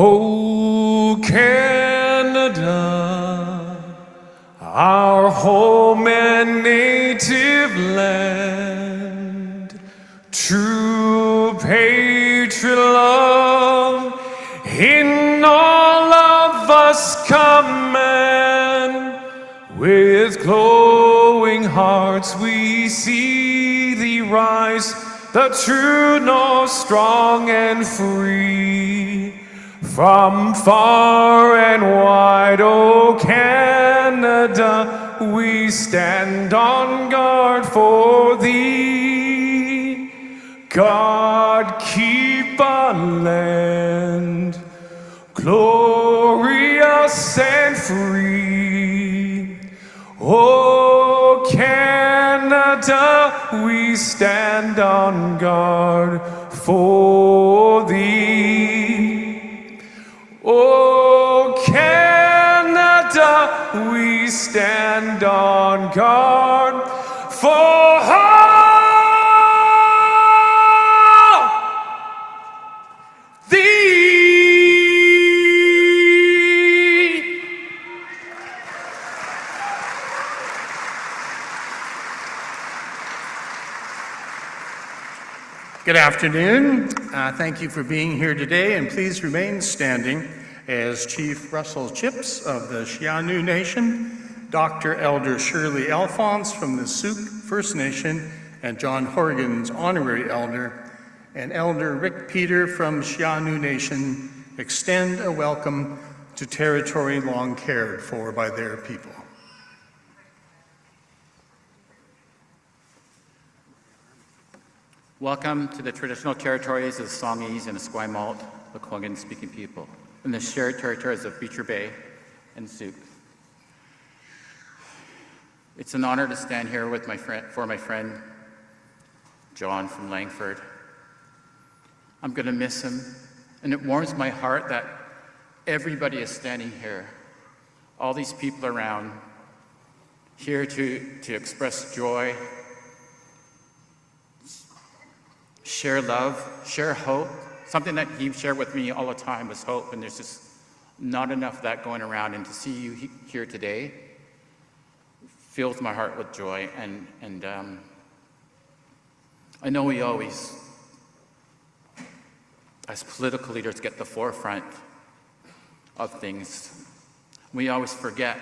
Oh, Canada, our home and native land, true patriot love in all of us command. With glowing hearts we see thee rise, the true north, strong and free. From far and wide, O Canada, we stand on guard for thee. God keep our land glorious and free. O Canada, we stand on guard for thee. O Canada, we stand on guard for thee. Good afternoon. Thank you for being here today, and please remain standing as Chief Russell Chips of the Shianu Nation, Dr. Elder Shirley Alphonse from the Souk First Nation, and John Horgan's Honorary Elder, and Elder Rick Peter from Shianu Nation extend a welcome to territory long cared for by their people. Welcome to the traditional territories of the Songhees and Esquimalt, the Columbian-speaking people, and the shared territories of Beecher Bay and Souk. It's an honor to stand here with my friend John from Langford. I'm going to miss him, and it warms my heart that everybody is standing here, all these people around, here to express joy, share love, share hope. Something that he shared with me all the time was hope, and there's just not enough of that going around. And to see you here today fills my heart with joy. And I know we always, as political leaders, get the forefront of things. We always forget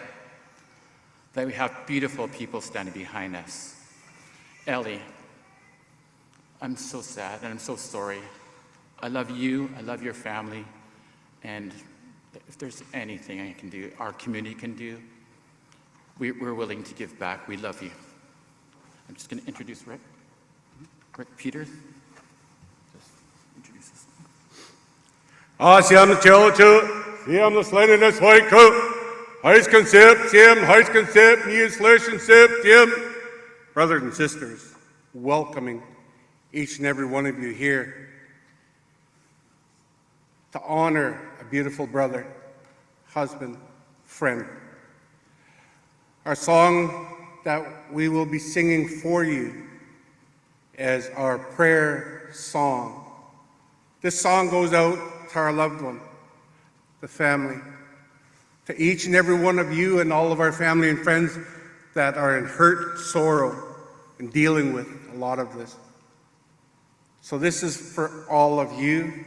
that we have beautiful people standing behind us. Ellie, I'm so sad and I'm so sorry. I love you, I love your family, and if there's anything I can do, our community can do, we're willing to give back. We love you. I'm just going to introduce Rick Peters. Just introduce us. Siam Chilchu, Siam the Slaniness White Coat, Heis Concept, Siam, Heis Concept, News Solution Sip, Siam. Brothers and sisters, welcoming each and every one of you here to honor a beautiful brother, husband, friend. Our song that we will be singing for you as our prayer song. This song goes out to our loved one, the family, to each and every one of you and all of our family and friends that are in hurt, sorrow, and dealing with a lot of this. So this is for all of you,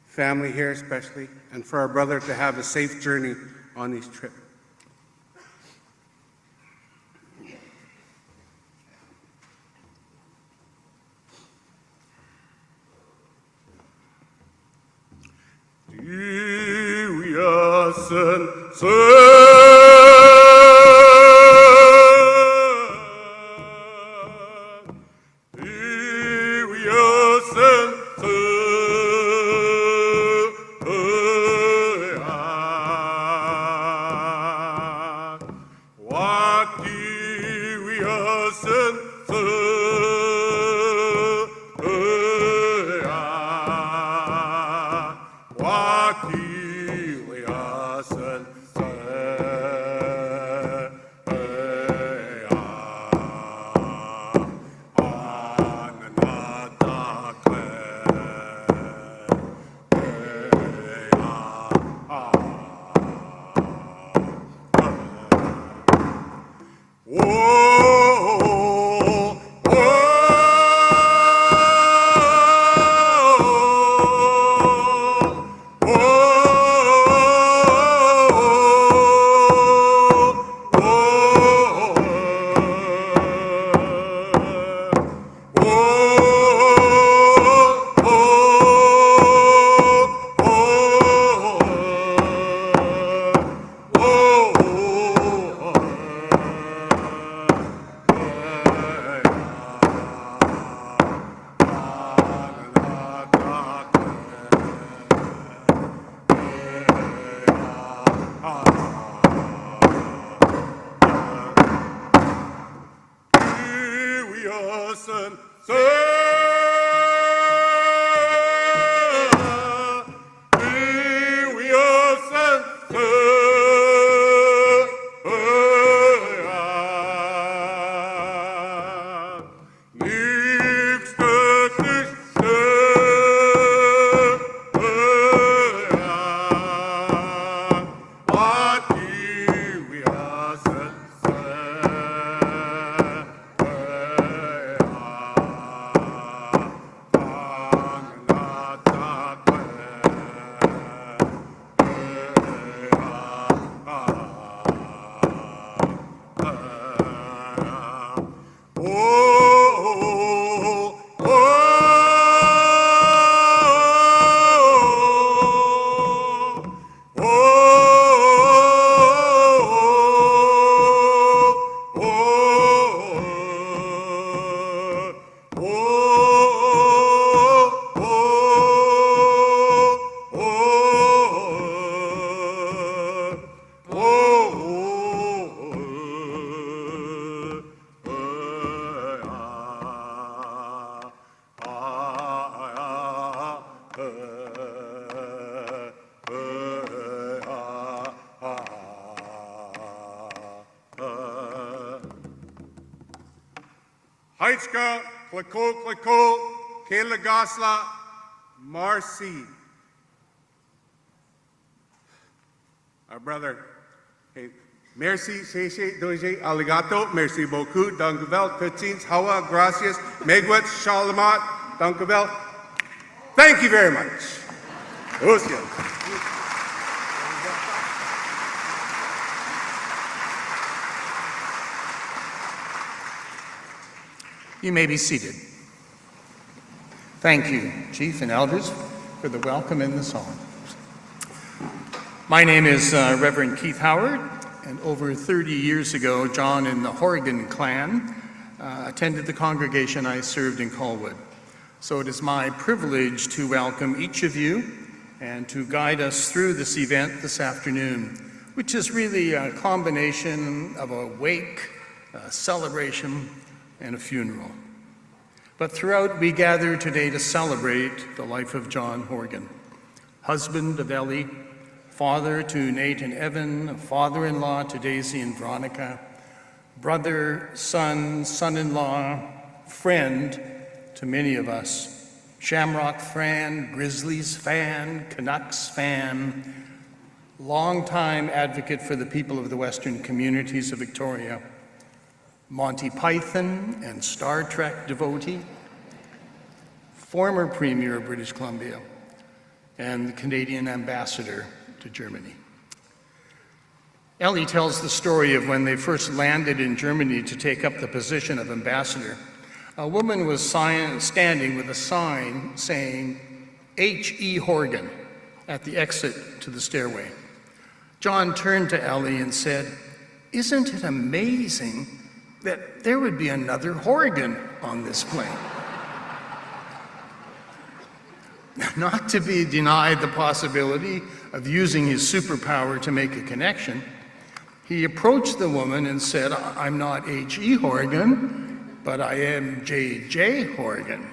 family here especially, and for our brother to have a safe journey on his trip. son, we are son. Haichka, Klako, Kelagasla, Marcy. Our brother, hey, merci, Sheshe, Doje, Aligato, merci beaucoup, Dankevel, Petins, Hawa, Gracias, Megwet, Shalamat, Dankevel. Thank you very much. Usia. You may be seated. Thank you, Chief and Elders, for the welcome and the song. My name is Reverend Keith Howard, and over 30 years ago, John and the Horgan clan attended the congregation I served in Colwood. So it is my privilege to welcome each of you and to guide us through this event this afternoon, which is really a combination of a wake, a celebration, and a funeral. But throughout, we gather today to celebrate the life of John Horgan, husband of Ellie, father to Nate and Evan, father-in-law to Daisy and Veronica, brother, son, son-in-law, friend to many of us, Shamrock fan, Grizzlies fan, Canucks fan, longtime advocate for the people of the Western communities of Victoria, Monty Python and Star Trek devotee, former Premier of British Columbia, and the Canadian ambassador to Germany. Ellie tells the story of when they first landed in Germany to take up the position of ambassador. A woman was standing with a sign saying, H.E. Horgan, at the exit to the stairway. John turned to Ellie and said, "Isn't it amazing that there would be another Horgan on this plane?" Not to be denied the possibility of using his superpower to make a connection, he approached the woman and said, "I'm not H.E. Horgan, but I am J.J. Horgan."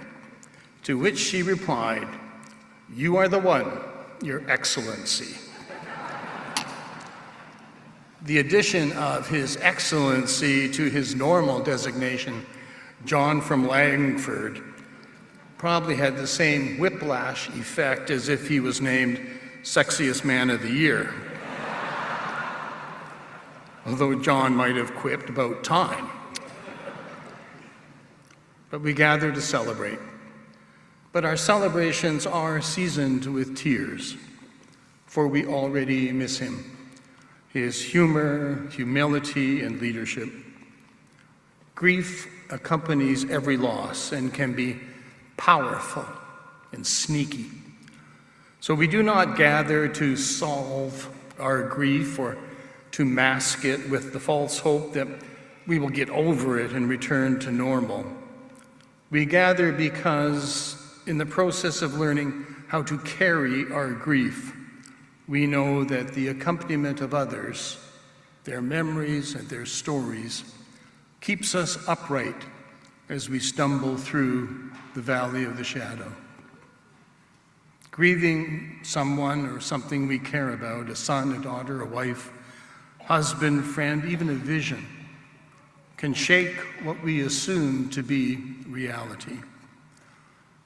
To which she replied, "You are the one, Your Excellency." The addition of His Excellency to his normal designation, John from Langford, probably had the same whiplash effect as if he was named Sexiest Man of the Year. Although John might have quipped about time. But we gather to celebrate. But our celebrations are seasoned with tears, for we already miss him. His humor, humility, and leadership. Grief accompanies every loss and can be powerful and sneaky. So we do not gather to solve our grief or to mask it with the false hope that we will get over it and return to normal. We gather because in the process of learning how to carry our grief, we know that the accompaniment of others, their memories and their stories, keeps us upright as we stumble through the valley of the shadow. Grieving someone or something we care about, a son, a daughter, a wife, husband, friend, even a vision, can shake what we assume to be reality.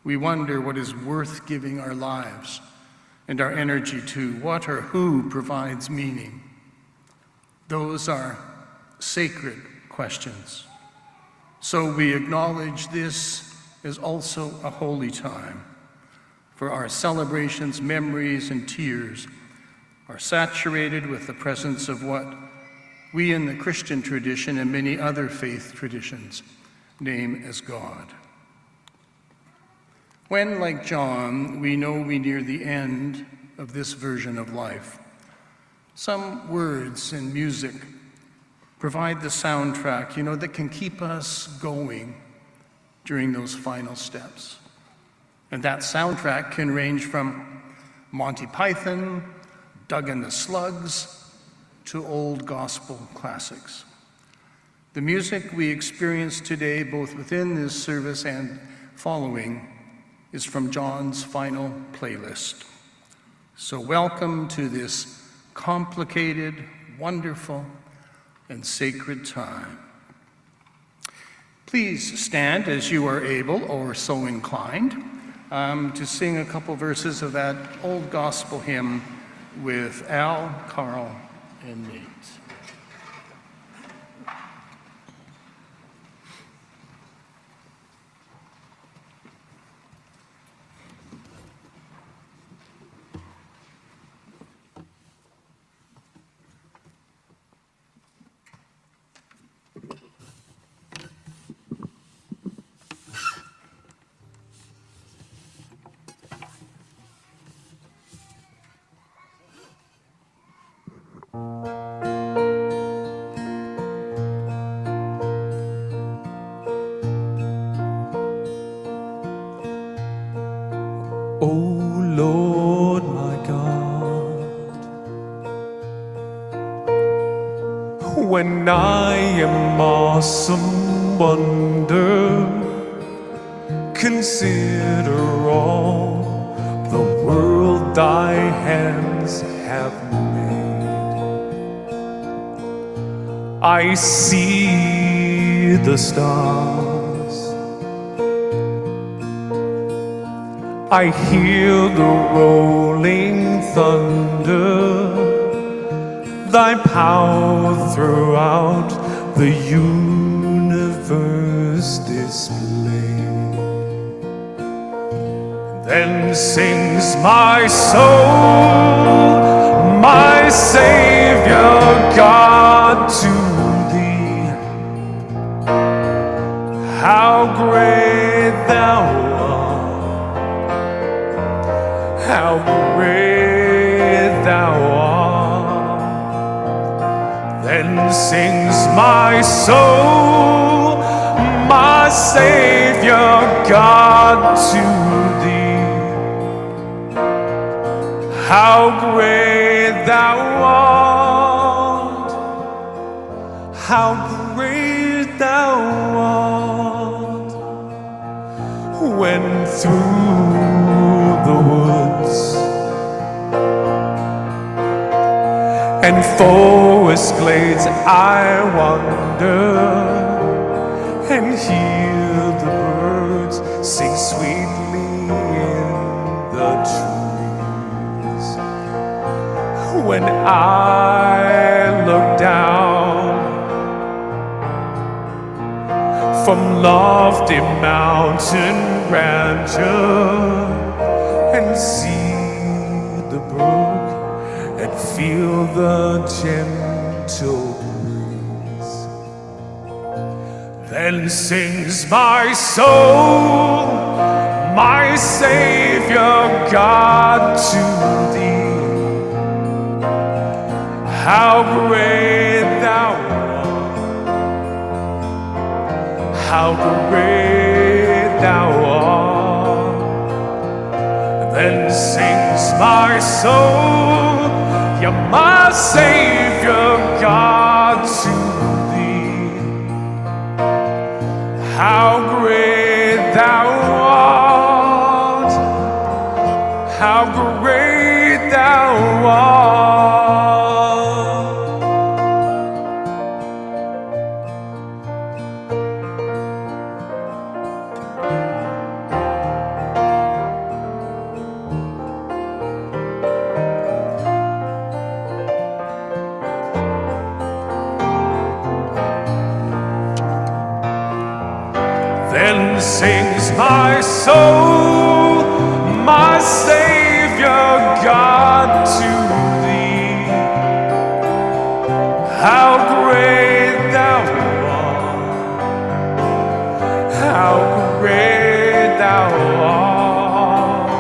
We wonder what is worth giving our lives and our energy to, what or who provides meaning. Those are sacred questions. So we acknowledge this as also a holy time, for our celebrations, memories, and tears are saturated with the presence of what we in the Christian tradition and many other faith traditions name as God. When, like John, we know we near the end of this version of life, some words and music provide the soundtrack, that can keep us going during those final steps. And that soundtrack can range from Monty Python, Doug and the Slugs, to old gospel classics. The music we experience today, both within this service and following, is from John's final playlist. So welcome to this complicated, wonderful, and sacred time. Please stand as you are able or so inclined to sing a couple verses of that old gospel hymn with Al, Carl, and Nate. When I am awesome wonder, consider all the world thy hands have made. I see the stars, I hear the rolling thunder, thy power throughout the universe displayed. Then sings my soul, my Savior God, to thee. How great thou art, how great thou art. Then sings my soul, my Savior God, to thee. How great thou art, how great thou art. When through the woods and forest glades I wander and hear the birds sing sweetly in the trees. When I look down from lofty mountain grandeur and see the brook and feel the gentle breeze, then sings my soul, my Savior God, to thee. How great thou art, how great thou art. Then sings my soul, you're my Savior God, to thee. how great thou art, how great thou art. Then sings my soul, my Savior God, to thee. How great thou art, how great thou art.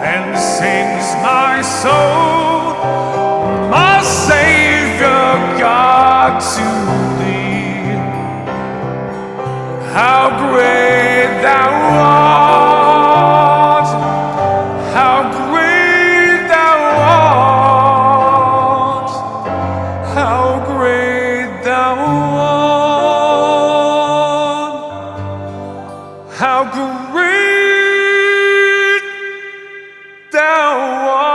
Then sings my soul, my Savior God, to thee. How great thou art, how great thou art, how great thou art, how great thou art.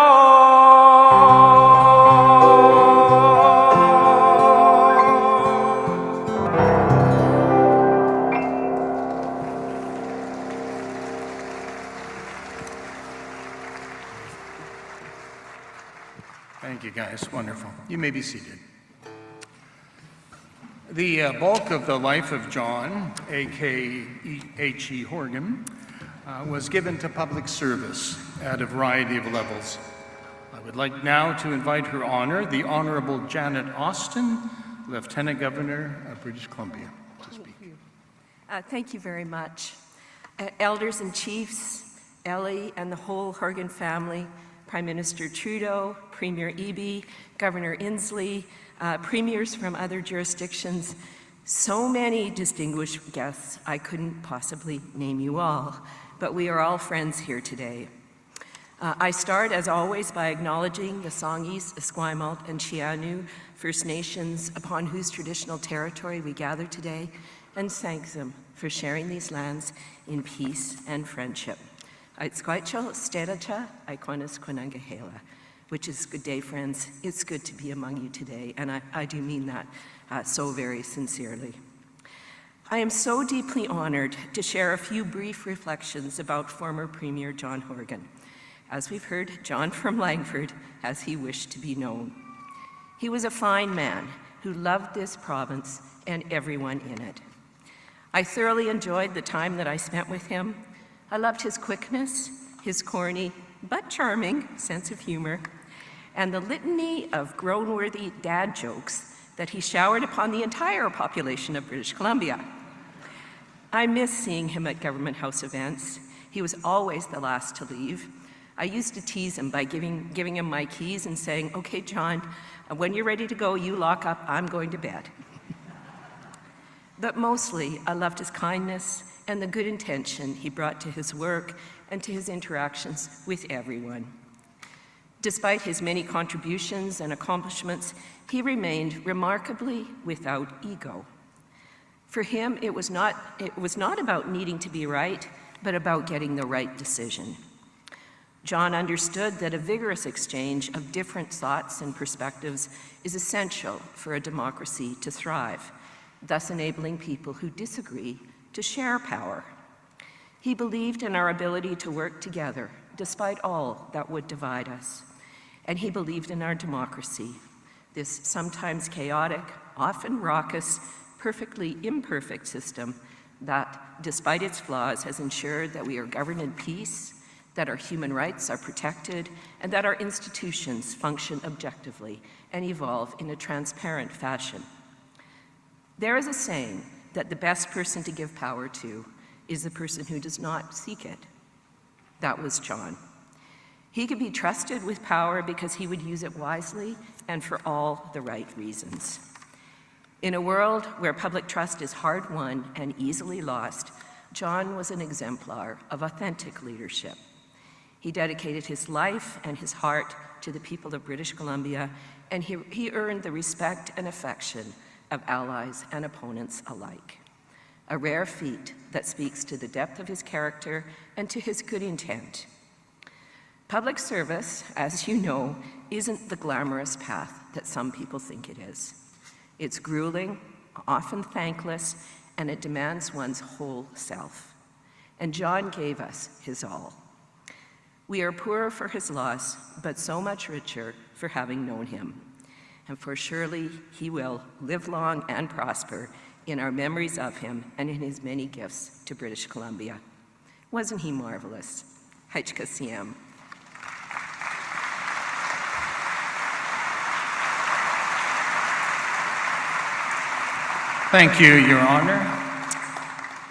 Thank you, guys. Wonderful. You may be seated. The bulk of the life of John, a.k.a. H.E. Horgan, was given to public service at a variety of levels. I would like now to invite Her Honor, the Honorable Janet Austin, Lieutenant Governor of British Columbia, to speak. Thank you very much. Elders and chiefs, Ellie and the whole Horgan family, Prime Minister Trudeau, Premier Eby, Governor Inslee, premiers from other jurisdictions, so many distinguished guests, I couldn't possibly name you all, but we are all friends here today. I start, as always, by acknowledging the Songhees, Esquimalt, and Chianu First Nations upon whose traditional territory we gather today, and thank them for sharing these lands in peace and friendship. Aitzquaicho, Steracha, Aikonis Quinangahela, which is good day, friends. It's good to be among you today, and I do mean that so very sincerely. I am so deeply honored to share a few brief reflections about former Premier John Horgan. As we've heard, John from Langford, as he wished to be known. He was a fine man who loved this province and everyone in it. I thoroughly enjoyed the time that I spent with him. I loved his quickness, his corny but charming sense of humor, and the litany of groan-worthy dad jokes that he showered upon the entire population of British Columbia. I miss seeing him at Government House events. He was always the last to leave. I used to tease him by giving him my keys and saying, "Okay, John, when you're ready to go, you lock up, I'm going to bed." But mostly, I loved his kindness and the good intention he brought to his work and to his interactions with everyone. Despite his many contributions and accomplishments, he remained remarkably without ego. For him, it was not about needing to be right, but about getting the right decision. John understood that a vigorous exchange of different thoughts and perspectives is essential for a democracy to thrive, thus enabling people who disagree to share power. He believed in our ability to work together, despite all that would divide us. And he believed in our democracy, this sometimes chaotic, often raucous, perfectly imperfect system that, despite its flaws, has ensured that we are governed in peace, that our human rights are protected, and that our institutions function objectively and evolve in a transparent fashion. There is a saying that the best person to give power to is the person who does not seek it. That was John. He could be trusted with power because he would use it wisely and for all the right reasons. In a world where public trust is hard won and easily lost, John was an exemplar of authentic leadership. He dedicated his life and his heart to the people of British Columbia, and he earned the respect and affection of allies and opponents alike. a rare feat that speaks to the depth of his character and to his good intent. Public service, as you know, isn't the glamorous path that some people think it is. It's grueling, often thankless, and it demands one's whole self. And John gave us his all. We are poorer for his loss, but so much richer for having known him. And for surely he will live long and prosper in our memories of him and in his many gifts to British Columbia. Wasn't he marvelous? Hajka Siem. Thank you, Your Honor.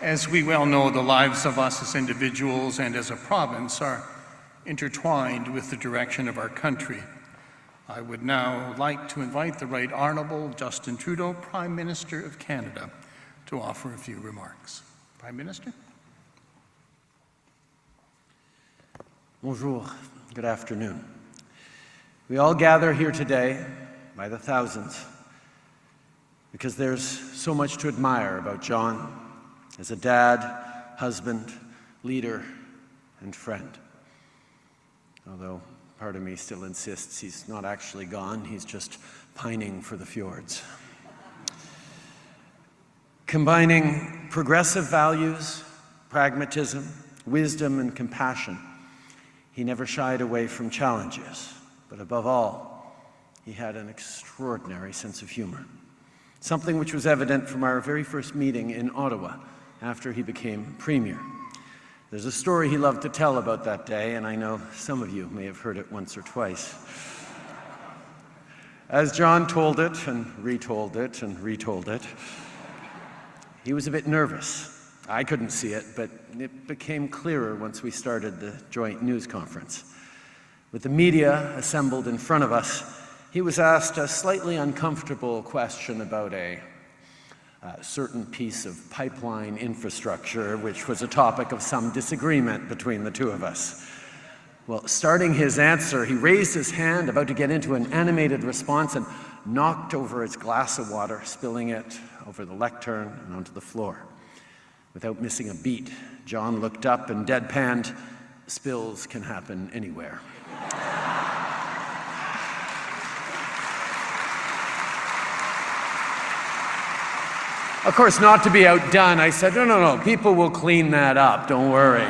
As we well know, the lives of us as individuals and as a province are intertwined with the direction of our country. I would now like to invite the Right Honourable Justin Trudeau, Prime Minister of Canada, to offer a few remarks. Prime Minister. Bonjour, good afternoon. We all gather here today by the thousands because there's so much to admire about John as a dad, husband, leader, and friend. Although part of me still insists he's not actually gone, he's just pining for the fjords. Combining progressive values, pragmatism, wisdom, and compassion, he never shied away from challenges, but above all, he had an extraordinary sense of humor. Something which was evident from our very first meeting in Ottawa after he became Premier. There's a story he loved to tell about that day, and I know some of you may have heard it once or twice. As John told it and retold it and retold it, he was a bit nervous. I couldn't see it, but it became clearer once we started the joint news conference. With the media assembled in front of us, he was asked a slightly uncomfortable question about a certain piece of pipeline infrastructure, which was a topic of some disagreement between the two of us. Well, starting his answer, he raised his hand, about to get into an animated response, and knocked over his glass of water, spilling it over the lectern and onto the floor. Without missing a beat, John looked up and deadpanned, "Spills can happen anywhere." Of course, not to be outdone, I said, no, people will clean that up, don't worry.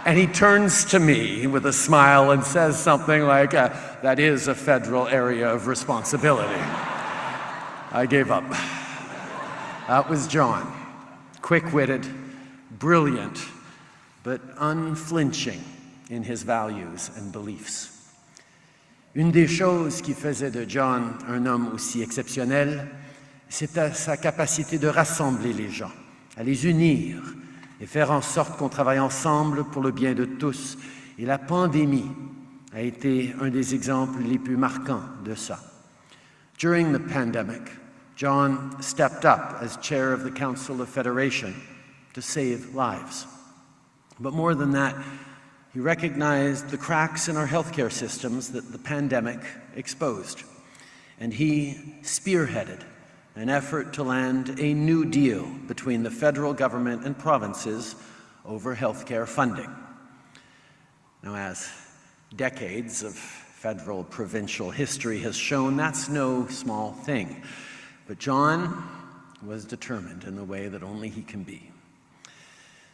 And he turns to me with a smile and says something like, that is a federal area of responsibility. I gave up. That was John. Quick-witted, brilliant, but unflinching in his values and beliefs. Une des choses qui faisait de John un homme aussi exceptionnel, c'était sa capacité de rassembler les gens, à les unir et faire en sorte qu'on travaille ensemble pour le bien de tous. Et la pandémie a été un des exemples les plus marquants de ça. During the pandemic, John stepped up as chair of the Council of Federation to save lives. But more than that, he recognized the cracks in our healthcare systems that the pandemic exposed. And he spearheaded an effort to land a new deal between the federal government and provinces over healthcare funding. Now, as decades of federal provincial history has shown, that's no small thing. But John was determined in the way that only he can be.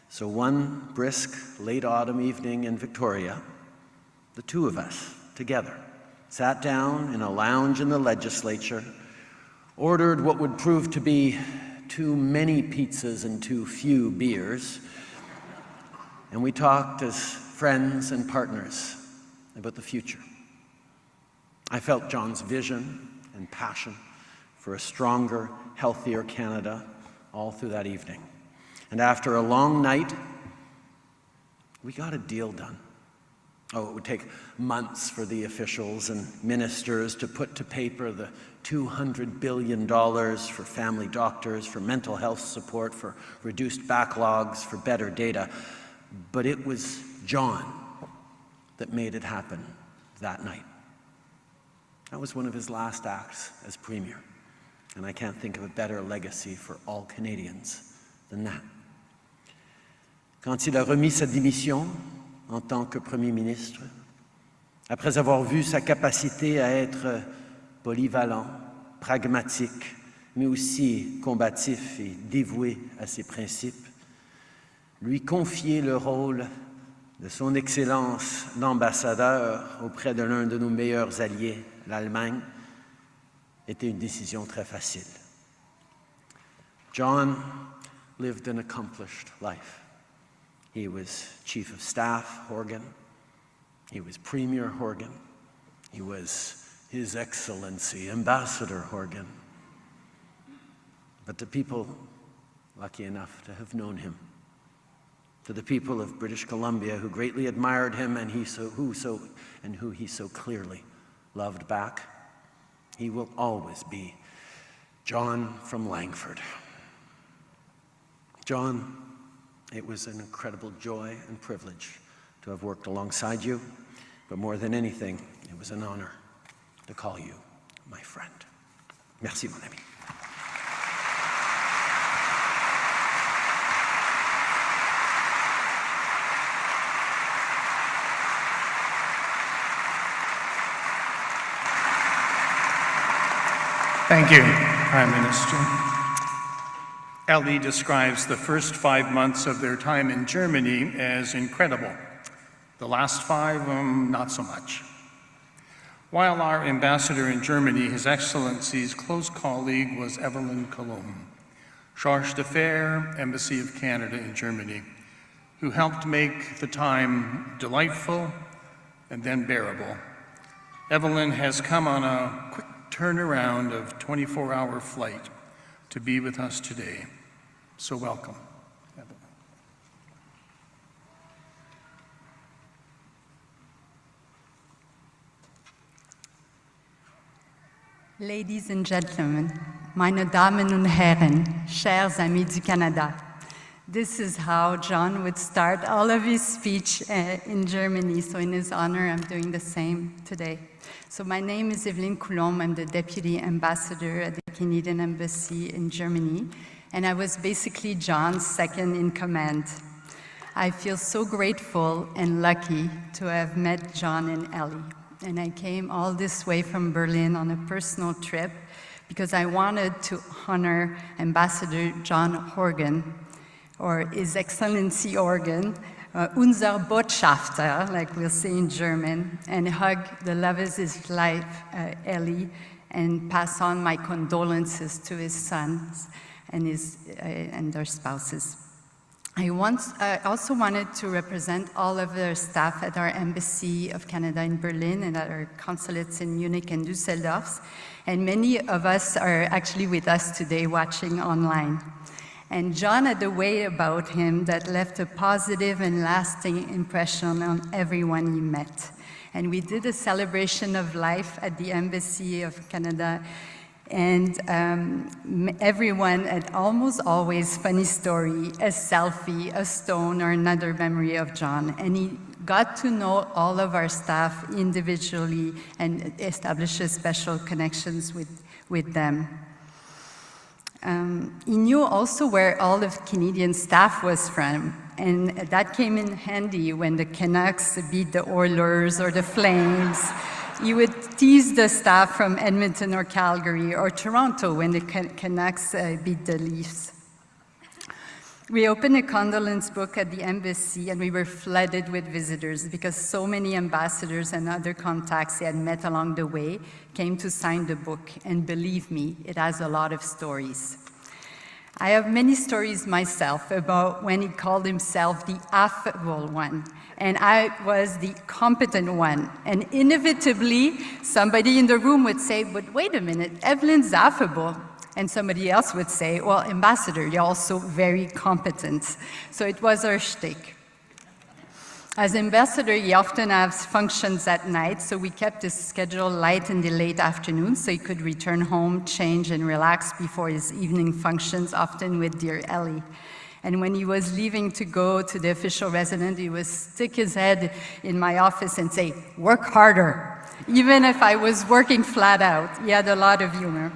So one brisk late autumn evening in Victoria, the two of us together sat down in a lounge in the legislature, ordered what would prove to be too many pizzas and too few beers, and we talked as friends and partners about the future. I felt John's vision and passion for a stronger, healthier Canada all through that evening. And after a long night, we got a deal done. Oh, it would take months for the officials and ministers to put to paper the $200 billion for family doctors, for mental health support, for reduced backlogs, for better data. But it was John that made it happen that night. That was one of his last acts as Premier. And I can't think of a better legacy for all Canadians than that. Quand il a remis sa démission en tant que Premier ministre, après avoir vu sa capacité à être polyvalent, pragmatique, mais aussi combatif et dévoué à ses principes, lui confier le rôle de son excellence d'ambassadeur auprès de l'un de nos meilleurs alliés, l'Allemagne, était une décision très facile. John lived an accomplished life. He was Chief of Staff Horgan. He was Premier Horgan. He was His Excellency Ambassador Horgan. But the people lucky enough to have known him, to the people of British Columbia who greatly admired him and who he so clearly loved back, he will always be John from Langford. John, it was an incredible joy and privilege to have worked alongside you, but more than anything, it was an honor to call you my friend. Merci, mon ami. Thank you, Prime Minister. Ellie describes the first 5 months of their time in Germany as incredible. The last 5, not so much. While our ambassador in Germany, His Excellency's close colleague was Evelyn Coulombe, Charge d'Affaires, Embassy of Canada in Germany, who helped make the time delightful and then bearable. Evelyn has come on a quick turnaround of 24-hour flight to be with us today. So welcome, Evelyn. Ladies and gentlemen, meine Damen und Herren, chers amis du Canada, this is how John would start all of his speech in Germany, so in his honor, I'm doing the same today. So my name is Evelyn Coulombe. I'm the Deputy Ambassador at the Canadian Embassy in Germany, and I was basically John's second in command. I feel so grateful and lucky to have met John and Ellie, and I came all this way from Berlin on a personal trip because I wanted to honor Ambassador John Horgan, or His Excellency Horgan, unser Botschafter, like we'll say in German, and hug the love of his life, Ellie, and pass on my condolences to his sons and their spouses. I also wanted to represent all of their staff at our Embassy of Canada in Berlin and at our consulates in Munich and Düsseldorf, and many of us are actually with us today watching online. And John had a way about him that left a positive and lasting impression on everyone he met. And we did a celebration of life at the Embassy of Canada, and everyone had almost always funny story, a selfie, a stone, or another memory of John. And he got to know all of our staff individually and established special connections with them. He knew also where all of Canadian staff was from, and that came in handy when the Canucks beat the Oilers or the Flames. He would tease the staff from Edmonton or Calgary or Toronto when the Canucks beat the Leafs. We opened a condolence book at the embassy, and we were flooded with visitors because so many ambassadors and other contacts he had met along the way came to sign the book, and believe me, it has a lot of stories. I have many stories myself about when he called himself the affable one, and I was the competent one. And inevitably, somebody in the room would say, but wait a minute, Evelyn's affable. And somebody else would say, well, Ambassador, you're also very competent. So it was our shtick. As ambassador, he often has functions at night, so we kept his schedule light in the late afternoon so he could return home, change, and relax before his evening functions, often with dear Ellie. And when he was leaving to go to the official residence, he would stick his head in my office and say, work harder, even if I was working flat out. He had a lot of humor.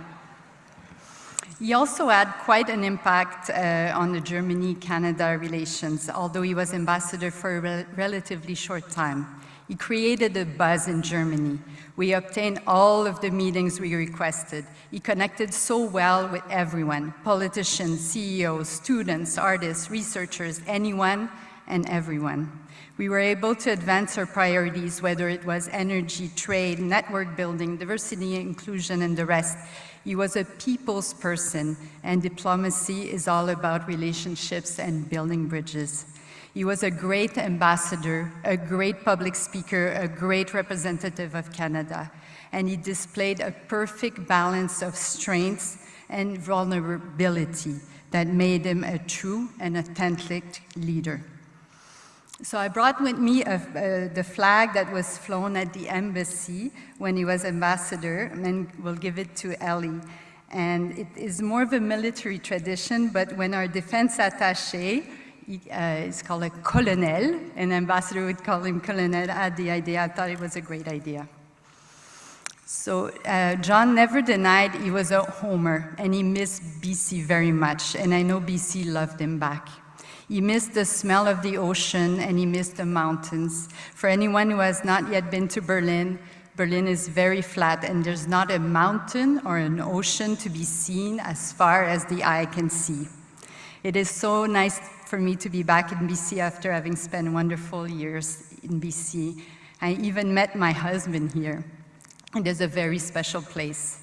He also had quite an impact on the Germany-Canada relations, although he was ambassador for a relatively short time. He created a buzz in Germany. We obtained all of the meetings we requested. He connected so well with everyone, politicians, CEOs, students, artists, researchers, anyone and everyone. We were able to advance our priorities, whether it was energy, trade, network building, diversity, inclusion, and the rest. He was a people's person, and diplomacy is all about relationships and building bridges. He was a great ambassador, a great public speaker, a great representative of Canada, and he displayed a perfect balance of strengths and vulnerability that made him a true and authentic leader. So I brought with me the flag that was flown at the embassy when he was ambassador, and we'll give it to Ellie. And it is more of a military tradition, but when our defense attaché, it's called a colonel, an ambassador would call him colonel, had the idea, I thought it was a great idea. So John never denied he was a homer, and he missed BC very much, and I know BC loved him back. He missed the smell of the ocean, and he missed the mountains. For anyone who has not yet been to Berlin, Berlin is very flat, and there's not a mountain or an ocean to be seen as far as the eye can see. It is so nice for me to be back in BC after having spent wonderful years in BC. I even met my husband here. It is a very special place.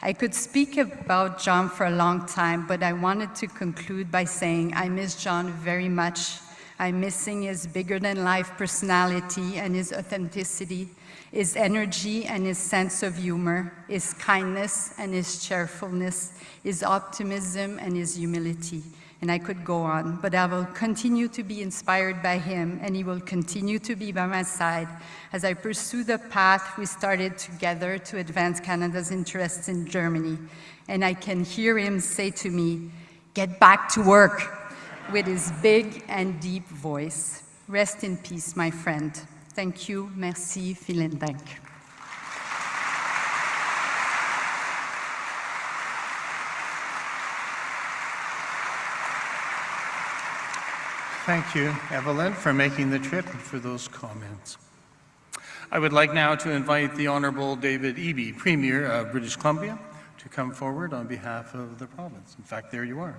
I could speak about John for a long time, but I wanted to conclude by saying I miss John very much. I'm missing his bigger-than-life personality and his authenticity, his energy and his sense of humor, his kindness and his cheerfulness, his optimism and his humility. And I could go on, but I will continue to be inspired by him, and he will continue to be by my side as I pursue the path we started together to advance Canada's interests in Germany. And I can hear him say to me, "Get back to work," with his big and deep voice. Rest in peace, my friend. Thank you, merci, vielen Dank. Thank you, Evelyn, for making the trip and for those comments. I would like now to invite the Honourable David Eby, Premier of British Columbia, to come forward on behalf of the province. In fact, there you are.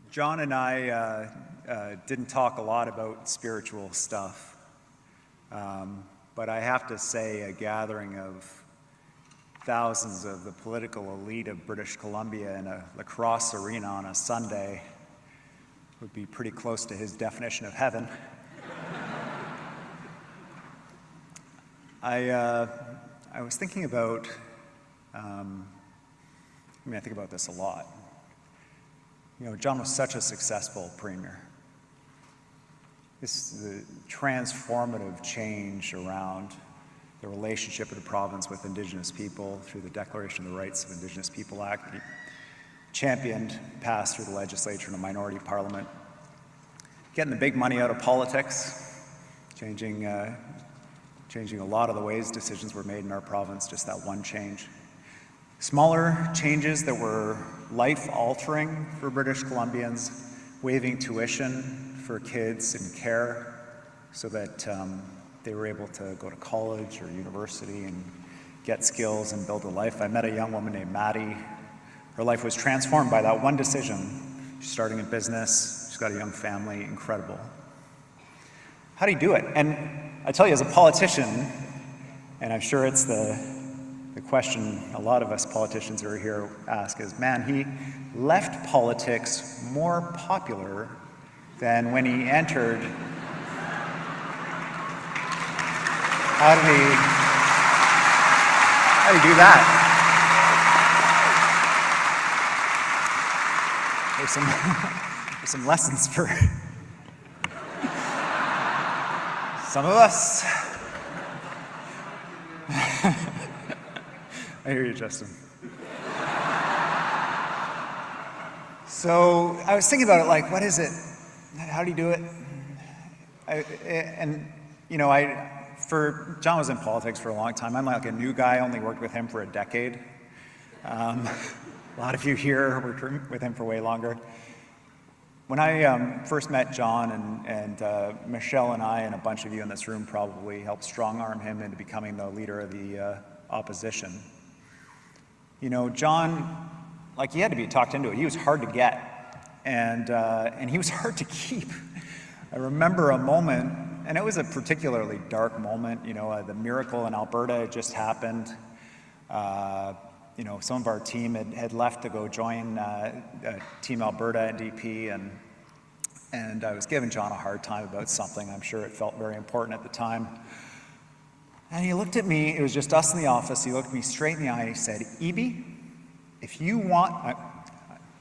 John and I didn't talk a lot about spiritual stuff, but I have to say a gathering of thousands of the political elite of British Columbia in a lacrosse arena on a Sunday would be pretty close to his definition of heaven. I was thinking about, I think about this a lot. You know, John was such a successful premier. The transformative change around the relationship of the province with Indigenous people through the Declaration of the Rights of Indigenous People Act, he championed, passed through the legislature in a minority parliament, getting the big money out of politics, changing a lot of the ways decisions were made in our province, just that one change. Smaller changes that were life-altering for British Columbians, waiving tuition for kids in care so that they were able to go to college or university and get skills and build a life. I met a young woman named Maddie. Her life was transformed by that one decision. She's starting a business, she's got a young family, incredible. How do you do it? And I tell you, as a politician, and I'm sure it's the question a lot of us politicians who are here ask is, man, he left politics more popular than when he entered. How did he do that? There's some lessons for some of us. I hear you, Justin. So I was thinking about it, like, what is it? How do you do it? John was in politics for a long time. I'm like a new guy, only worked with him for a decade. A lot of you here worked with him for way longer. When I first met John, and Michelle and I and a bunch of you in this room probably helped strong-arm him into becoming the leader of the opposition. You know, John, like, he had to be talked into it. He was hard to get, and he was hard to keep. I remember a moment, and it was a particularly dark moment. You know, the miracle in Alberta had just happened. You know, some of our team had left to go join Team Alberta NDP, and I was giving John a hard time about something. I'm sure it felt very important at the time. And he looked at me, it was just us in the office, he looked me straight in the eye and he said, "Eby, if you want,"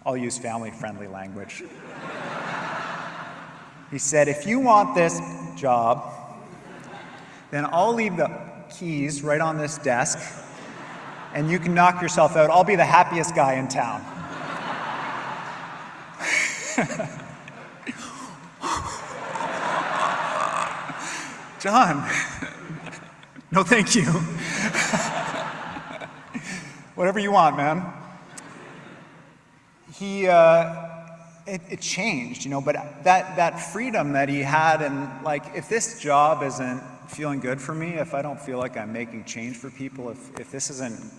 I'll use family-friendly language. He said, "If you want this job, then I'll leave the keys right on this desk, and you can knock yourself out. I'll be the happiest guy in town." John, no thank you. Whatever you want, man. It changed, you know, but that freedom that he had, and like, if this job isn't feeling good for me, if I don't feel like I'm making change for people, if this isn't,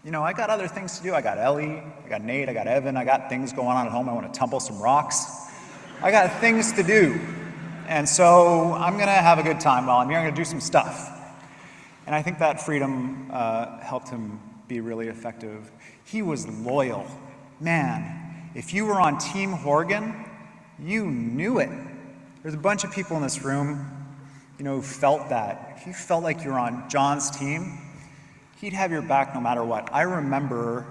you know, I got other things to do. I got Ellie, I got Nate, I got Evan, I got things going on at home. I want to tumble some rocks. I got things to do. And so I'm going to have a good time while I'm here. I'm going to do some stuff. And I think that freedom helped him be really effective. He was loyal. Man, if you were on Team Horgan, you knew it. There's a bunch of people in this room, you know, who felt that. If you felt like you were on John's team, he'd have your back no matter what. I remember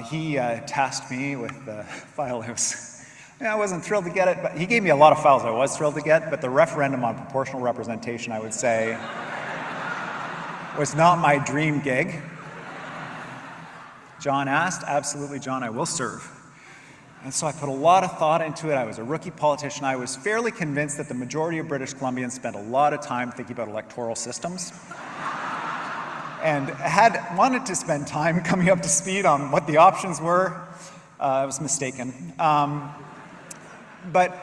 he tasked me with the file. I wasn't thrilled to get it, but he gave me a lot of files I was thrilled to get, but the referendum on proportional representation, I would say, was not my dream gig. John asked, absolutely, John, I will serve. And so I put a lot of thought into it. I was a rookie politician. I was fairly convinced that the majority of British Columbians spent a lot of time thinking about electoral systems, and had wanted to spend time coming up to speed on what the options were. I was mistaken. But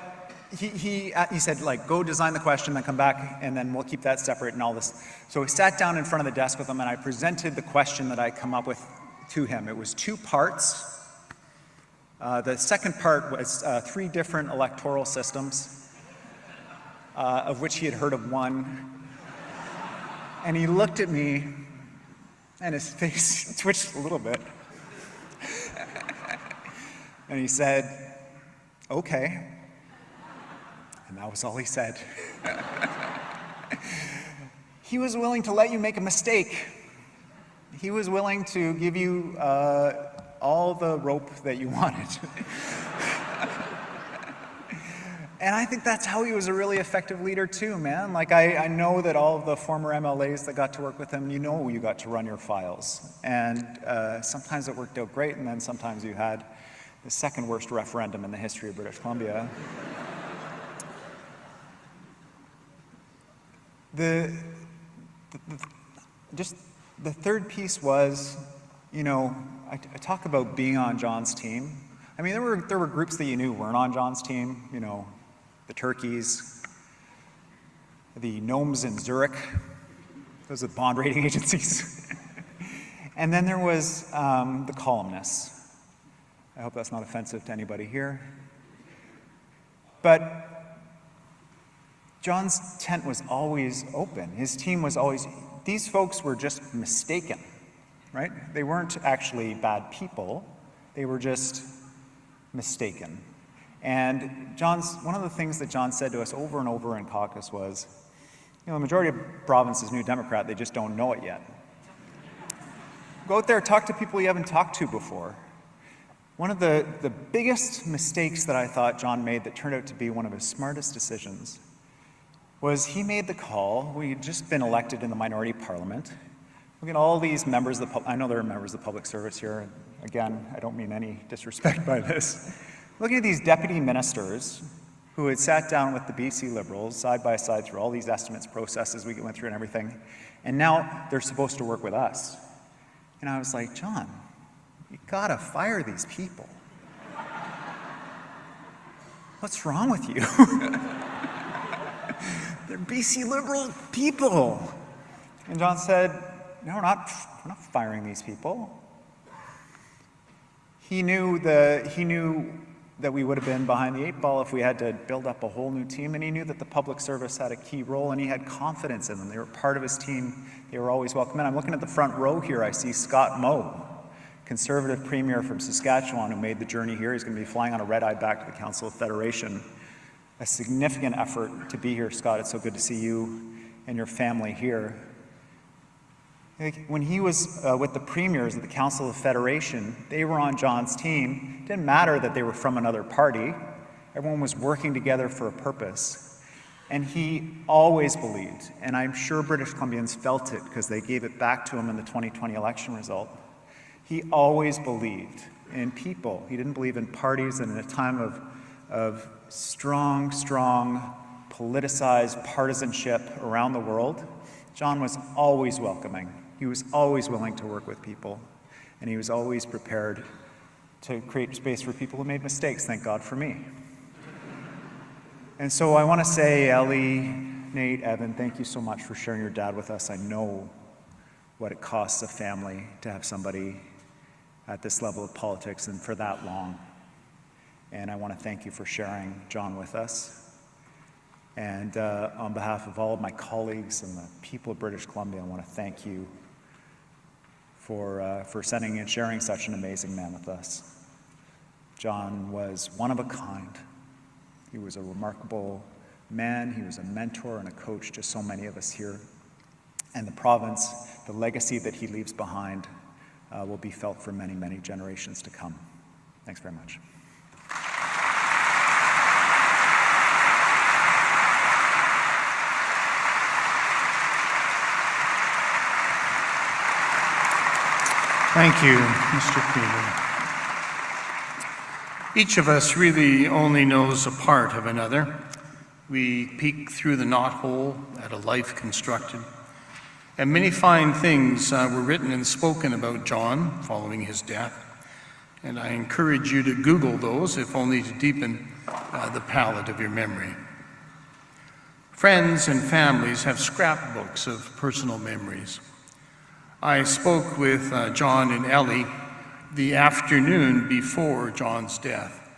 he said, like, go design the question, then come back, and then we'll keep that separate and all this. So we sat down in front of the desk with him, and I presented the question that I come up with to him. It was 2 parts. The second part was 3 different electoral systems, of which he had heard of one. And he looked at me, and his face twitched a little bit. And he said, "Okay." And that was all he said. He was willing to let you make a mistake. He was willing to give you all the rope that you wanted. And I think that's how he was a really effective leader too, man. Like, I know that all of the former MLAs that got to work with him, you know you got to run your files. And sometimes it worked out great, and then sometimes you had the second worst referendum in the history of British Columbia. Just the third piece was, you know, I talk about being on John's team. I mean, there were groups that you knew weren't on John's team, you know, the Turkeys, the Gnomes in Zurich, those are bond rating agencies. And then there was the columnists. I hope that's not offensive to anybody here. But John's tent was always open. His team was always, these folks were just mistaken, right? They weren't actually bad people. They were just mistaken. And one of the things that John said to us over and over in caucus was, you know, the majority of province is New Democrat, they just don't know it yet. Go out there, talk to people you haven't talked to before. One of the biggest mistakes that I thought John made that turned out to be one of his smartest decisions was he made the call. We had just been elected in the minority parliament. Look at all these members of the I know there are members of the public service here. Again, I don't mean any disrespect by this. Looking at these deputy ministers who had sat down with the BC Liberals side by side through all these estimates processes we went through and everything, and now they're supposed to work with us. And I was like, John, you gotta fire these people. What's wrong with you? They're BC Liberal people. And John said, no, we're not firing these people. He knew that we would have been behind the 8 ball if we had to build up a whole new team, and he knew that the public service had a key role, and he had confidence in them. They were part of his team. They were always welcome. And I'm looking at the front row here. I see Scott Moe, Conservative Premier from Saskatchewan, who made the journey here. He's going to be flying on a red-eye back to the Council of Federation. A significant effort to be here, Scott. It's so good to see you and your family here. When he was with the premiers at the Council of Federation, they were on John's team. It didn't matter that they were from another party. Everyone was working together for a purpose. And he always believed, and I'm sure British Columbians felt it because they gave it back to him in the 2020 election result. He always believed in people. He didn't believe in parties, and in a time of strong, politicized partisanship around the world, John was always welcoming. He was always willing to work with people, and he was always prepared to create space for people who made mistakes, thank God for me. And so I want to say, Ellie, Nate, Evan, thank you so much for sharing your dad with us. I know what it costs a family to have somebody at this level of politics and for that long. And I want to thank you for sharing John with us. And on behalf of all of my colleagues and the people of British Columbia, I want to thank you for sending and sharing such an amazing man with us. John was one of a kind. He was a remarkable man. He was a mentor and a coach to so many of us here. And the province, the legacy that he leaves behind will be felt for many, many generations to come. Thanks very much. Thank you, Mr. Premier. Each of us really only knows a part of another. We peek through the knothole at a life constructed. And many fine things were written and spoken about John following his death. And I encourage you to Google those, if only to deepen the palette of your memory. Friends and families have scrapbooks of personal memories. I spoke with John and Ellie the afternoon before John's death.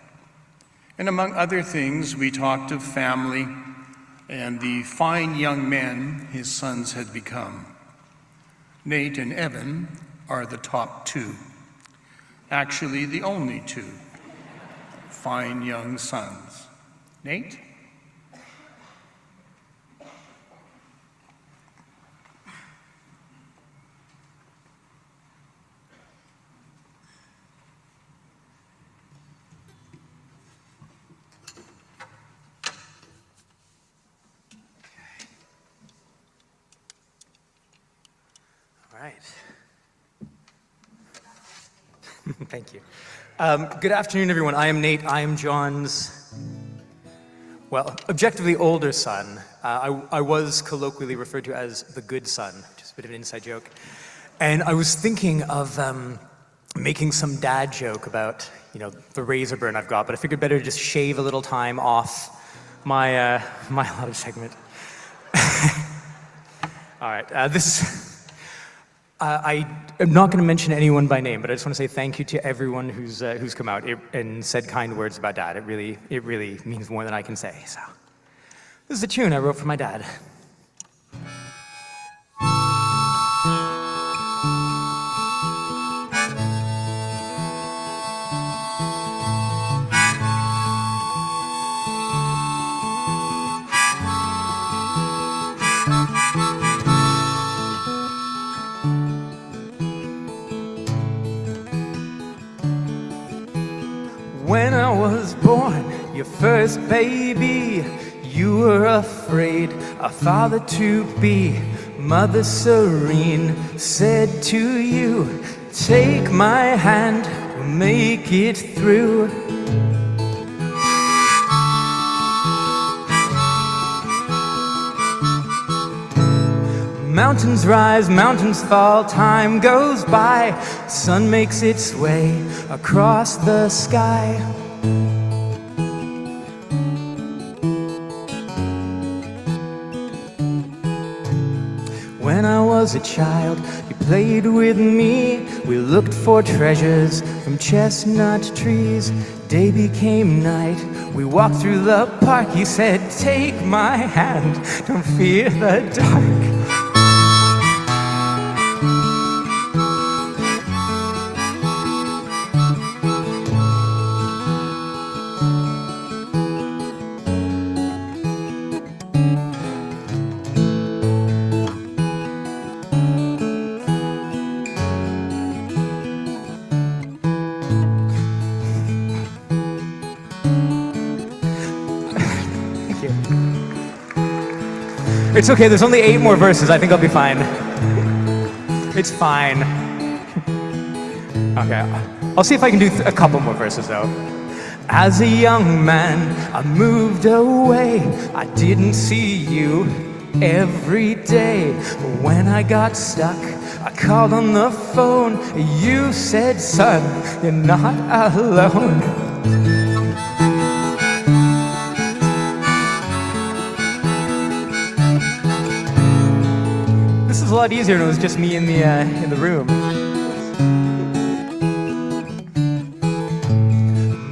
And among other things, we talked of family and the fine young men his sons had become. Nate and Evan are the top 2. Actually, the only 2 fine young sons. Nate? Right. Thank you. Good afternoon, everyone. I am Nate. I am John's, well, objectively older son. I was colloquially referred to as the good son, just a bit of an inside joke. And I was thinking of making some dad joke about, the razor burn I've got, but I figured better to just shave a little time off my my allotted segment. All right. I am not going to mention anyone by name, but I just want to say thank you to everyone who's come out and said kind words about Dad. It really means more than I can say. So, this is a tune I wrote for my dad. When I was born, your first baby, you were afraid a father to be. Mother Serene said to you, take my hand, we'll make it through. Mountains rise, mountains fall, time goes by, sun makes its way across the sky. When I was a child, you played with me. We looked for treasures from chestnut trees. Day became night, we walked through the park. You said, take my hand, don't fear the dark. It's okay, there's only 8 more verses. I think I'll be fine. It's fine. Okay, I'll see if I can do a couple more verses though. As a young man, I moved away. I didn't see you every day. But when I got stuck, I called on the phone. You said, son, you're not alone. A lot easier when it was just me in the room.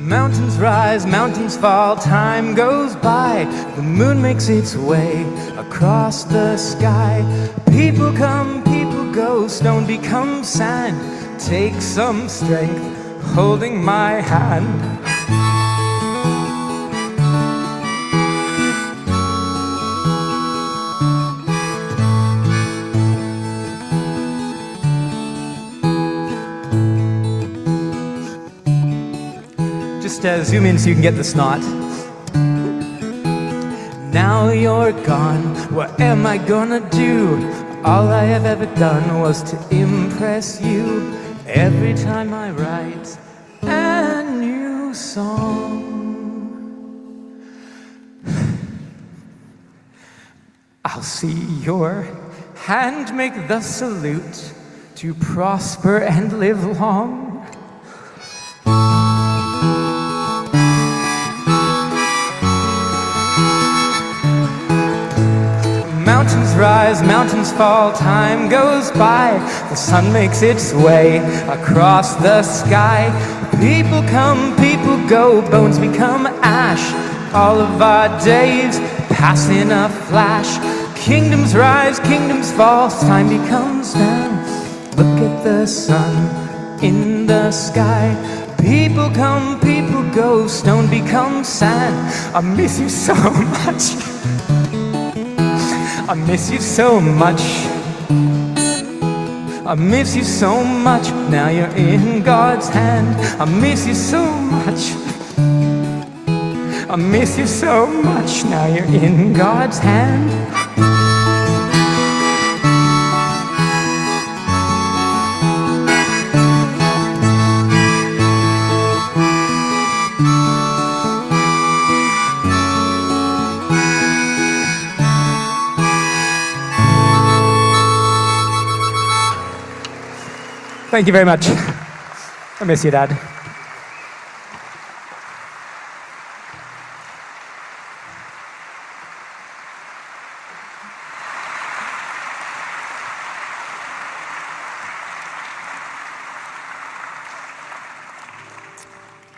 Mountains rise, mountains fall, time goes by. The moon makes its way across the sky. People come, people go, stone becomes sand. Take some strength, holding my hand. Zoom in so you can get the snot. Now you're gone, what am I gonna do? All I have ever done was to impress you. Every time I write a new song, I'll see your hand make the salute to prosper and live long. Mountains rise, mountains fall, time goes by. The sun makes its way across the sky. People come, people go, bones become ash. All of our days pass in a flash. Kingdoms rise, kingdoms fall, time becomes down. Look at the sun in the sky. People come, people go, stone becomes sand. I miss you so much. I miss you so much. I miss you so much. Now you're in God's hand. I miss you so much. I miss you so much. Now you're in God's hand. Thank you very much. I miss you, Dad.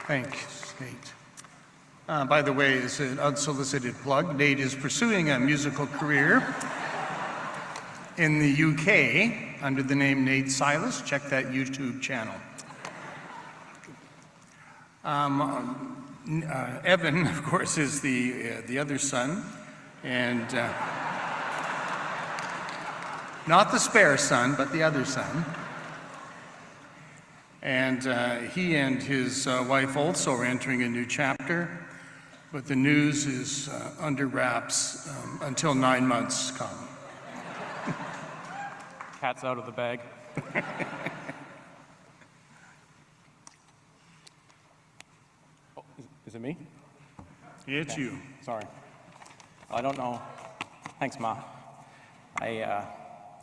Thanks, Nate. By the way, as an unsolicited plug, Nate is pursuing a musical career in the UK under the name Nate Silas. Check that YouTube channel. Evan, of course, is the other son, and not the spare son, but the other son. And he and his wife also are entering a new chapter, but the news is under wraps until 9 months come. Cat's out of the bag. Oh, is it me? It's Okay. you. Sorry. I don't know. Thanks, Ma.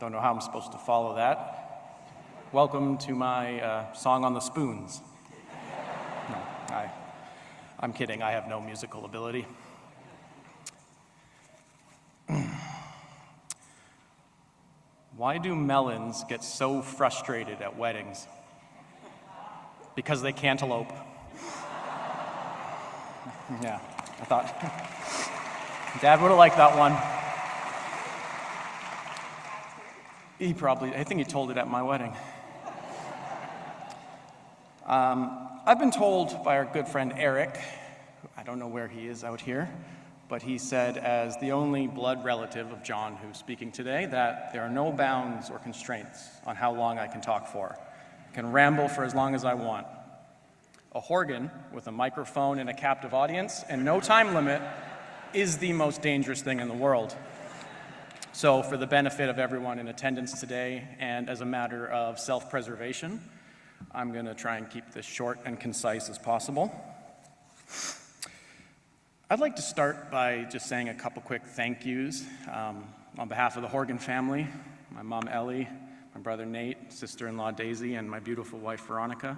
Don't know how I'm supposed to follow that. Welcome to my song on the spoons. No, I'm kidding, I have no musical ability. Why do melons get so frustrated at weddings? Because they can't elope. Yeah, I thought Dad would have liked that one. I think he told it at my wedding. I've been told by our good friend Eric, I don't know where he is out here, but he said, as the only blood relative of John who's speaking today, that there are no bounds or constraints on how long I can talk for. I can ramble for as long as I want. A Horgan with a microphone and a captive audience and no time limit is the most dangerous thing in the world. So for the benefit of everyone in attendance today and as a matter of self-preservation, I'm going to try and keep this short and concise as possible. I'd like to start by just saying a couple quick thank yous on behalf of the Horgan family, my mom Ellie, my brother Nate, sister-in-law Daisy, and my beautiful wife Veronica.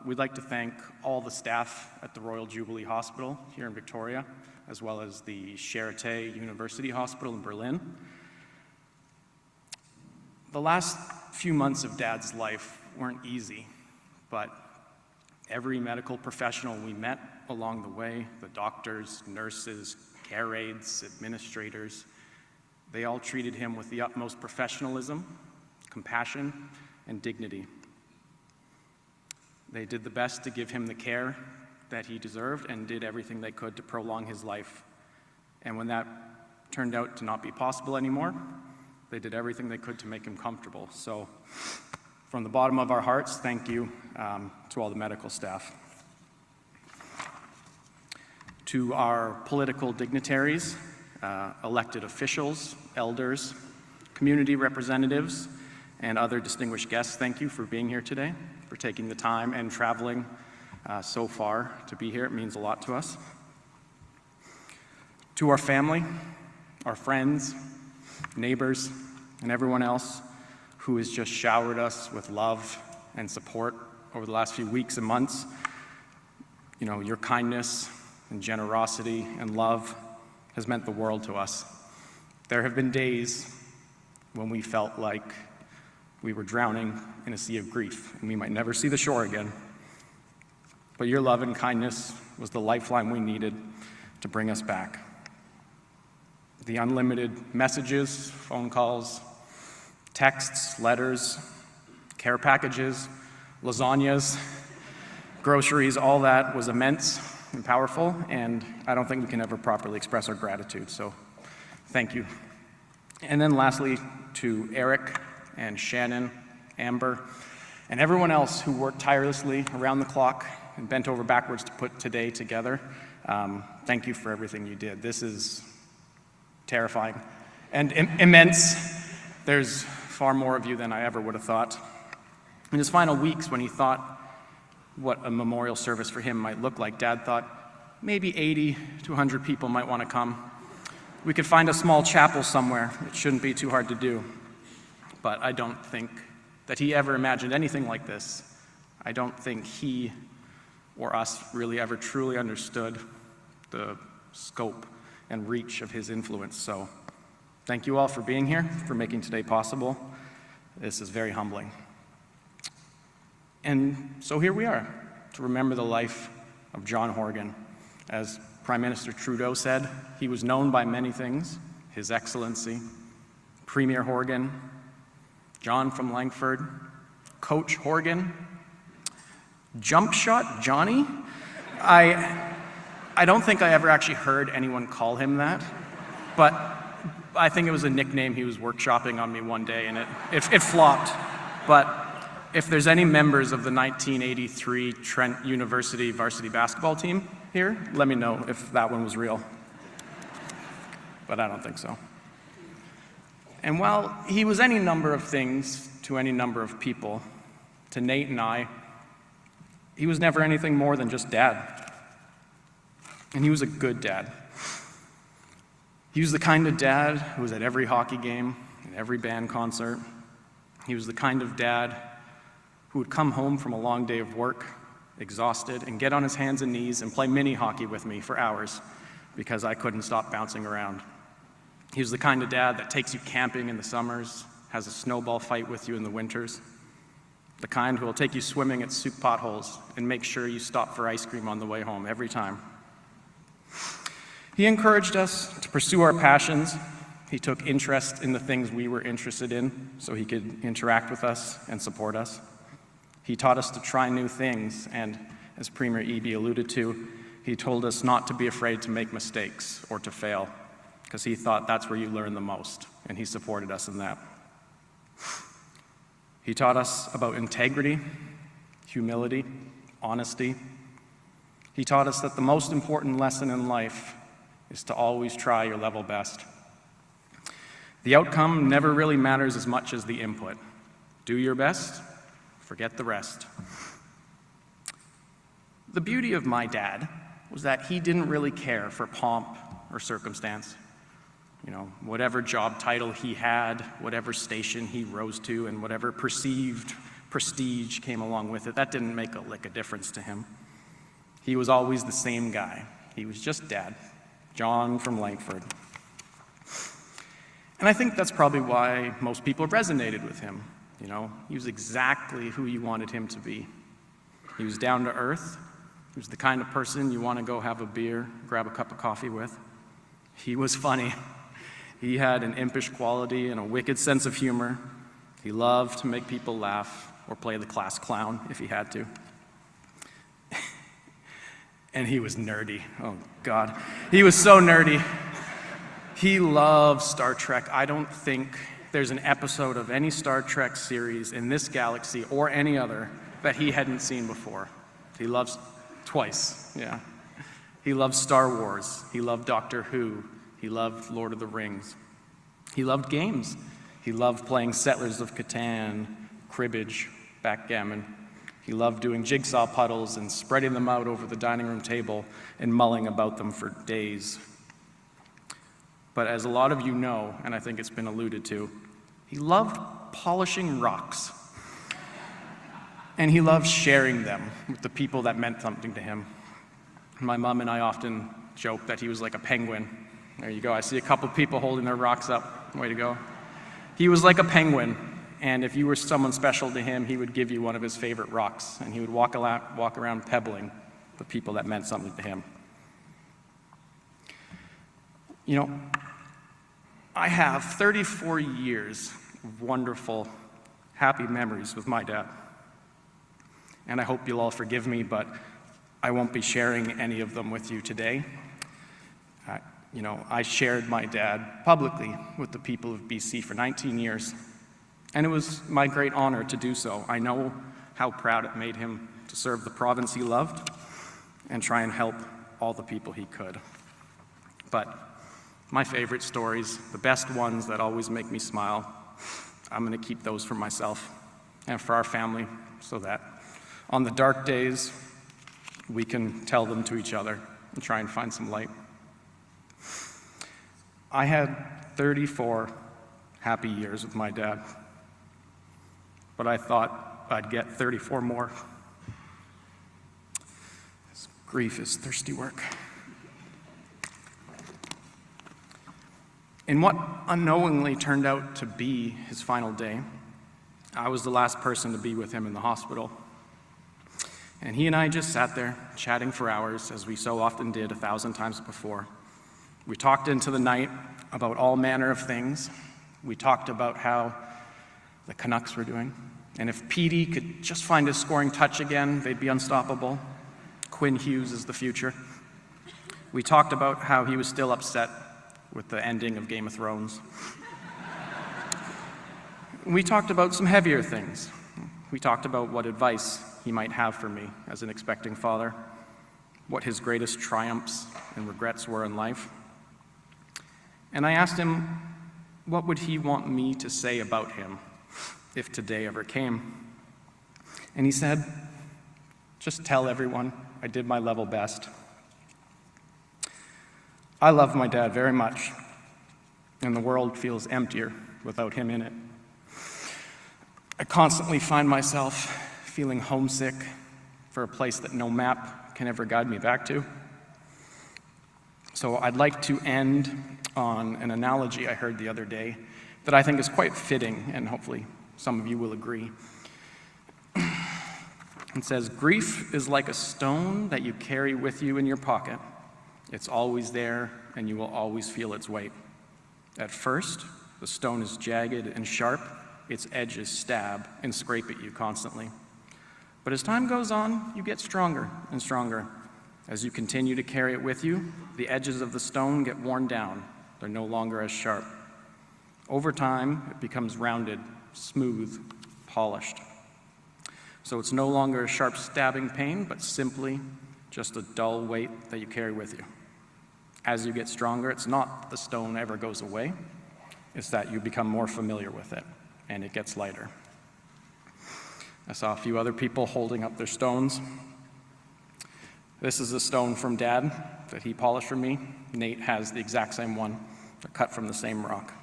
We'd like to thank all the staff at the Royal Jubilee Hospital here in Victoria, as well as the Charité University Hospital in Berlin. The last few months of Dad's life weren't easy, but every medical professional we met along the way, the doctors, nurses, care aides, administrators, they all treated him with the utmost professionalism, compassion, and dignity. They did the best to give him the care that he deserved and did everything they could to prolong his life. And when that turned out to not be possible anymore, they did everything they could to make him comfortable. So from the bottom of our hearts, thank you to all the medical staff. To our political dignitaries, elected officials, elders, community representatives, and other distinguished guests, thank you for being here today, for taking the time and traveling so far to be here. It means a lot to us. To our family, our friends, neighbors, and everyone else who has just showered us with love and support over the last few weeks and months, you know, your kindness and generosity and love has meant the world to us. There have been days when we felt like we were drowning in a sea of grief and we might never see the shore again. But your love and kindness was the lifeline we needed to bring us back. The unlimited messages, phone calls, texts, letters, care packages, lasagnas, groceries, all that was immense and powerful, and I don't think we can ever properly express our gratitude, so thank you. And then lastly, to Eric and Shannon, Amber, and everyone else who worked tirelessly around the clock and bent over backwards to put today together, thank you for everything you did. This is terrifying and immense. There's far more of you than I ever would have thought. In his final weeks, when he thought what a memorial service for him might look like, Dad thought maybe 80 to 100 people might want to come. We could find a small chapel somewhere. It shouldn't be too hard to do. But I don't think that he ever imagined anything like this. I don't think he or us really ever truly understood the scope and reach of his influence. So thank you all for being here, for making today possible. This is very humbling. And so here we are, to remember the life of John Horgan. As Prime Minister Trudeau said, he was known by many things: His Excellency, Premier Horgan, John from Langford, Coach Horgan, Jump Shot Johnny. I don't think I ever actually heard anyone call him that, but I think it was a nickname he was workshopping on me one day, and it flopped. But if there's any members of the 1983 Trent University varsity basketball team here, let me know if that one was real. But I don't think so. And while he was any number of things to any number of people, to Nate and I, he was never anything more than just Dad. And he was a good dad. He was the kind of dad who was at every hockey game, in every band concert. He was the kind of dad who would come home from a long day of work, exhausted, and get on his hands and knees and play mini hockey with me for hours because I couldn't stop bouncing around. He was the kind of dad that takes you camping in the summers, has a snowball fight with you in the winters, the kind who will take you swimming at soup potholes and make sure you stop for ice cream on the way home every time. He encouraged us to pursue our passions. He took interest in the things we were interested in so he could interact with us and support us. He taught us to try new things, and as Premier Eby alluded to, he told us not to be afraid to make mistakes or to fail, because he thought that's where you learn the most, and he supported us in that. He taught us about integrity, humility, honesty. He taught us that the most important lesson in life is to always try your level best. The outcome never really matters as much as the input. Do your best, forget the rest. The beauty of my dad was that he didn't really care for pomp or circumstance. You know, whatever job title he had, whatever station he rose to, and whatever perceived prestige came along with it, that didn't make a lick of difference to him. He was always the same guy. He was just Dad, John from Langford. And I think that's probably why most people resonated with him. You know, he was exactly who you wanted him to be. He was down to earth. He was the kind of person you want to go have a beer, grab a cup of coffee with. He was funny. He had an impish quality and a wicked sense of humor. He loved to make people laugh or play the class clown if he had to. And he was nerdy. Oh, God. He was so nerdy. He loved Star Trek. I don't think there's an episode of any Star Trek series in this galaxy or any other that he hadn't seen before. He loves twice, yeah. He loved Star Wars. He loved Doctor Who. He loved Lord of the Rings. He loved games. He loved playing Settlers of Catan, cribbage, backgammon. He loved doing jigsaw puzzles and spreading them out over the dining room table and mulling about them for days. But as a lot of you know, and I think it's been alluded to, he loved polishing rocks. And he loved sharing them with the people that meant something to him. My mom and I often joke that he was like a penguin. There you go, I see a couple people holding their rocks up. Way to go. He was like a penguin, and if you were someone special to him, he would give you one of his favorite rocks, and he would walk around pebbling the people that meant something to him. You know, I have 34 years of wonderful, happy memories with my dad. And I hope you'll all forgive me, but I won't be sharing any of them with you today. You know, I shared my dad publicly with the people of BC for 19 years, and it was my great honor to do so. I know how proud it made him to serve the province he loved and try and help all the people he could. But my favorite stories, the best ones that always make me smile, I'm going to keep those for myself and for our family so that on the dark days, we can tell them to each other and try and find some light. I had 34 happy years with my dad, but I thought I'd get 34 more. This grief is thirsty work. In what unknowingly turned out to be his final day, I was the last person to be with him in the hospital. And he and I just sat there chatting for hours, as we so often did 1,000 times before. We talked into the night about all manner of things. We talked about how the Canucks were doing. And if Petey could just find his scoring touch again, they'd be unstoppable. Quinn Hughes is the future. We talked about how he was still upset with the ending of Game of Thrones. We talked about some heavier things. We talked about what advice he might have for me as an expecting father, what his greatest triumphs and regrets were in life. And I asked him, what would he want me to say about him if today ever came? And he said, just tell everyone I did my level best. I love my dad very much, and the world feels emptier without him in it. I constantly find myself feeling homesick for a place that no map can ever guide me back to. So I'd like to end on an analogy I heard the other day that I think is quite fitting, and hopefully some of you will agree. It says, grief is like a stone that you carry with you in your pocket. It's always there, and you will always feel its weight. At first, the stone is jagged and sharp. Its edges stab and scrape at you constantly. But as time goes on, you get stronger and stronger. As you continue to carry it with you, the edges of the stone get worn down. They're no longer as sharp. Over time, it becomes rounded, smooth, polished. So it's no longer a sharp stabbing pain, but simply just a dull weight that you carry with you. As you get stronger, it's not that the stone ever goes away, it's that you become more familiar with it, and it gets lighter. I saw a few other people holding up their stones. This is a stone from Dad that he polished for me. Nate has the exact same one. They're cut from the same rock.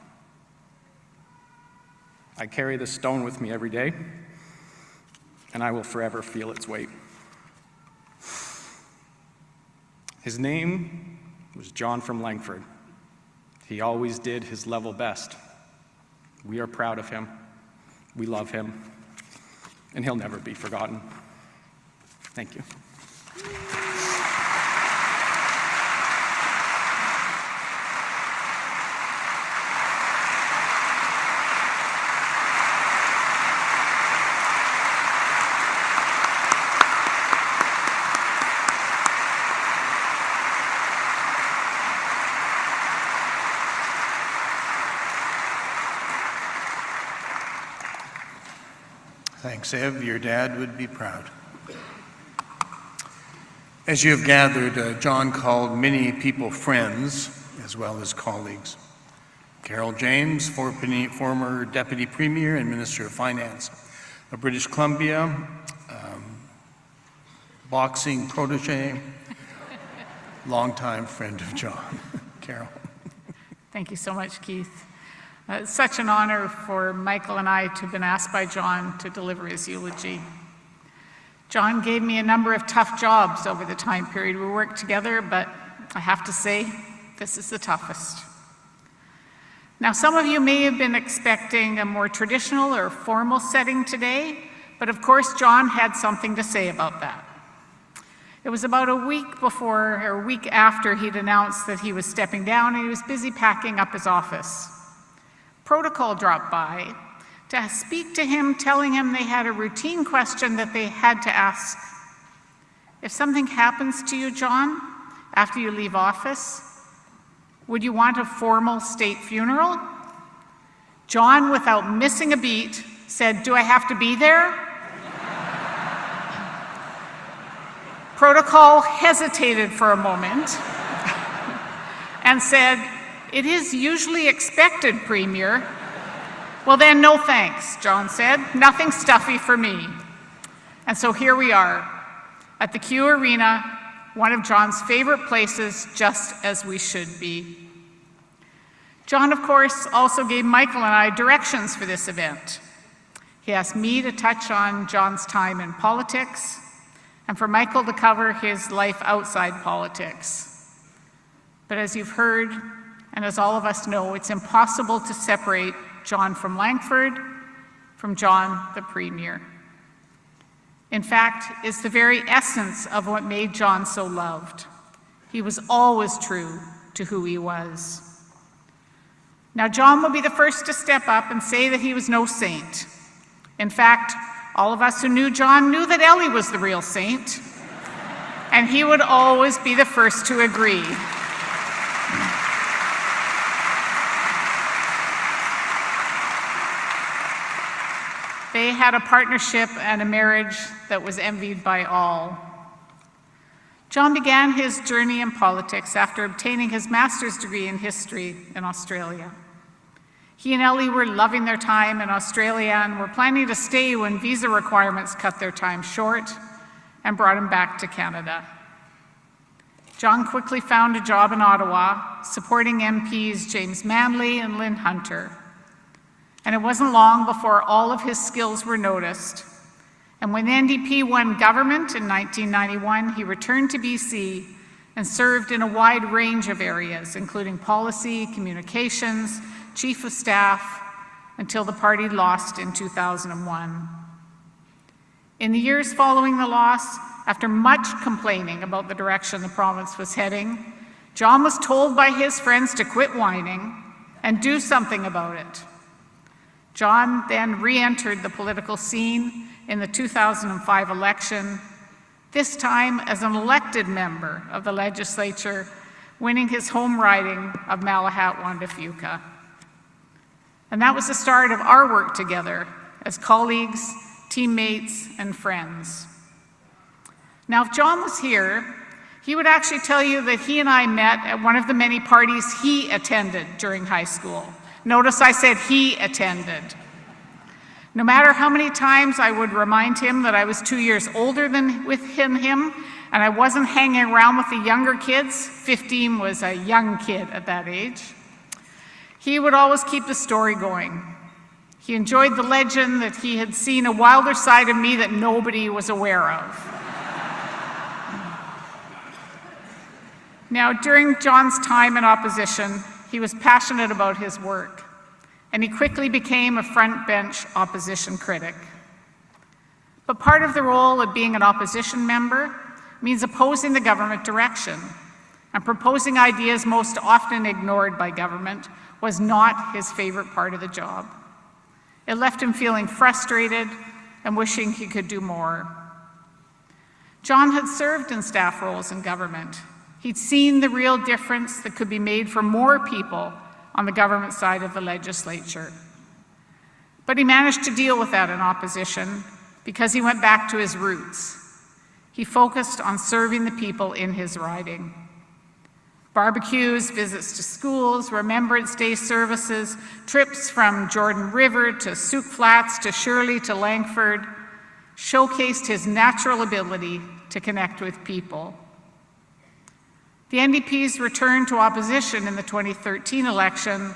I carry this stone with me every day, and I will forever feel its weight. His name was John from Langford. He always did his level best. We are proud of him. We love him, and he'll never be forgotten. Thank you. Thanks, Ev. Your dad would be proud. As you have gathered, John called many people friends as well as colleagues. Carol James, former Deputy Premier and Minister of Finance of British Columbia, boxing protege, longtime friend of John. Carol. Thank you so much, Keith. It's such an honor for Michael and I to have been asked by John to deliver his eulogy. John gave me a number of tough jobs over the time period we worked together, but I have to say, this is the toughest. Now, some of you may have been expecting a more traditional or formal setting today, but of course, John had something to say about that. It was about a week after he'd announced that he was stepping down, and he was busy packing up his office. Protocol dropped by to speak to him, telling him they had a routine question that they had to ask. If something happens to you, John, after you leave office, would you want a formal state funeral? John, without missing a beat, said, "Do I have to be there?" Protocol hesitated for a moment and said, "It is usually expected, Premier." "Well then, no thanks," John said. "Nothing stuffy for me." And so here we are, at the Q Arena, one of John's favorite places, just as we should be. John, of course, also gave Michael and I directions for this event. He asked me to touch on John's time in politics, and for Michael to cover his life outside politics. But as you've heard, and as all of us know, it's impossible to separate John from Langford from John the Premier. In fact, it's the very essence of what made John so loved. He was always true to who he was. Now, John will be the first to step up and say that he was no saint. In fact, all of us who knew John knew that Ellie was the real saint, and he would always be the first to agree. They had a partnership and a marriage that was envied by all. John began his journey in politics after obtaining his master's degree in history in Australia. He and Ellie were loving their time in Australia and were planning to stay when visa requirements cut their time short and brought him back to Canada. John quickly found a job in Ottawa, supporting MPs James Manley and Lynn Hunter. And it wasn't long before all of his skills were noticed. And when the NDP won government in 1991, he returned to BC and served in a wide range of areas, including policy, communications, chief of staff, until the party lost in 2001. In the years following the loss, after much complaining about the direction the province was heading, John was told by his friends to quit whining and do something about it. John then re-entered the political scene in the 2005 election, this time as an elected member of the legislature, winning his home riding of Malahat-Wandafuka. And that was the start of our work together as colleagues, teammates, and friends. Now, if John was here, he would actually tell you that he and I met at one of the many parties he attended during high school. Notice I said he attended. No matter how many times I would remind him that I was 2 years older than him, and I wasn't hanging around with the younger kids, 15 was a young kid at that age, he would always keep the story going. He enjoyed the legend that he had seen a wilder side of me that nobody was aware of. Now, during John's time in opposition, he was passionate about his work, and he quickly became a front bench opposition critic. But part of the role of being an opposition member means opposing the government direction, and proposing ideas most often ignored by government was not his favorite part of the job. It left him feeling frustrated and wishing he could do more. John had served in staff roles in government. He'd seen the real difference that could be made for more people on the government side of the legislature. But he managed to deal with that in opposition because he went back to his roots. He focused on serving the people in his riding. Barbecues, visits to schools, Remembrance Day services, trips from Jordan River to Souk Flats to Shirley to Langford showcased his natural ability to connect with people. The NDP's return to opposition in the 2013 election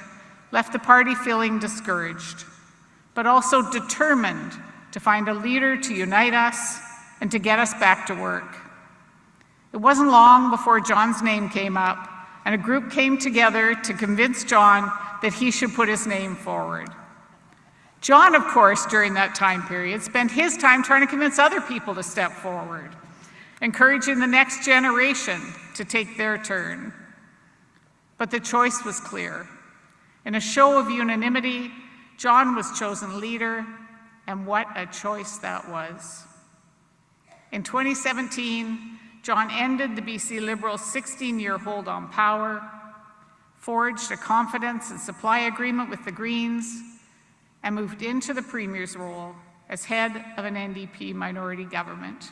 left the party feeling discouraged, but also determined to find a leader to unite us and to get us back to work. It wasn't long before John's name came up, and a group came together to convince John that he should put his name forward. John, of course, during that time period, spent his time trying to convince other people to step forward, encouraging the next generation to take their turn. But the choice was clear. In a show of unanimity, John was chosen leader, and what a choice that was. In 2017, John ended the BC Liberals' 16-year hold on power, forged a confidence and supply agreement with the Greens, and moved into the Premier's role as head of an NDP minority government.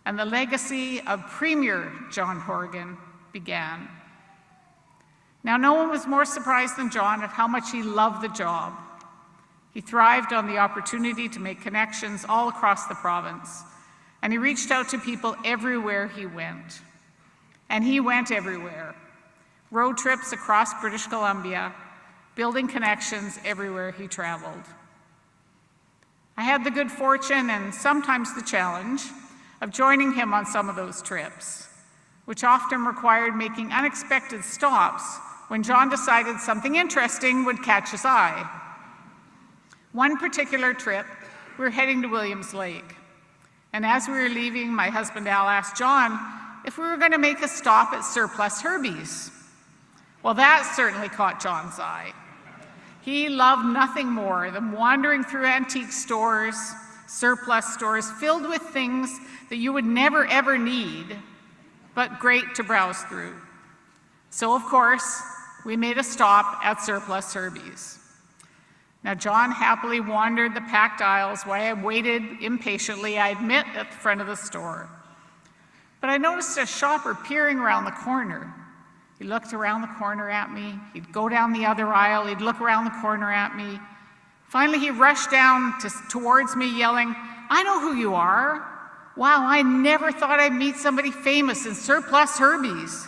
And the legacy of Premier John Horgan began. Now, no one was more surprised than John at how much he loved the job. He thrived on the opportunity to make connections all across the province, and he reached out to people everywhere he went. And he went everywhere. Road trips across British Columbia, building connections everywhere he traveled. I had the good fortune and sometimes the challenge of joining him on some of those trips, which often required making unexpected stops when John decided something interesting would catch his eye. One particular trip, we were heading to Williams Lake. And as we were leaving, my husband Al asked John if we were going to make a stop at Surplus Herbie's. Well, that certainly caught John's eye. He loved nothing more than wandering through antique stores, surplus stores filled with things that you would never ever need, but great to browse through. So, of course, we made a stop at Surplus Herbie's. Now, John happily wandered the packed aisles while I waited impatiently, I admit, at the front of the store. But I noticed a shopper peering around the corner. He looked around the corner at me. He'd go down the other aisle. He'd look around the corner at me. Finally, he rushed down towards me, yelling, "I know who you are. Wow, I never thought I'd meet somebody famous in Surplus Herbie's.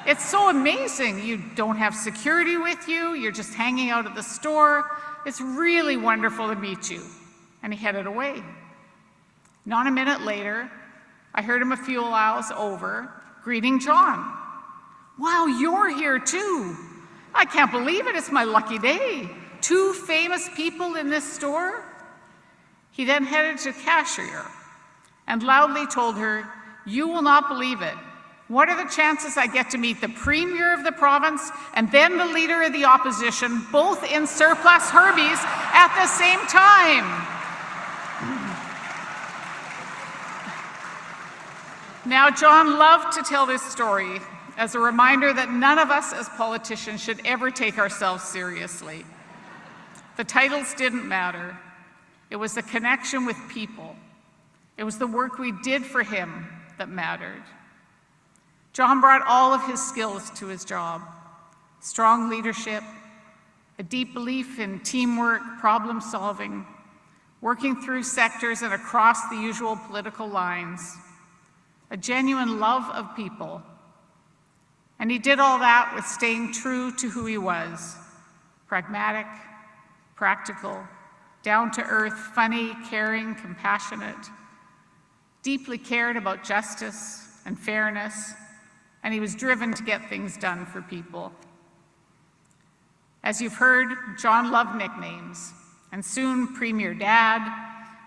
It's so amazing. You don't have security with you. You're just hanging out at the store. It's really wonderful to meet you. And he headed away. Not a minute later, I heard him a few aisles over, greeting John. Wow, you're here too. I can't believe it, it's my lucky day. 2 famous people in this store? He then headed to the cashier and loudly told her, "You will not believe it. What are the chances I get to meet the Premier of the province and then the Leader of the Opposition, both in surplus Herbies at the same time?" Now, John loved to tell this story as a reminder that none of us as politicians should ever take ourselves seriously. The titles didn't matter. It was the connection with people. It was the work we did for him that mattered. John brought all of his skills to his job: strong leadership, a deep belief in teamwork, problem solving, working through sectors and across the usual political lines, a genuine love of people. And he did all that with staying true to who he was: pragmatic, practical, down to earth, funny, caring, compassionate, deeply cared about justice and fairness, and he was driven to get things done for people. As you've heard, John loved nicknames, and soon Premier Dad,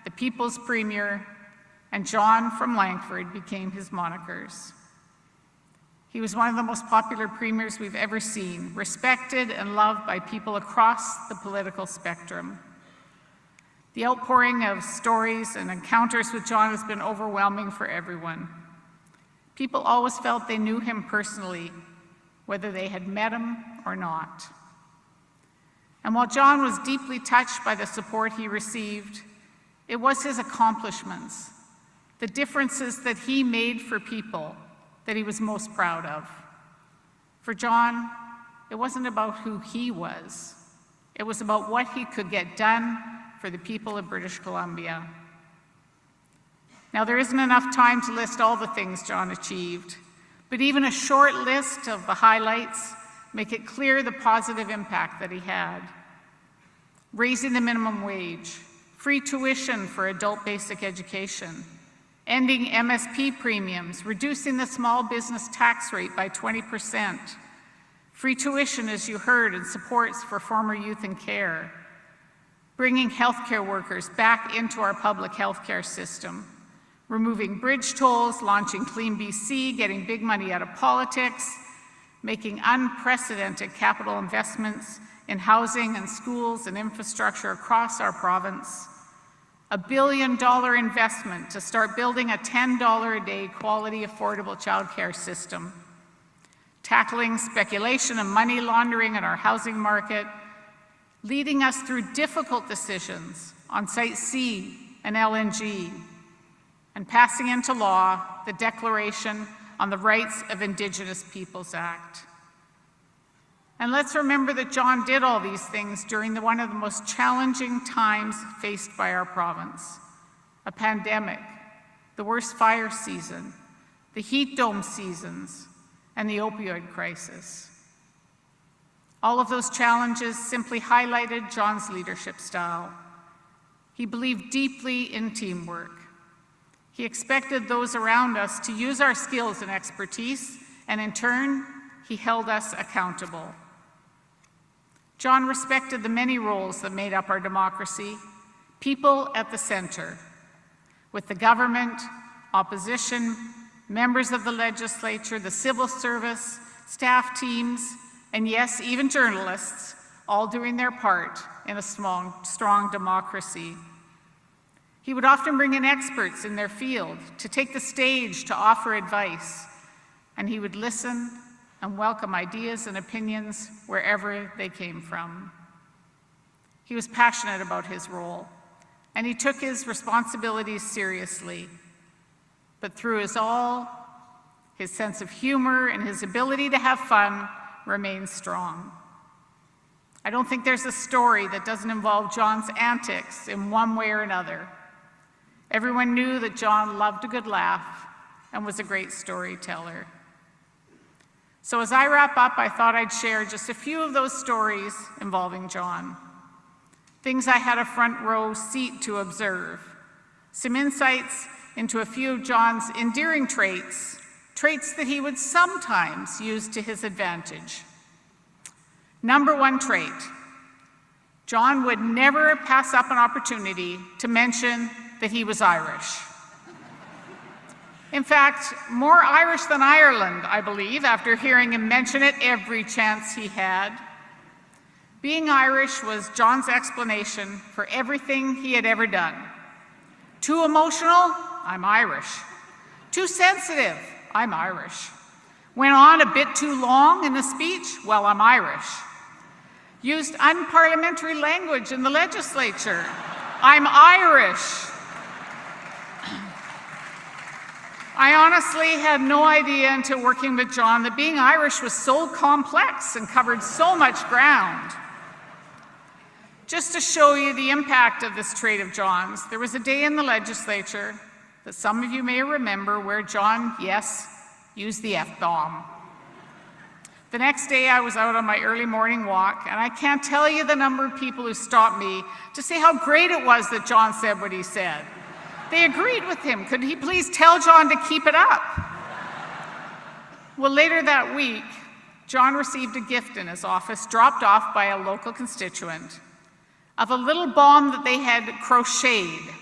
the People's Premier, and John from Langford became his monikers. He was one of the most popular premiers we've ever seen, respected and loved by people across the political spectrum. The outpouring of stories and encounters with John has been overwhelming for everyone. People always felt they knew him personally, whether they had met him or not. And while John was deeply touched by the support he received, it was his accomplishments, the differences that he made for people, that he was most proud of. For John, it wasn't about who he was. It was about what he could get done for the people of British Columbia. Now, there isn't enough time to list all the things John achieved, but even a short list of the highlights make it clear the positive impact that he had. Raising the minimum wage, free tuition for adult basic education, ending MSP premiums, reducing the small business tax rate by 20%, free tuition, as you heard, and supports for former youth in care, bringing healthcare workers back into our public healthcare system, removing bridge tolls, launching Clean BC, getting big money out of politics, making unprecedented capital investments in housing and schools and infrastructure across our province, $1 billion investment to start building a $10 a day quality, affordable childcare system, tackling speculation and money laundering in our housing market, leading us through difficult decisions on Site C and LNG, and passing into law the Declaration on the Rights of Indigenous Peoples Act. And let's remember that John did all these things during one of the most challenging times faced by our province: a pandemic, the worst fire season, the heat dome seasons, and the opioid crisis. All of those challenges simply highlighted John's leadership style. He believed deeply in teamwork. He expected those around us to use our skills and expertise, and in turn, he held us accountable. John respected the many roles that made up our democracy, people at the center, with the government, opposition, members of the legislature, the civil service, staff teams, and yes, even journalists, all doing their part in a strong democracy. He would often bring in experts in their field to take the stage to offer advice, and he would listen and welcome ideas and opinions wherever they came from. He was passionate about his role, and he took his responsibilities seriously. But through it all, his sense of humor and his ability to have fun remained strong. I don't think there's a story that doesn't involve John's antics in one way or another. Everyone knew that John loved a good laugh and was a great storyteller. So as I wrap up, I thought I'd share just a few of those stories involving John. things I had a front row seat to observe, some insights into a few of John's endearing traits that he would sometimes use to his advantage. Number one trait, John would never pass up an opportunity to mention that he was Irish. In fact, more Irish than Ireland, I believe, after hearing him mention it every chance he had. Being Irish was John's explanation for everything he had ever done. Too emotional? I'm Irish. Too sensitive? I'm Irish. Went on a bit too long in the speech? Well, I'm Irish. Used unparliamentary language in the legislature? I'm Irish. I honestly had no idea until working with John that being Irish was so complex and covered so much ground. Just to show you the impact of this trait of John's, there was a day in the legislature that some of you may remember where John, yes, used the F-bomb. The next day I was out on my early morning walk, and I can't tell you the number of people who stopped me to say how great it was that John said what he said. They agreed with him. Could he please tell John to keep it up? Well, later that week, John received a gift in his office, dropped off by a local constituent, of a little bomb that they had crocheted,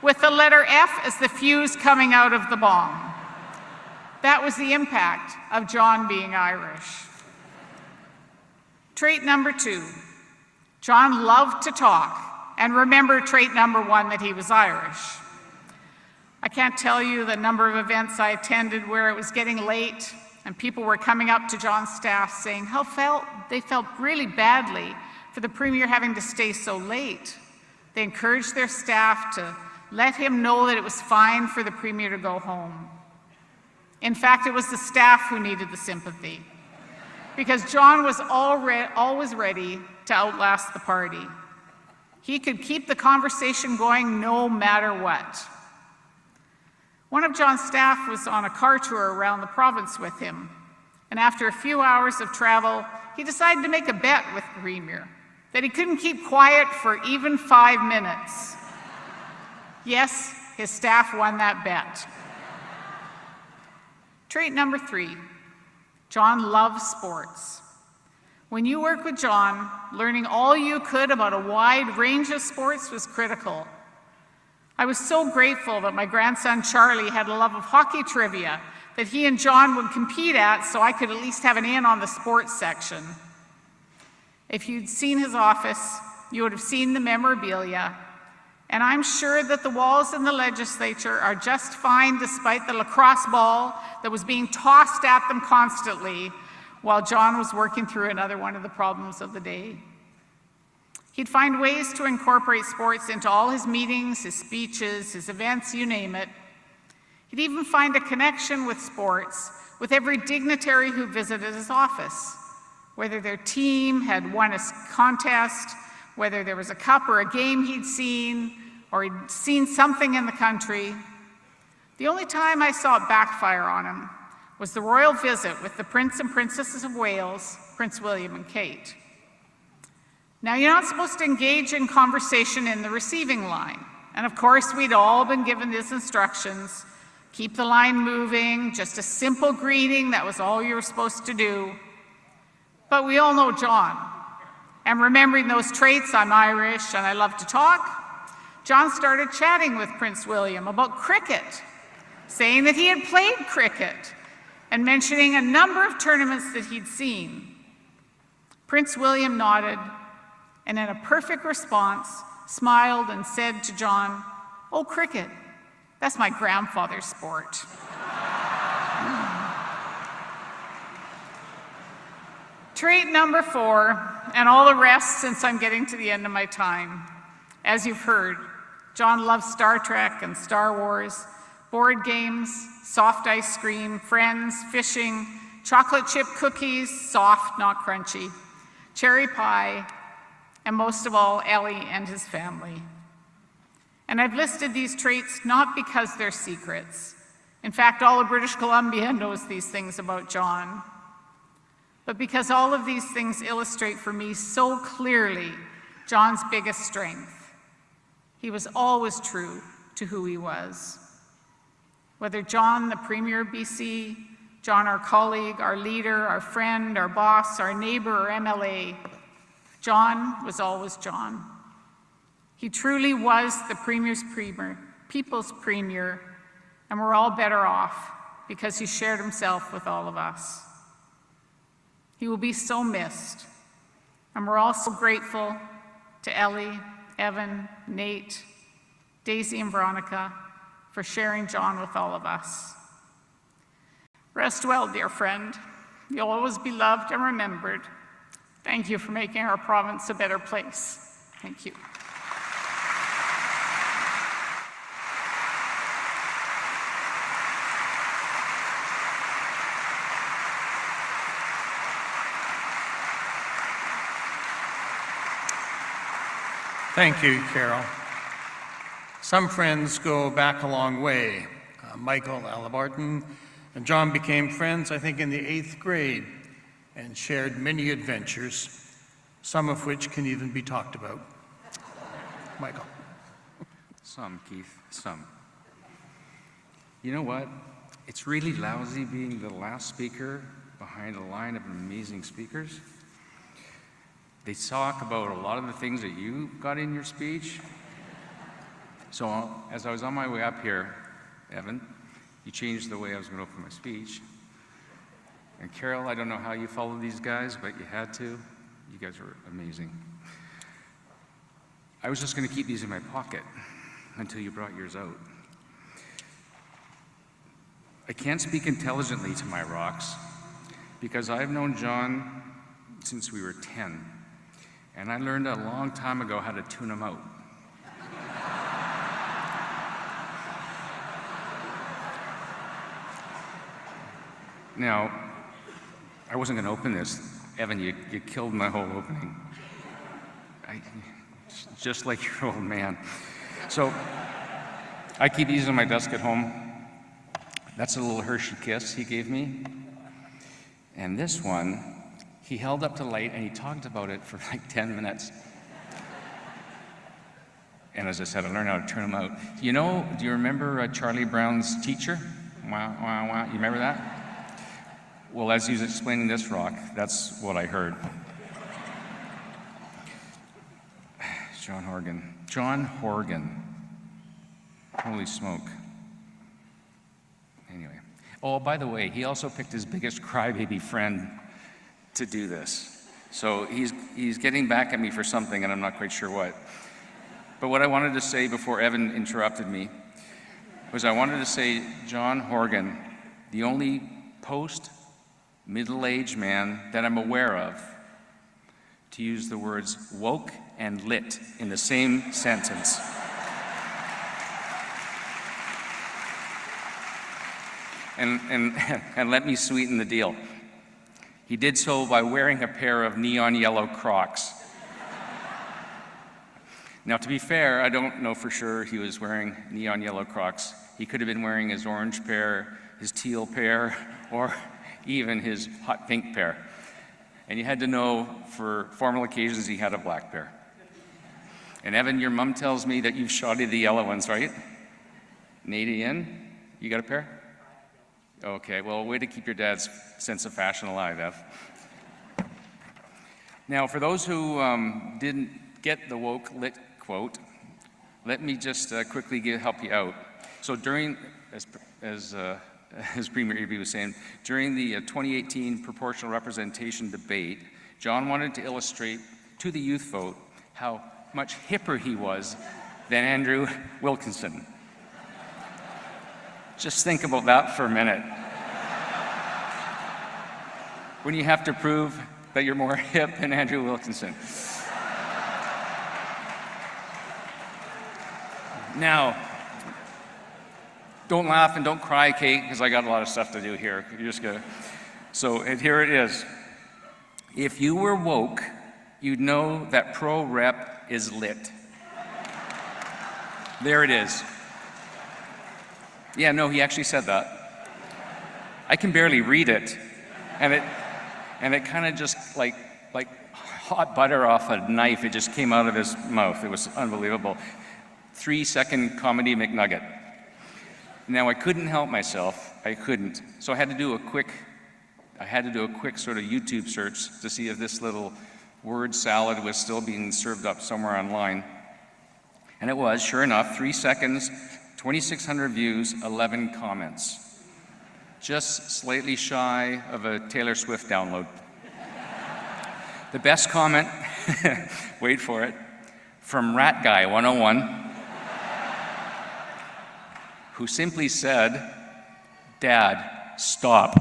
with the letter F as the fuse coming out of the bomb. That was the impact of John being Irish. Trait number two, John loved to talk, and remember trait number one, that he was Irish. I can't tell you the number of events I attended where it was getting late and people were coming up to John's staff saying how they felt really badly for the Premier having to stay so late. They encouraged their staff to let him know that it was fine for the Premier to go home. In fact, it was the staff who needed the sympathy, because John was always ready to outlast the party. He could keep the conversation going no matter what. One of John's staff was on a car tour around the province with him, and after a few hours of travel, he decided to make a bet with the Premier that he couldn't keep quiet for even 5 minutes. Yes, his staff won that bet. Trait number three, John loves sports. When you work with John, learning all you could about a wide range of sports was critical. I was so grateful that my grandson Charlie had a love of hockey trivia that he and John would compete at, so I could at least have an in on the sports section. If you'd seen his office, you would have seen the memorabilia, and I'm sure that the walls in the legislature are just fine despite the lacrosse ball that was being tossed at them constantly while John was working through another one of the problems of the day. He'd find ways to incorporate sports into all his meetings, his speeches, his events, you name it. He'd even find a connection with sports with every dignitary who visited his office, whether their team had won a contest, whether there was a cup or a game he'd seen, or he'd seen something in the country. The only time I saw it backfire on him was the royal visit with the Prince and Princesses of Wales, Prince William and Kate. Now, you're not supposed to engage in conversation in the receiving line. And of course, we'd all been given these instructions. Keep the line moving, just a simple greeting, that was all you were supposed to do. But we all know John. And remembering those traits, I'm Irish and I love to talk, John started chatting with Prince William about cricket, saying that he had played cricket, and mentioning a number of tournaments that he'd seen. Prince William nodded, and in a perfect response, smiled and said to John, "Oh, cricket, that's my grandfather's sport." Trait number four, and all the rest since I'm getting to the end of my time. As you've heard, John loves Star Trek and Star Wars, board games, soft ice cream, friends, fishing, chocolate chip cookies, soft, not crunchy, cherry pie, and most of all, Ellie and his family. And I've listed these traits not because they're secrets. In fact, all of British Columbia knows these things about John. But because all of these things illustrate for me so clearly John's biggest strength. He was always true to who he was. Whether John, the Premier of BC, John, our colleague, our leader, our friend, our boss, our neighbor, or MLA, John was always John. He truly was the Premier's Premier, people's Premier, and we're all better off because he shared himself with all of us. He will be so missed, and we're all so grateful to Ellie, Evan, Nate, Daisy, and Veronica for sharing John with all of us. Rest well, dear friend. You'll always be loved and remembered. Thank you for making our province a better place. Thank you. Thank you, Carol. Some friends go back a long way. Michael, Elarton, and John became friends, I think, in the 8th grade and shared many adventures, some of which can even be talked about. Michael. Some, Keith, some. You know what? It's really lousy being the last speaker behind a line of amazing speakers. They talk about a lot of the things that you got in your speech. So as I was on my way up here, Evan, you changed the way I was going to open my speech. And Carol, I don't know how you followed these guys, but you had to. You guys were amazing. I was just going to keep these in my pocket until you brought yours out. I can't speak intelligently to my rocks because I've known John since we were 10. And I learned a long time ago how to tune them out. Now, I wasn't going to open this. Evan, you killed my whole opening. Just like your old man. So, I keep these on my desk at home. That's a little Hershey Kiss he gave me. And this one, he held up to light and he talked about it for like 10 minutes. And as I said, I learned how to turn them out. Do you remember Charlie Brown's teacher? Wah, wah, wah. You remember that? Well, as he was explaining this rock, that's what I heard. John Horgan. John Horgan. Holy smoke. Anyway. Oh, by the way, he also picked his biggest crybaby friend to do this. So he's getting back at me for something, and I'm not quite sure what. But what I wanted to say before Evan interrupted me was I wanted to say John Horgan, the only post-middle-aged man that I'm aware of to use the words woke and lit in the same sentence. And let me sweeten the deal. He did so by wearing a pair of neon yellow Crocs. Now, to be fair, I don't know for sure he was wearing neon yellow Crocs. He could have been wearing his orange pair, his teal pair, or even his hot pink pair. And you had to know for formal occasions he had a black pair. And Evan, your mom tells me that you've shoddy the yellow ones, right? Nate, Ian, you got a pair? Okay, well, way to keep your dad's sense of fashion alive, Ev. Now, for those who didn't get the woke lit quote, let me just quickly help you out. So during, as Premier Eby was saying, during the 2018 proportional representation debate, John wanted to illustrate to the youth vote how much hipper he was than Andrew Wilkinson. Just think about that for a minute. When you have to prove that you're more hip than Andrew Wilkinson. Now, don't laugh and don't cry, Kate, because I got a lot of stuff to do here. You're just gonna. So, and here it is. If you were woke, you'd know that pro rep is lit. There it is. Yeah, no, he actually said that. I can barely read it, and it kind of just like hot butter off a knife. It just came out of his mouth. It was unbelievable. 3-second comedy McNugget. Now, I couldn't help myself. I couldn't. So I had to do a quick sort of YouTube search to see if this little word salad was still being served up somewhere online. And it was, sure enough, 3 seconds, 2,600 views, 11 comments. Just slightly shy of a Taylor Swift download. The best comment, wait for it, from Rat Guy 101, who simply said, "Dad, stop."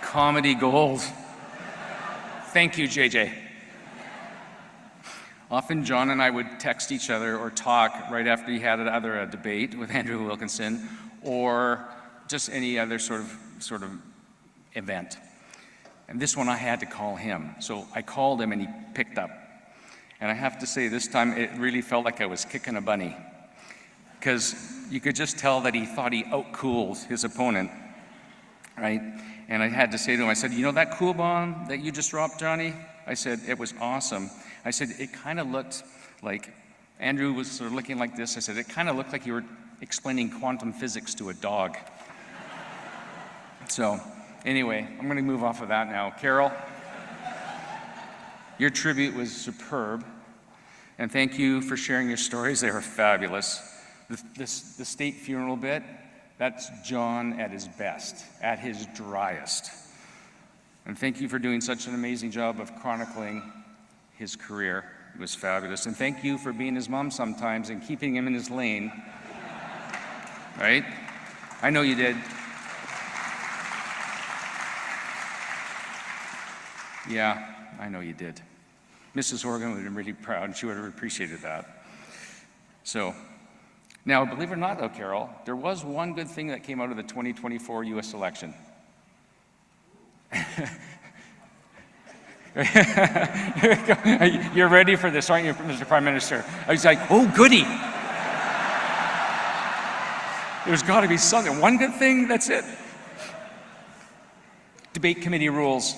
Comedy gold. Thank you, JJ. Often John and I would text each other or talk right after he had either a debate with Andrew Wilkinson or just any other sort of event. And this one I had to call him. So I called him and he picked up. And I have to say, this time it really felt like I was kicking a bunny, because you could just tell that he thought he outcooled his opponent, right? And I had to say to him, I said, "You know that cool bomb that you just dropped, Johnny?" I said, "It was awesome." I said, "It kind of looked like," Andrew was sort of looking like this, I said, "It kind of looked like you were explaining quantum physics to a dog." So anyway, I'm going to move off of that now. Carol, your tribute was superb, and thank you for sharing your stories. They were fabulous. The state funeral bit, that's John at his best, at his driest. And thank you for doing such an amazing job of chronicling his career. It was fabulous. And thank you for being his mom sometimes and keeping him in his lane. Right? I know you did. Yeah, I know you did. Mrs. Horgan would have been really proud, and she would have appreciated that. So, now, believe it or not, though, Carol, there was one good thing that came out of the 2024 U.S. election. You're ready for this, aren't you, Mr. Prime Minister? I was like, oh, goody. There's got to be something. One good thing, that's it. Debate committee rules.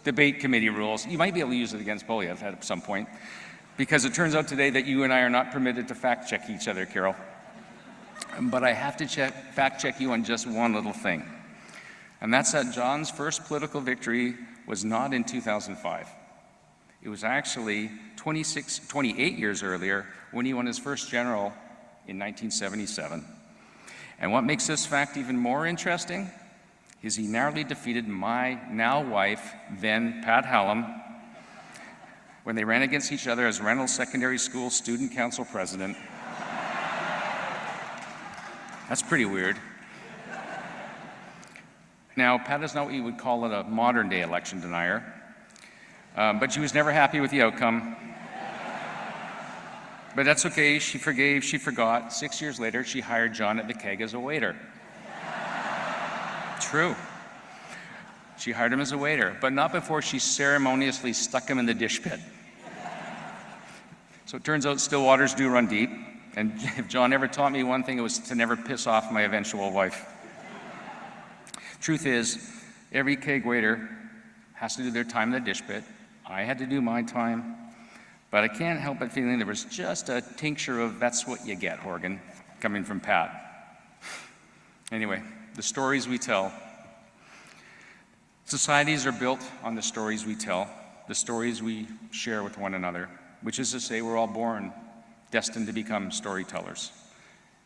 Debate committee rules. You might be able to use it against Polyev at some point, because it turns out today that you and I are not permitted to fact check each other, Carol. But I have to fact check you on just one little thing. And that's that John's first political victory was not in 2005. It was actually 28 years earlier when he won his first general in 1977. And what makes this fact even more interesting is he narrowly defeated my now wife, then Pat Hallam, when they ran against each other as Reynolds Secondary School Student Council President. That's pretty weird. Now, Pat is not what you would call it a modern-day election denier, but she was never happy with the outcome. But that's okay, she forgave, she forgot. 6 years later, she hired John at the keg as a waiter. True. She hired him as a waiter, but not before she ceremoniously stuck him in the dish pit. So it turns out still waters do run deep, and if John ever taught me one thing, it was to never piss off my eventual wife. Truth is, every keg waiter has to do their time in the dish pit. I had to do my time, but I can't help but feeling there was just a tincture of "that's what you get, Horgan," coming from Pat. Anyway, the stories we tell. Societies are built on the stories we tell, the stories we share with one another, which is to say we're all born destined to become storytellers.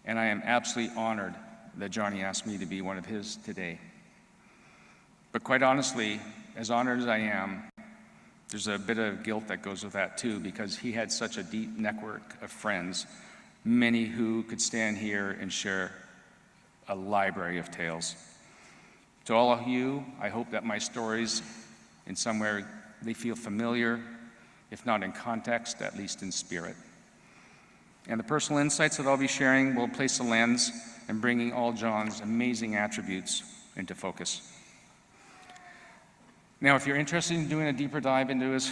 And I am absolutely honored that Johnny asked me to be one of his today. But quite honestly, as honored as I am, there's a bit of guilt that goes with that too, because he had such a deep network of friends, many who could stand here and share a library of tales. To all of you, I hope that my stories, in some way, they feel familiar, if not in context, at least in spirit. And the personal insights that I'll be sharing will place a lens in bringing all John's amazing attributes into focus. Now, if you're interested in doing a deeper dive into his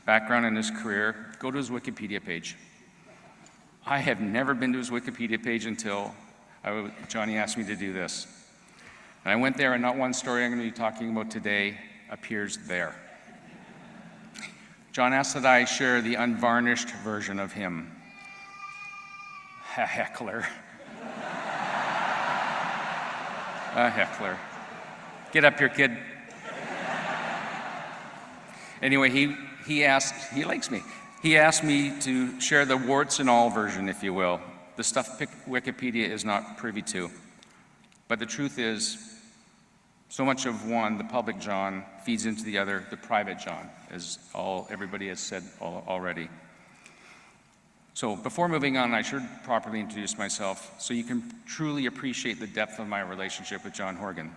background and his career, go to his Wikipedia page. I have never been to his Wikipedia page until Johnny asked me to do this. And I went there, and not one story I'm going to be talking about today appears there. John asked that I share the unvarnished version of him. A heckler. A heckler. Get up here, kid. Anyway, he likes me. He asked me to share the warts and all version, if you will, the stuff Wikipedia is not privy to. But the truth is, so much of one, the public John, feeds into the other, the private John, as everybody has said already. So before moving on, I should properly introduce myself so you can truly appreciate the depth of my relationship with John Horgan.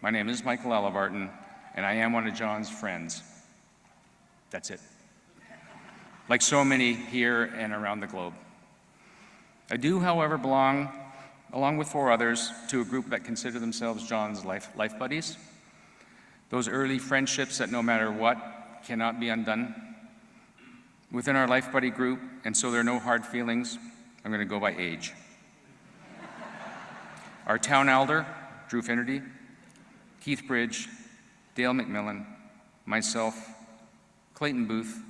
My name is Michael Elarton, and I am one of John's friends. That's it. Like so many here and around the globe. I do, however, belong, along with 4 others, to a group that consider themselves John's life buddies. Those early friendships that no matter what cannot be undone. Within our life buddy group, and so there are no hard feelings, I'm going to go by age. Our town elder, Drew Finnerty, Keith Bridge, Dale McMillan, myself, Clayton Booth,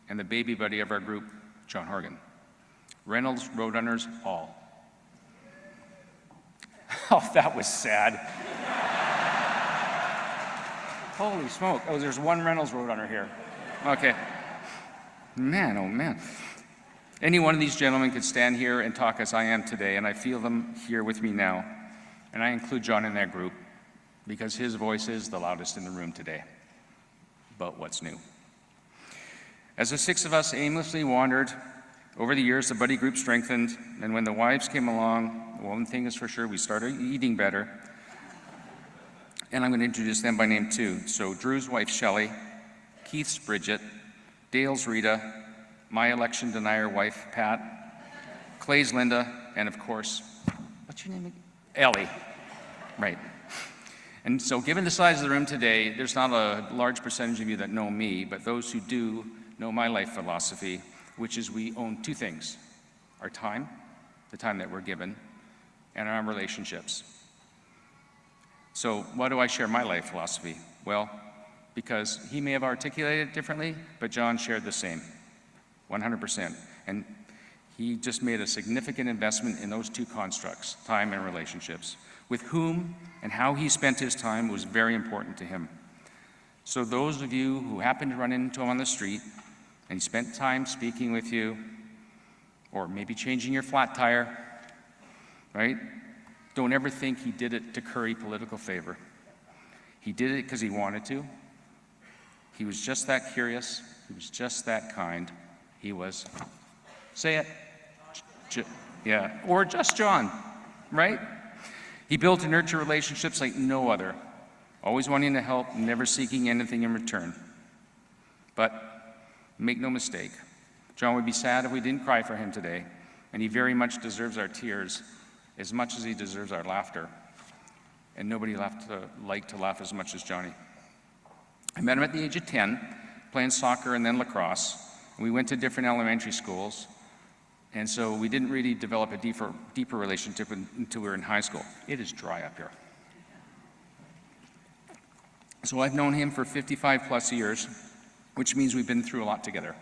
and the baby buddy of our group, John Horgan. Reynolds Roadrunners all. Oh, that was sad. Holy smoke. Oh, there's one Reynolds Roadrunner here. Okay. Man, oh man. Any one of these gentlemen could stand here and talk as I am today, and I feel them here with me now. And I include John in that group because his voice is the loudest in the room today. But what's new? As the 6 of us aimlessly wandered, over the years the buddy group strengthened, and when the wives came along, one thing is for sure, we started eating better. And I'm going to introduce them by name too. So Drew's wife Shelley, Keith's Bridget, Dale's Rita, my election denier wife Pat, Clay's Linda, and of course, what's your name again? Ellie. Right. And so given the size of the room today, there's not a large percentage of you that know me, but those who do know my life philosophy, which is we own 2 things: our time, the time that we're given, and our relationships. So why do I share my life philosophy? Well, because he may have articulated it differently, but John shared the same, 100%. And he just made a significant investment in those 2 constructs, time and relationships. With whom and how he spent his time was very important to him. So those of you who happen to run into him on the street, and he spent time speaking with you, or maybe changing your flat tire, right? Don't ever think he did it to curry political favor. He did it because he wanted to. He was just that curious. He was just that kind. He was, say it, yeah, or just John, right? He built and nurtured relationships like no other, always wanting to help, never seeking anything in return. But make no mistake, John would be sad if we didn't cry for him today, and he very much deserves our tears as much as he deserves our laughter. And nobody liked to laugh as much as Johnny. I met him at the age of 10, playing soccer and then lacrosse. And we went to different elementary schools, and so we didn't really develop a deeper relationship until we were in high school. It is dry up here. So I've known him for 55 plus years, which means we've been through a lot together,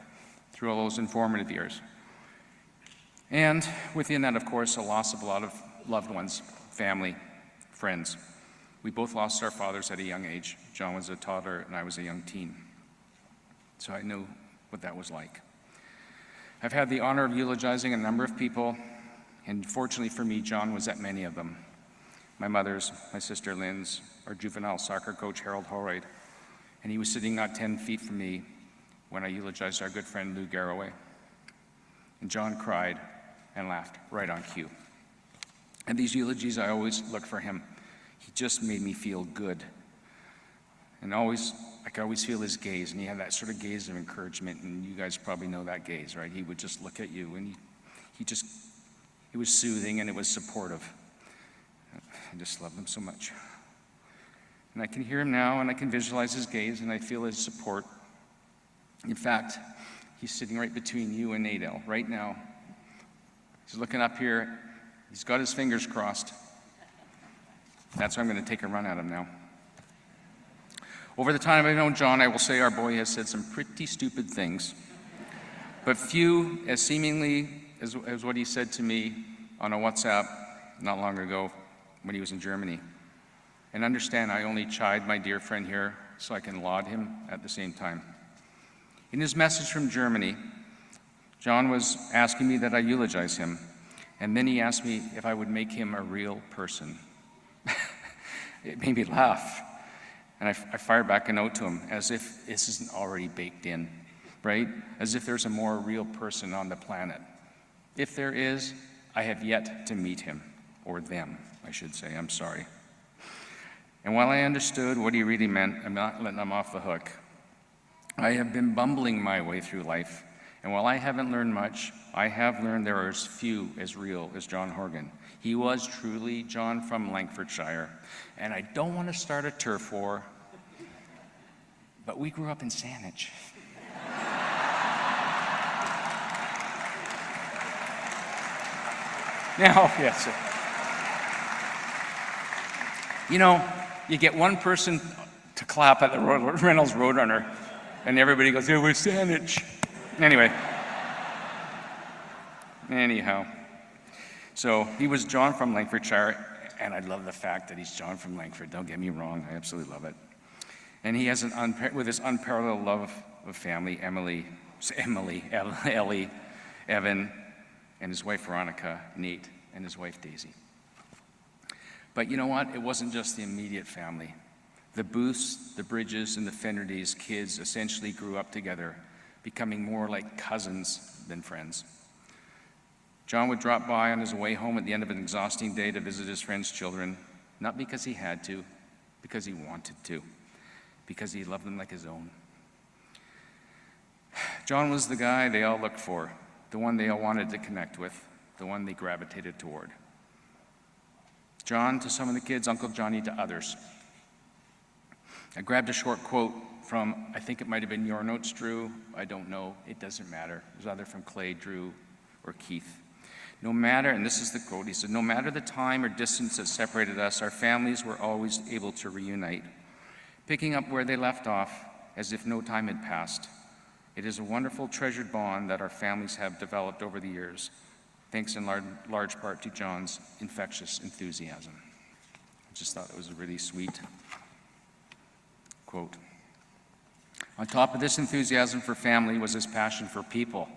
through all those informative years. And within that, of course, a loss of a lot of loved ones, family, friends. We both lost our fathers at a young age. John was a toddler and I was a young teen. So I knew what that was like. I've had the honor of eulogizing a number of people, and fortunately for me, John was at many of them. My mother's, my sister Lynn's, our juvenile soccer coach Harold Holroyd, and he was sitting not 10 feet from me when I eulogized our good friend Lou Garraway. And John cried and laughed right on cue. And these eulogies, I always look for him. He just made me feel good. And I could always feel his gaze, and he had that sort of gaze of encouragement, and you guys probably know that gaze, right? He would just look at you, and he was soothing, and it was supportive. I just love him so much. And I can hear him now, and I can visualize his gaze, and I feel his support. In fact, he's sitting right between you and Nadel right now. He's looking up here. He's got his fingers crossed. That's why I'm going to take a run at him now. Over the time I've known John, I will say our boy has said some pretty stupid things, but few as seemingly as what he said to me on a WhatsApp not long ago when he was in Germany. And understand, I only chide my dear friend here so I can laud him at the same time. In his message from Germany, John was asking me that I eulogize him, and then he asked me if I would make him a real person. It made me laugh. And I fired back a note to him as if this isn't already baked in, right? As if there's a more real person on the planet. If there is, I have yet to meet him, or them, I should say, I'm sorry. And while I understood what he really meant, I'm not letting him off the hook. I have been bumbling my way through life, and while I haven't learned much, I have learned there are as few as real as John Horgan. He was truly John from Langfordshire, and I don't want to start a turf war, but we grew up in Saanich. Now, yes. You know, you get one person to clap at the Reynolds Roadrunner, and everybody goes, "Yeah, we're Saanich." Anyhow, so he was John from Langfordshire, and I love the fact that he's John from Langford. Don't get me wrong, I absolutely love it. And he has with his unparalleled love of family, Ellie, Evan, and his wife Veronica, Nate, and his wife Daisy. But you know what? It wasn't just the immediate family. The Booths, the Bridges, and the Finnertys kids essentially grew up together, becoming more like cousins than friends. John would drop by on his way home at the end of an exhausting day to visit his friends' children, not because he had to, because he wanted to, because he loved them like his own. John was the guy they all looked for, the one they all wanted to connect with, the one they gravitated toward. John to some of the kids, Uncle Johnny to others. I grabbed a short quote from, I think it might have been your notes, Drew. I don't know. It doesn't matter. It was either from Clay, Drew, or Keith. No matter, and this is the quote, he said, "No matter the time or distance that separated us, our families were always able to reunite, picking up where they left off as if no time had passed. It is a wonderful, treasured bond that our families have developed over the years, thanks in large part to John's infectious enthusiasm." I just thought it was a really sweet quote. On top of this enthusiasm for family was his passion for people.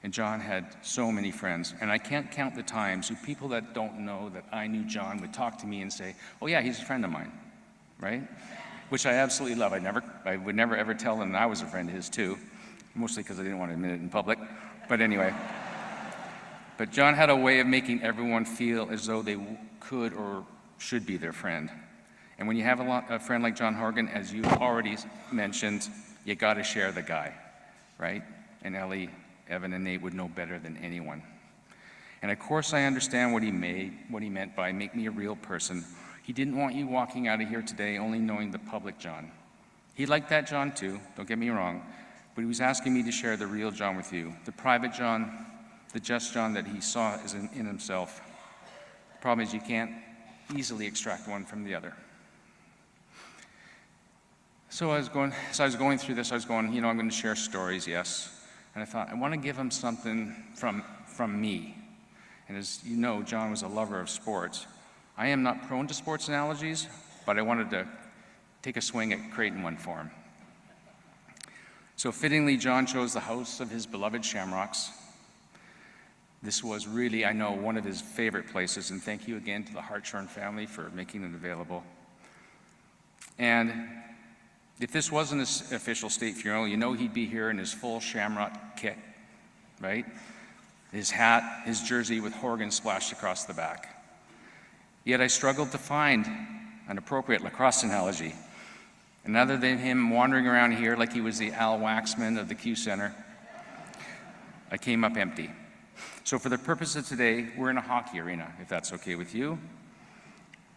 And John had so many friends, and I can't count the times who people that don't know that I knew John would talk to me and say, "Oh yeah, he's a friend of mine," right? Which I absolutely love. I would never ever tell them that I was a friend of his too, mostly because I didn't want to admit it in public, but anyway. But John had a way of making everyone feel as though they could or should be their friend. And when you have a friend like John Horgan, as you already mentioned, you got to share the guy, right? And Ellie, Evan, and Nate would know better than anyone. And of course, I understand what he meant by "make me a real person." He didn't want you walking out of here today only knowing the public John. He liked that John too, don't get me wrong, but he was asking me to share the real John with you, the private John, the just John that he saw as in himself. The problem is you can't easily extract one from the other. So as I was going through this, I was going, I'm going to share stories, yes. And I thought, I want to give him something from me. And as you know, John was a lover of sports. I am not prone to sports analogies, but I wanted to take a swing at creating one for him. So fittingly, John chose the house of his beloved Shamrocks. This was really, I know, one of his favorite places, and thank you again to the Hartshorn family for making it available. And if this wasn't his official state funeral, he'd be here in his full Shamrock kit, right? His hat, his jersey with Horgan splashed across the back. Yet I struggled to find an appropriate lacrosse analogy. And other than him wandering around here like he was the Al Waxman of the Q Center, I came up empty. So for the purpose of today, we're in a hockey arena, if that's okay with you.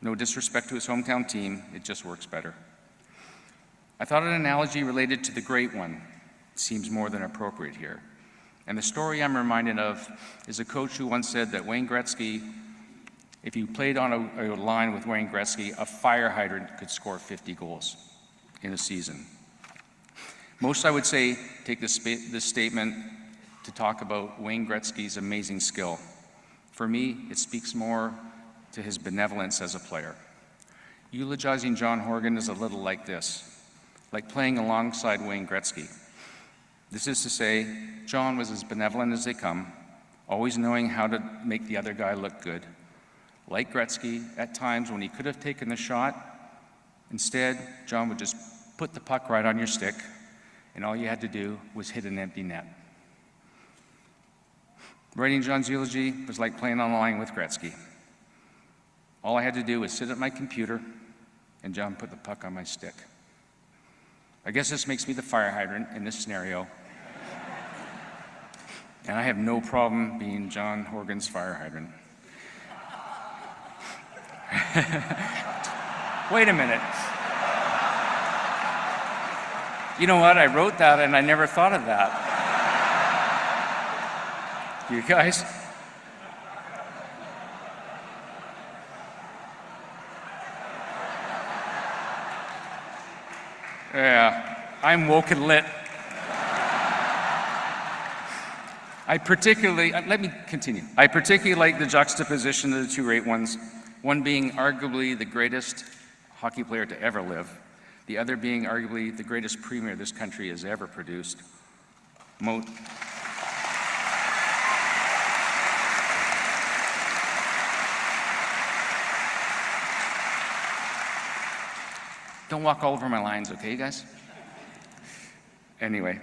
No disrespect to his hometown team, it just works better. I thought an analogy related to the great one seems more than appropriate here. And the story I'm reminded of is a coach who once said that Wayne Gretzky If you played on a line with Wayne Gretzky, a fire hydrant could score 50 goals in a season. Most, I would say, take this statement to talk about Wayne Gretzky's amazing skill. For me, it speaks more to his benevolence as a player. Eulogizing John Horgan is a little like this, like playing alongside Wayne Gretzky. This is to say, John was as benevolent as they come, always knowing how to make the other guy look good. Like Gretzky, at times when he could have taken the shot, instead, John would just put the puck right on your stick, and all you had to do was hit an empty net. Writing John's eulogy was like playing on a line with Gretzky. All I had to do was sit at my computer, and John put the puck on my stick. I guess this makes me the fire hydrant in this scenario. And I have no problem being John Horgan's fire hydrant. Wait a minute. You know what? I wrote that and I never thought of that. You guys? Yeah, I'm woke and lit. Let me continue. I particularly like the juxtaposition of the two great ones, one being arguably the greatest hockey player to ever live, the other being arguably the greatest premier this country has ever produced. Don't walk all over my lines, okay, you guys? Anyway,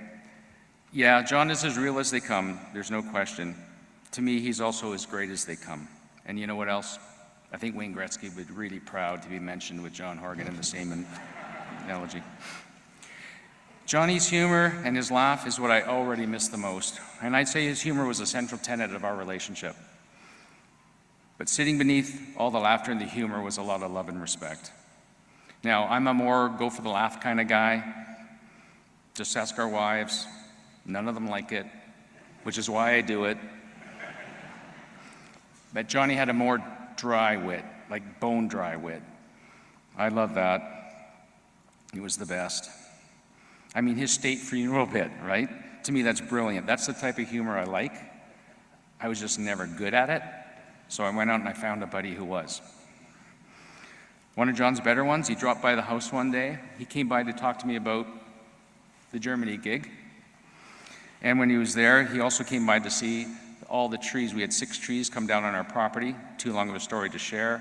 yeah, John is as real as they come, there's no question. To me, he's also as great as they come. And you know what else? I think Wayne Gretzky would be really proud to be mentioned with John Horgan in the same analogy. Johnny's humor and his laugh is what I already miss the most, and I'd say his humor was a central tenet of our relationship. But sitting beneath all the laughter and the humor was a lot of love and respect. Now, I'm a more go for the laugh kind of guy. Just ask our wives. None of them like it, which is why I do it. But Johnny had a more dry wit, like bone dry wit. I love that. He was the best. I mean, his state funeral bit, right? To me, that's brilliant. That's the type of humor I like. I was just never good at it, so I went out and I found a buddy who was. One of John's better ones, he dropped by the house one day. He came by to talk to me about the Germany gig. And when he was there, he also came by to see all the trees. We had 6 trees come down on our property, too long of a story to share,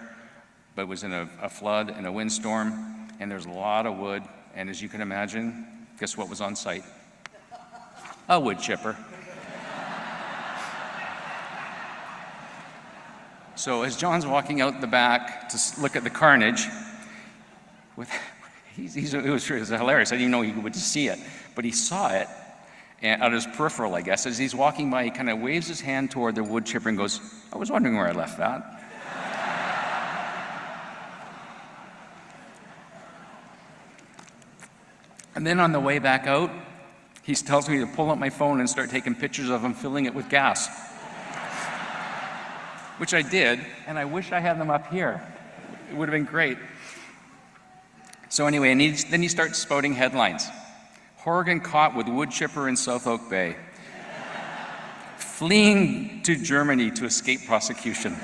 but it was in a flood and a windstorm, and there's a lot of wood, and as you can imagine, guess what was on site? A wood chipper. So as John's walking out the back to look at the carnage, it was hilarious. I didn't even know he would see it, but he saw it out of his peripheral, I guess. As he's walking by, he kind of waves his hand toward the wood chipper and goes, "I was wondering where I left that." And then on the way back out, he tells me to pull out my phone and start taking pictures of him filling it with gas. Which I did, and I wish I had them up here. It would have been great. So anyway, then he starts spouting headlines. Horgan caught with wood chipper in South Oak Bay. Fleeing to Germany to escape prosecution.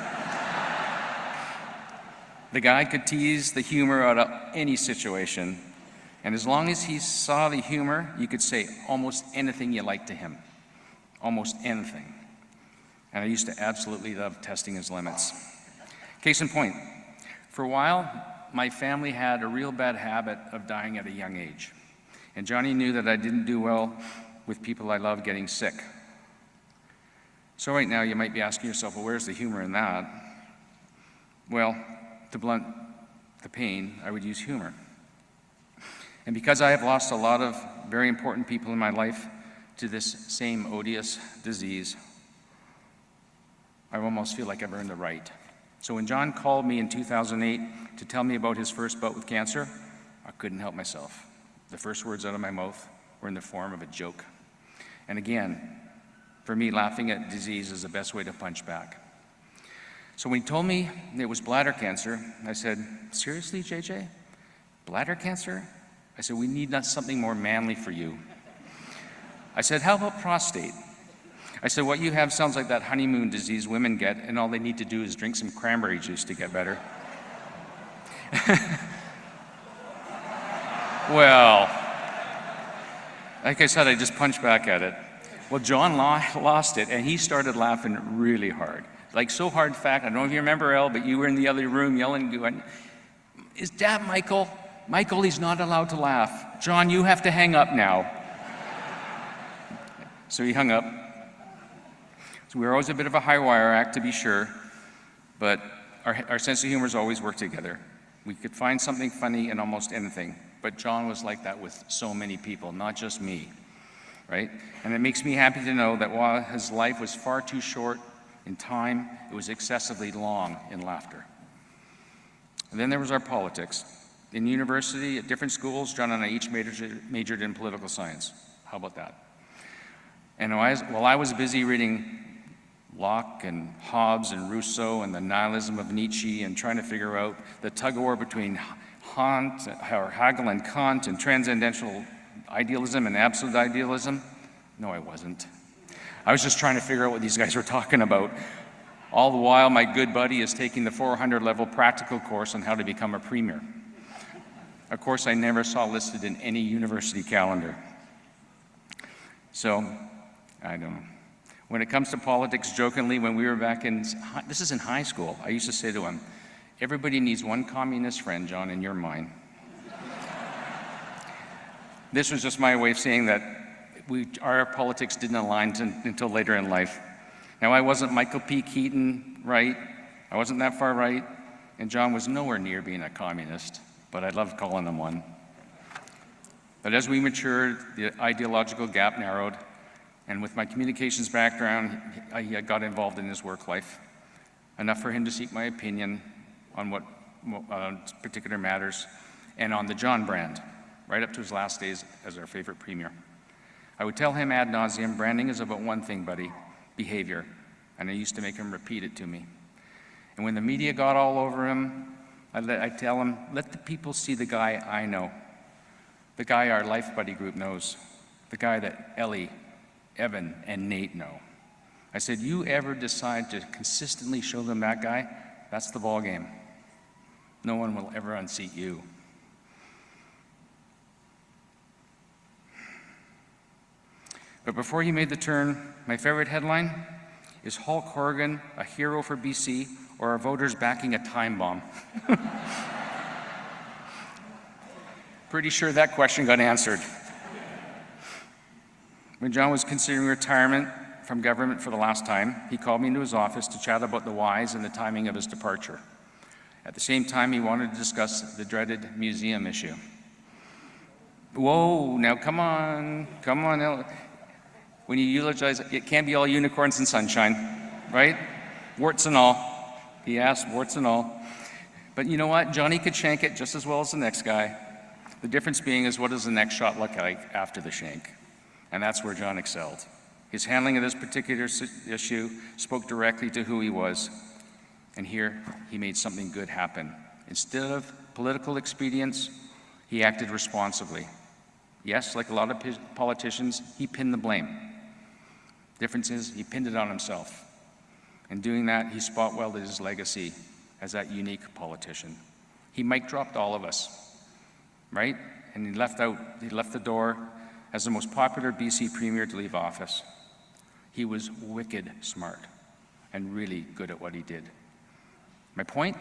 The guy could tease the humor out of any situation, and as long as he saw the humor, you could say almost anything you liked to him. Almost anything. And I used to absolutely love testing his limits. Case in point, for a while, my family had a real bad habit of dying at a young age. And Johnny knew that I didn't do well with people I love getting sick. So right now, you might be asking yourself, well, where's the humor in that? Well, to blunt the pain, I would use humor. And because I have lost a lot of very important people in my life to this same odious disease, I almost feel like I've earned the right. So when John called me in 2008 to tell me about his first bout with cancer, I couldn't help myself. The first words out of my mouth were in the form of a joke. And again, for me, laughing at disease is the best way to punch back. So when he told me it was bladder cancer, I said, seriously, JJ? Bladder cancer? I said, we need something more manly for you. I said, how about prostate? I said, what you have sounds like that honeymoon disease women get, and all they need to do is drink some cranberry juice to get better. Well, like I said, I just punched back at it. Well, John lost it, and he started laughing really hard. Like so hard, in fact, I don't know if you remember, El, but you were in the other room yelling, going, is that Michael? Michael, he's not allowed to laugh. John, you have to hang up now. So he hung up. So we were always a bit of a high wire act, to be sure, but our sense of humor has always worked together. We could find something funny in almost anything, but John was like that with so many people, not just me, right? And it makes me happy to know that while his life was far too short in time, it was excessively long in laughter. And then there was our politics. In university, at different schools, John and I each majored in political science. How about that? And while I was busy reading Locke and Hobbes and Rousseau and the nihilism of Nietzsche and trying to figure out the tug-of-war between Hegel and Kant and transcendental idealism and absolute idealism, no, I wasn't. I was just trying to figure out what these guys were talking about. All the while, my good buddy is taking the 400-level practical course on how to become a premier. A course I never saw listed in any university calendar. So, I don't know. When it comes to politics, jokingly, when we were back this is in high school, I used to say to him, everybody needs one communist friend, John, in your mind. This was just my way of saying that our politics didn't align until later in life. Now, I wasn't Michael P. Keaton right, I wasn't that far right, and John was nowhere near being a communist, but I loved calling him one. But as we matured, the ideological gap narrowed, and with my communications background, I got involved in his work life, enough for him to seek my opinion on what particular matters, and on the John brand, right up to his last days as our favorite premier. I would tell him ad nauseum, branding is about one thing, buddy, behavior, and I used to make him repeat it to me. And when the media got all over him, I'd tell him, let the people see the guy I know, the guy our Life Buddy group knows, the guy that Ellie, Evan, and Nate know. I said, you ever decide to consistently show them that guy, that's the ball game. No one will ever unseat you. But before he made the turn, my favorite headline is Hulk Horgan, a hero for BC, or our voters backing a time bomb? Pretty sure that question got answered. When John was considering retirement from government for the last time, he called me into his office to chat about the whys and the timing of his departure. At the same time, he wanted to discuss the dreaded museum issue. Whoa, now come on, when you eulogize, it can't be all unicorns and sunshine, right? Warts and all. He asked, warts and all. But you know what? Johnny could shank it just as well as the next guy. The difference being is, what does the next shot look like after the shank? And that's where John excelled. His handling of this particular issue spoke directly to who he was. And here, he made something good happen. Instead of political expedience, he acted responsibly. Yes, like a lot of politicians, he pinned the blame. Difference is, he pinned it on himself. In doing that, he spot-welded his legacy as that unique politician. He mic dropped all of us, right? And he left the door as the most popular BC premier to leave office. He was wicked smart and really good at what he did. My point?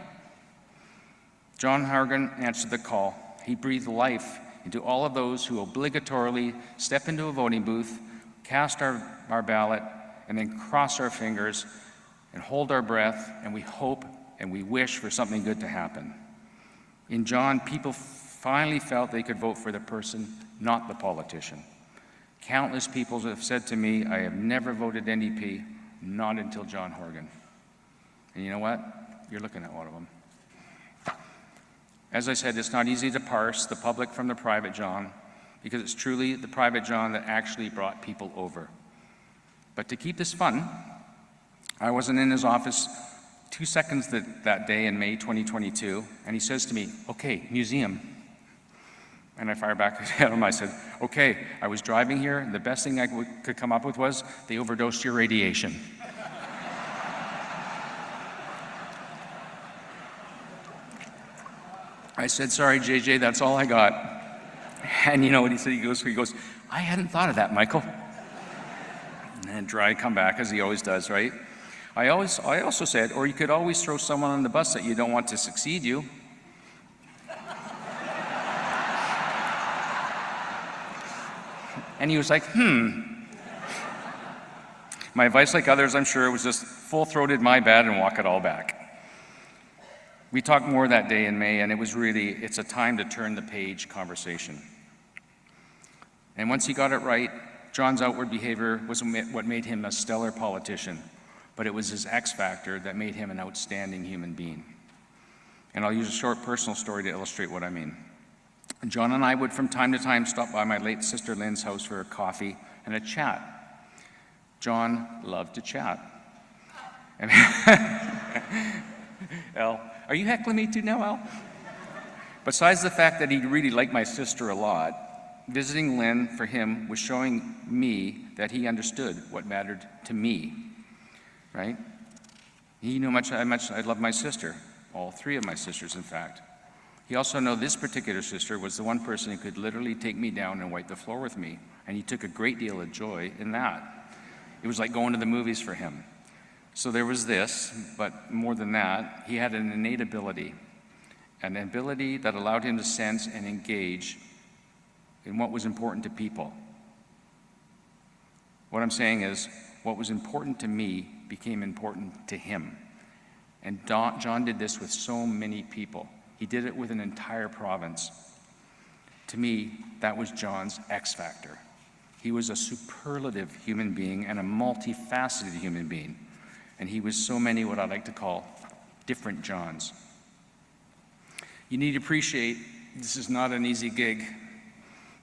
John Horgan answered the call. He breathed life into all of those who obligatorily step into a voting booth, cast our ballot, and then cross our fingers and hold our breath, and we hope and we wish for something good to happen. In John, people finally felt they could vote for the person, not the politician. Countless people have said to me, I have never voted NDP, not until John Horgan. And you know what? You're looking at one of them. As I said, it's not easy to parse the public from the private John, because it's truly the private John that actually brought people over. But to keep this fun, I wasn't in his office 2 seconds that day in May 2022, and he says to me, "Okay, museum." And I fire back at him, I said, "Okay, I was driving here, and the best thing I could come up with was, they overdosed your radiation." I said, "Sorry, JJ, that's all I got." And you know what he said? He goes, "I hadn't thought of that, Michael." And then dry come back, as he always does, right? I also said, "Or you could always throw someone on the bus that you don't want to succeed you." And he was like, My advice, like others, I'm sure, was just full-throated my bad and walk it all back. We talked more that day in May, and it's a time to turn the page conversation. And once he got it right, John's outward behavior was what made him a stellar politician, but it was his X factor that made him an outstanding human being. And I'll use a short personal story to illustrate what I mean. John and I would from time to time stop by my late sister Lynn's house for a coffee and a chat. John loved to chat. And Al, are you heckling me too now, Al? Besides the fact that he really liked my sister a lot, visiting Lynn for him was showing me that he understood what mattered to me, right? He knew how much I loved my sister, all three of my sisters, in fact. He also knew this particular sister was the one person who could literally take me down and wipe the floor with me, and he took a great deal of joy in that. It was like going to the movies for him. So there was this, but more than that, he had an innate ability, an ability that allowed him to sense and engage in what was important to people. What I'm saying is, what was important to me became important to him. And John did this with so many people. He did it with an entire province. To me, that was John's X factor. He was a superlative human being and a multifaceted human being. And he was so many what I like to call different Johns. You need to appreciate this is not an easy gig,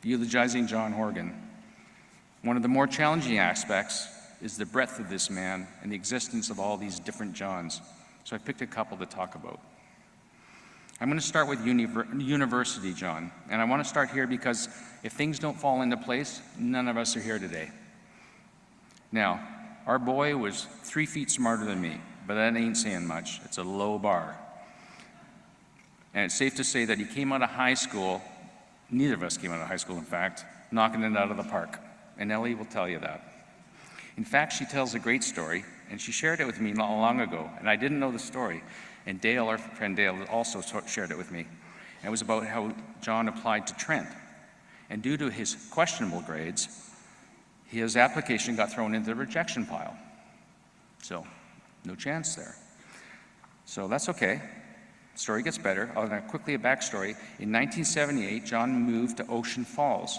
eulogizing John Horgan. One of the more challenging aspects is the breadth of this man and the existence of all these different Johns. So I picked a couple to talk about. I'm going to start with University John, and I want to start here because if things don't fall into place, none of us are here today. Now, our boy was 3 feet smarter than me, but that ain't saying much. It's a low bar. And it's safe to say that he came out of high school, neither of us came out of high school, in fact, knocking it out of the park. And Ellie will tell you that. In fact, she tells a great story, and she shared it with me not long ago, and I didn't know the story. And Dale, our friend Dale, also shared it with me. And it was about how John applied to Trent. And due to his questionable grades, his application got thrown into the rejection pile. So, no chance there. So that's okay. The story gets better. Quickly a backstory. In 1978, John moved to Ocean Falls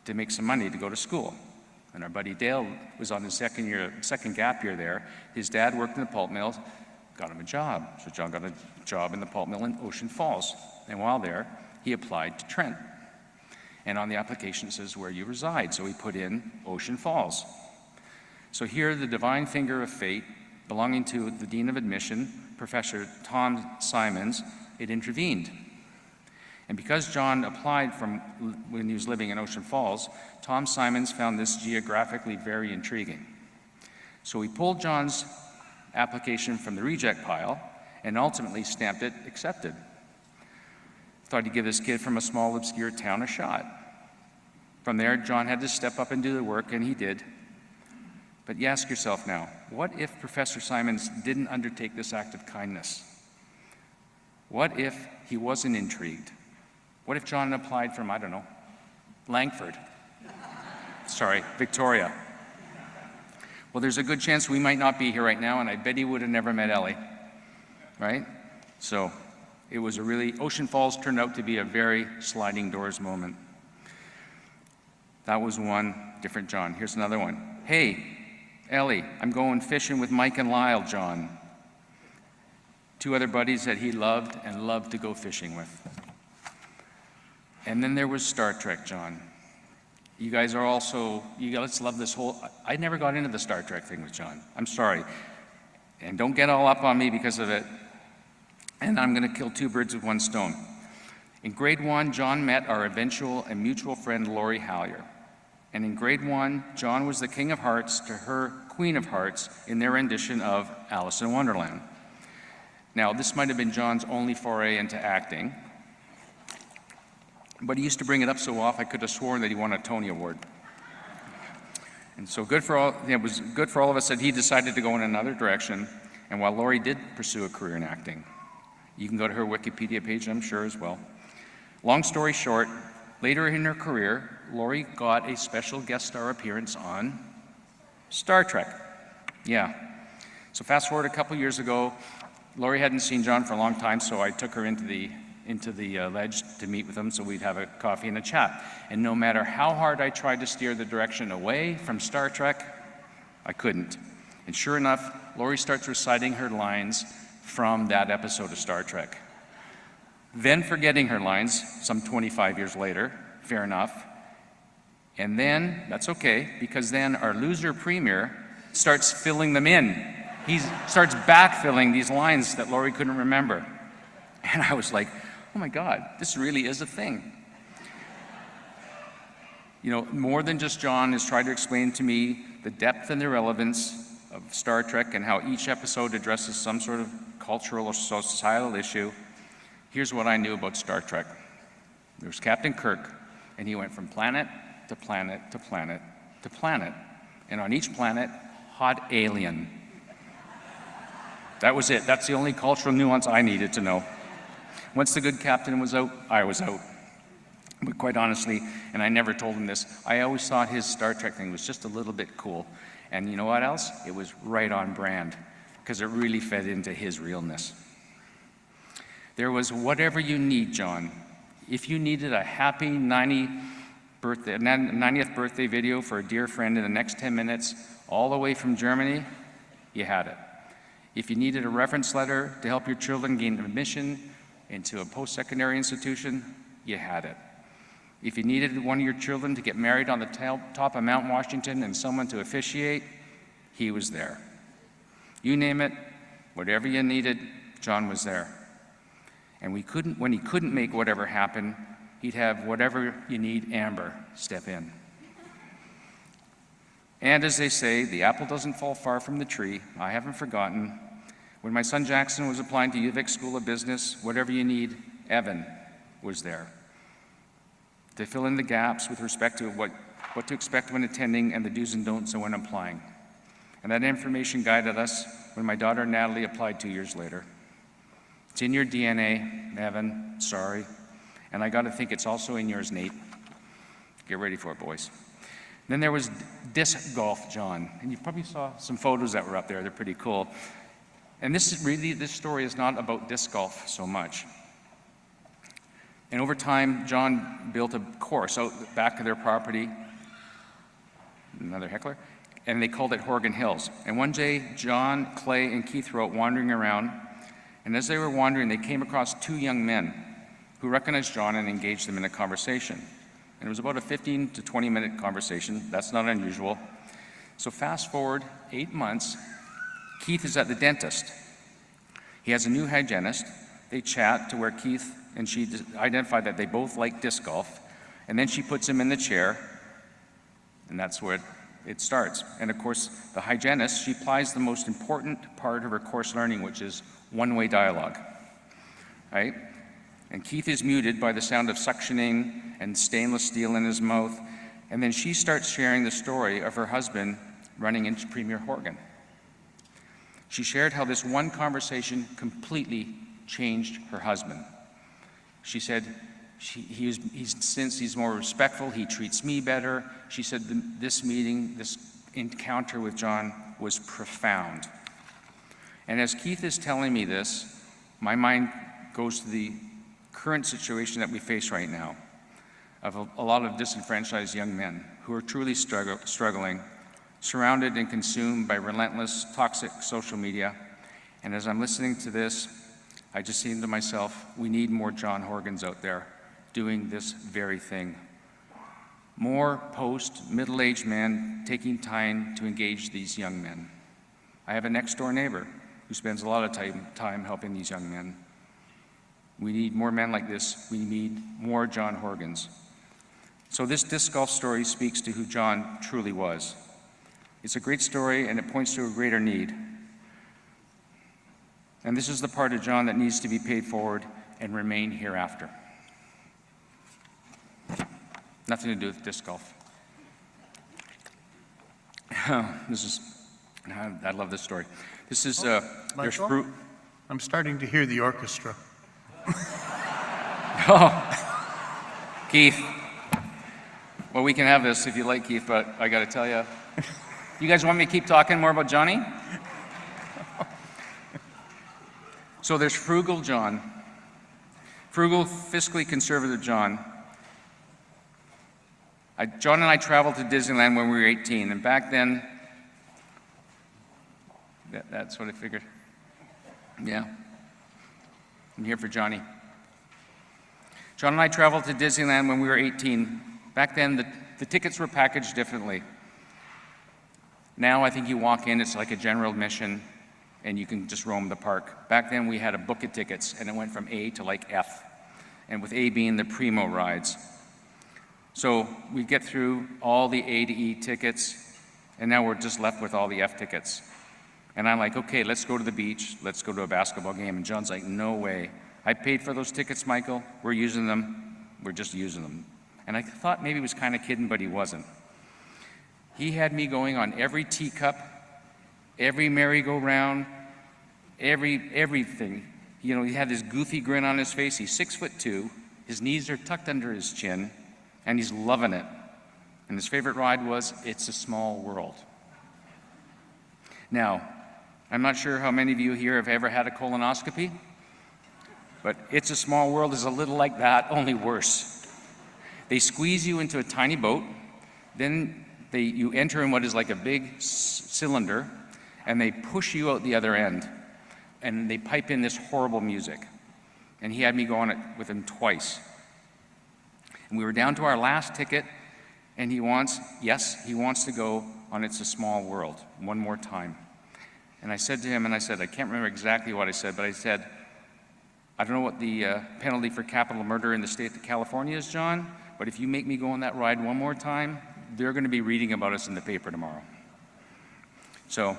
to make some money to go to school. And our buddy Dale was on his second gap year there. His dad worked in the pulp mill, got him a job. So John got a job in the pulp mill in Ocean Falls. And while there, he applied to Trent. And on the application it says where you reside. So he put in Ocean Falls. So here, the divine finger of fate, belonging to the Dean of Admission, Professor Tom Simons, it intervened. And because John applied from when he was living in Ocean Falls, Tom Simons found this geographically very intriguing. So he pulled John's application from the reject pile and ultimately stamped it accepted. Thought he'd give this kid from a small, obscure town a shot. From there, John had to step up and do the work, and he did. But you ask yourself now, what if Professor Simons didn't undertake this act of kindness? What if he wasn't intrigued? What if John applied from, I don't know, Langford? Sorry, Victoria. Well, there's a good chance we might not be here right now, and I bet he would have never met Ellie, right? So it was Ocean Falls turned out to be a very sliding doors moment. That was one different John. Here's another one. Hey, Ellie, I'm going fishing with Mike and Lyle, John. 2 other buddies that he loved and loved to go fishing with. And then there was Star Trek, John. You guys are also, let's love this whole, I never got into the Star Trek thing with John. I'm sorry. And don't get all up on me because of it. And I'm going to kill two birds with one stone. In grade 1, John met our eventual and mutual friend Lori Hallier. And in grade 1, John was the King of Hearts to her Queen of Hearts in their rendition of Alice in Wonderland. Now, this might have been John's only foray into acting, but he used to bring it up so often I could have sworn that he won a Tony Award. And so it was good for all of us that he decided to go in another direction, and while Lori did pursue a career in acting. You can go to her Wikipedia page, I'm sure, as well. Long story short, later in her career, Lori got a special guest star appearance on Star Trek. Yeah. So fast forward a couple years ago, Lori hadn't seen John for a long time, so I took her into the ledge to meet with him so we'd have a coffee and a chat. And no matter how hard I tried to steer the direction away from Star Trek, I couldn't. And sure enough, Lori starts reciting her lines from that episode of Star Trek. Then forgetting her lines some 25 years later, fair enough. And then, that's okay, because then our loser premier starts filling them in. He starts backfilling these lines that Lori couldn't remember. And I was like, oh my God, this really is a thing. You know, more than just John has tried to explain to me the depth and the relevance of Star Trek and how each episode addresses some sort of cultural or societal issue. Here's what I knew about Star Trek. There was Captain Kirk, and he went from planet to planet to planet to planet. And on each planet, hot alien. That was it. That's the only cultural nuance I needed to know. Once the good captain was out, I was out. But quite honestly, and I never told him this, I always thought his Star Trek thing was just a little bit cool. And you know what else? It was right on brand, because it really fed into his realness. There was whatever you need, John. If you needed a happy 90th birthday video for a dear friend in the next 10 minutes, all the way from Germany, you had it. If you needed a reference letter to help your children gain admission into a post-secondary institution, you had it. If you needed one of your children to get married on the top of Mount Washington and someone to officiate, he was there. You name it, whatever you needed, John was there. And when he couldn't make whatever happen, he'd have whatever you need, Amber, step in. And as they say, the apple doesn't fall far from the tree. I haven't forgotten. When my son Jackson was applying to UVic School of Business, whatever you need, Evan was there to fill in the gaps with respect to what to expect when attending and the do's and don'ts when applying. And that information guided us when my daughter Natalie applied 2 years later. It's in your DNA, Evan, sorry. And I gotta think it's also in yours, Nate. Get ready for it, boys. Then there was disc golf, John. And you probably saw some photos that were up there, they're pretty cool. And this story is not about disc golf so much. And over time, John built a course out the back of their property, another heckler, and they called it Horgan Hills. And one day, John, Clay, and Keith were out wandering around, and as they were wandering, they came across two young men who recognized John and engaged them in a conversation. And it was about a 15 to 20-minute conversation. That's not unusual. So fast forward 8 months, Keith is at the dentist. He has a new hygienist. They chat to where Keith and she identified that they both like disc golf, and then she puts him in the chair, and that's where it starts. And of course, the hygienist, she applies the most important part of her course learning, which is one-way dialogue, right? And Keith is muted by the sound of suctioning and stainless steel in his mouth, and then she starts sharing the story of her husband running into Premier Horgan. She shared how this one conversation completely changed her husband. She said, since he's more respectful, he treats me better. She said this meeting, this encounter with John was profound. And as Keith is telling me this, my mind goes to the current situation that we face right now of a lot of disenfranchised young men who are truly struggling, surrounded and consumed by relentless, toxic social media. And as I'm listening to this, I just seem to myself, we need more John Horgans out there doing this very thing. More post-middle-aged men taking time to engage these young men. I have a next-door neighbor who spends a lot of time helping these young men. We need more men like this. We need more John Horgans. So this disc golf story speaks to who John truly was. It's a great story, and it points to a greater need. And this is the part of John that needs to be paid forward and remain hereafter. Nothing to do with disc golf. I love this story. This is, there's Michael? fruit. I'm starting to hear the orchestra. Oh, Keith. Well, we can have this if you like, Keith, but I got to tell you, you guys want me to keep talking more about Johnny? So there's frugal John, frugal, fiscally conservative John. John and I traveled to Disneyland when we were 18, and back then, that's what I figured. Yeah, I'm here for Johnny. John and I traveled to Disneyland when we were 18. Back then, the tickets were packaged differently. Now I think you walk in, it's like a general admission, and you can just roam the park. Back then we had a book of tickets, and it went from A to like F, and with A being the primo rides. So we get through all the A to E tickets, and now we're just left with all the F tickets. And I'm like, okay, let's go to the beach, let's go to a basketball game. And John's like, no way. I paid for those tickets, Michael. We're using them. We're just using them. And I thought maybe he was kind of kidding, but he wasn't. He had me going on every teacup, every merry-go-round, everything. You know, he had this goofy grin on his face. He's 6'2", his knees are tucked under his chin, and he's loving it. And his favorite ride was It's a Small World. Now, I'm not sure how many of you here have ever had a colonoscopy, but It's a Small World is a little like that, only worse. They squeeze you into a tiny boat, then you enter in what is like a big cylinder, and they push you out the other end, and they pipe in this horrible music. And he had me go on it with him twice. And we were down to our last ticket, and he wants to go on It's a Small World one more time. And I said to him, I can't remember exactly what I said, but I said, I don't know what the penalty for capital murder in the state of California is, John, but if you make me go on that ride one more time, they're going to be reading about us in the paper tomorrow. So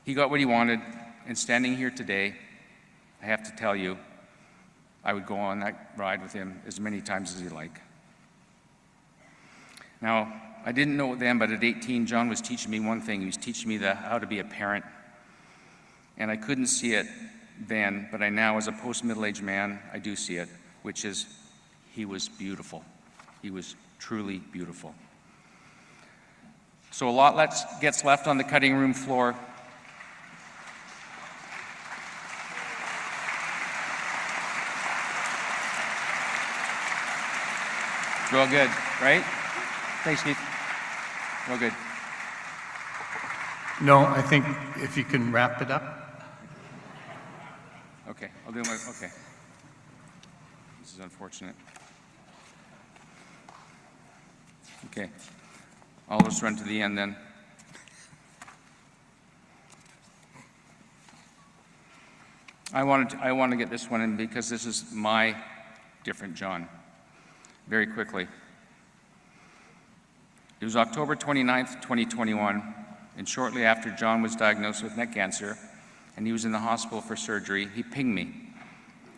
he got what he wanted, and standing here today, I have to tell you, I would go on that ride with him as many times as he'd like. Now, I didn't know it then, but at 18, John was teaching me one thing. He was teaching me how to be a parent. And I couldn't see it then, but I now, as a post-middle-aged man, I do see it, which is he was beautiful. He was truly beautiful. So a lot gets left on the cutting room floor. Real good, right? Thanks, Keith. Real good. No, I think if you can wrap it up. Okay, I'll do my, okay. This is unfortunate. Okay, I'll just run to the end then. I want to get this one in because this is my different John. Very quickly. It was October 29th, 2021, and shortly after John was diagnosed with neck cancer, and he was in the hospital for surgery, he pinged me.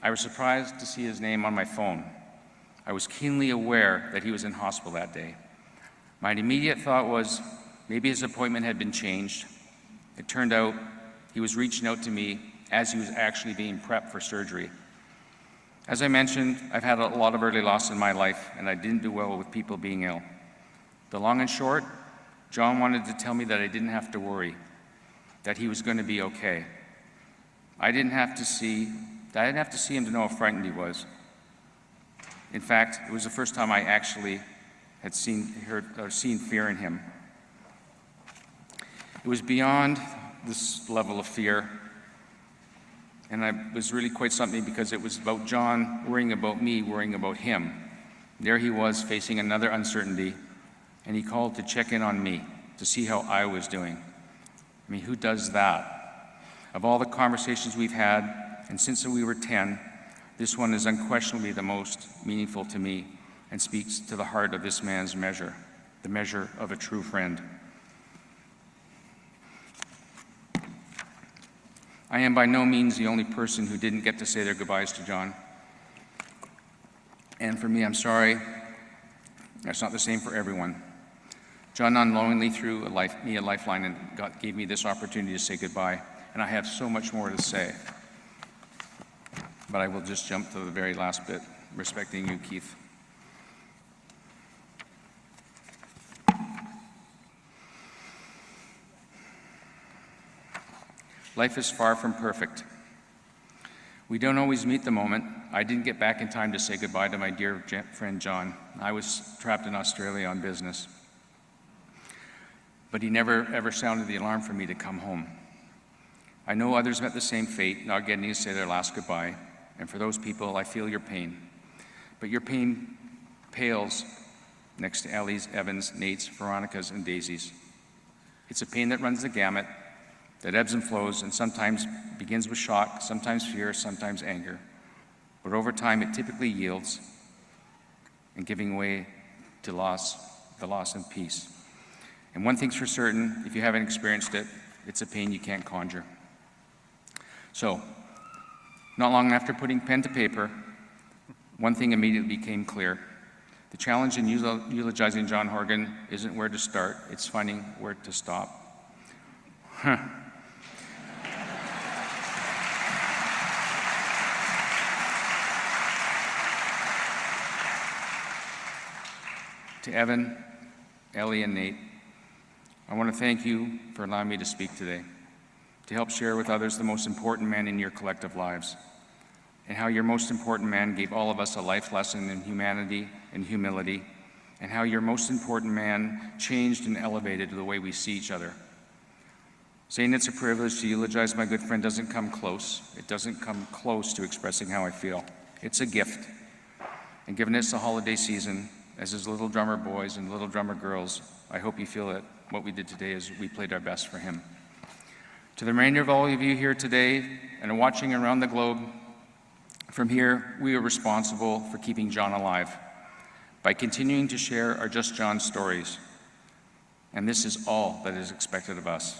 I was surprised to see his name on my phone. I was keenly aware that he was in hospital that day. My immediate thought was, maybe his appointment had been changed. It turned out he was reaching out to me as he was actually being prepped for surgery. As I mentioned, I've had a lot of early loss in my life, and I didn't do well with people being ill. The long and short, John wanted to tell me that I didn't have to worry, that he was going to be okay. I didn't have to see him to know how frightened he was. In fact, it was the first time I actually had seen fear in him. It was beyond this level of fear, and it was really quite something because it was about John worrying about me, worrying about him. There he was facing another uncertainty, and he called to check in on me, to see how I was doing. I mean, who does that? Of all the conversations we've had, and since we were 10, this one is unquestionably the most meaningful to me and speaks to the heart of this man's measure, the measure of a true friend. I am by no means the only person who didn't get to say their goodbyes to John. And for me, I'm sorry, that's not the same for everyone. John unknowingly threw me a lifeline and gave me this opportunity to say goodbye, and I have so much more to say. But I will just jump to the very last bit, respecting you, Keith. Life is far from perfect. We don't always meet the moment. I didn't get back in time to say goodbye to my dear friend John. I was trapped in Australia on business. But he never ever sounded the alarm for me to come home. I know others met the same fate, not getting to say their last goodbye. And for those people, I feel your pain. But your pain pales next to Ellie's, Evan's, Nate's, Veronica's, and Daisy's. It's a pain that runs the gamut, that ebbs and flows, and sometimes begins with shock, sometimes fear, sometimes anger. But over time, it typically yields and giving way to the loss and peace. And one thing's for certain, if you haven't experienced it, it's a pain you can't conjure. So, not long after putting pen to paper, one thing immediately became clear. The challenge in eulogizing John Horgan isn't where to start, it's finding where to stop. To Evan, Ellie, and Nate, I want to thank you for allowing me to speak today, to help share with others the most important man in your collective lives, and how your most important man gave all of us a life lesson in humanity and humility, and how your most important man changed and elevated the way we see each other. Saying it's a privilege to eulogize my good friend doesn't come close. It doesn't come close to expressing how I feel. It's a gift. And given it's the holiday season, as his little drummer boys and little drummer girls, I hope you feel that what we did today is we played our best for him. To the remainder of all of you here today and watching around the globe, from here, we are responsible for keeping John alive by continuing to share our Just John stories. And this is all that is expected of us.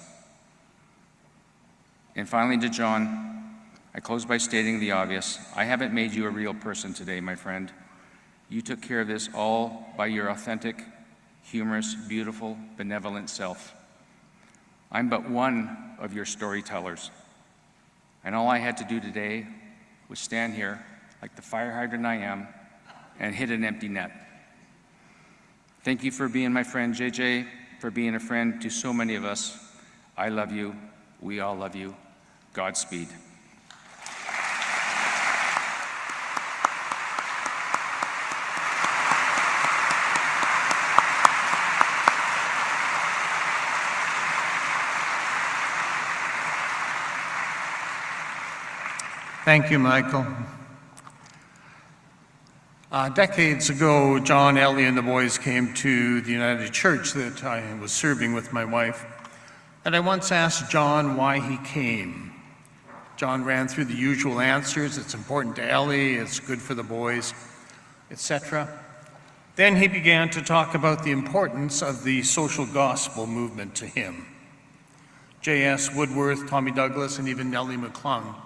And finally, to John, I close by stating the obvious. I haven't made you a real person today, my friend. You took care of this all by your authentic, humorous, beautiful, benevolent self. I'm but one of your storytellers. And all I had to do today was stand here, like the fire hydrant I am, and hit an empty net. Thank you for being my friend, JJ, for being a friend to so many of us. I love you. We all love you. Godspeed. Thank you, Michael. Decades ago, John, Ellie, and the boys came to the United Church that I was serving with my wife, and I once asked John why he came. John ran through the usual answers. It's important to Ellie, it's good for the boys, etc. Then he began to talk about the importance of the social gospel movement to him. J.S. Woodworth, Tommy Douglas, and even Nellie McClung,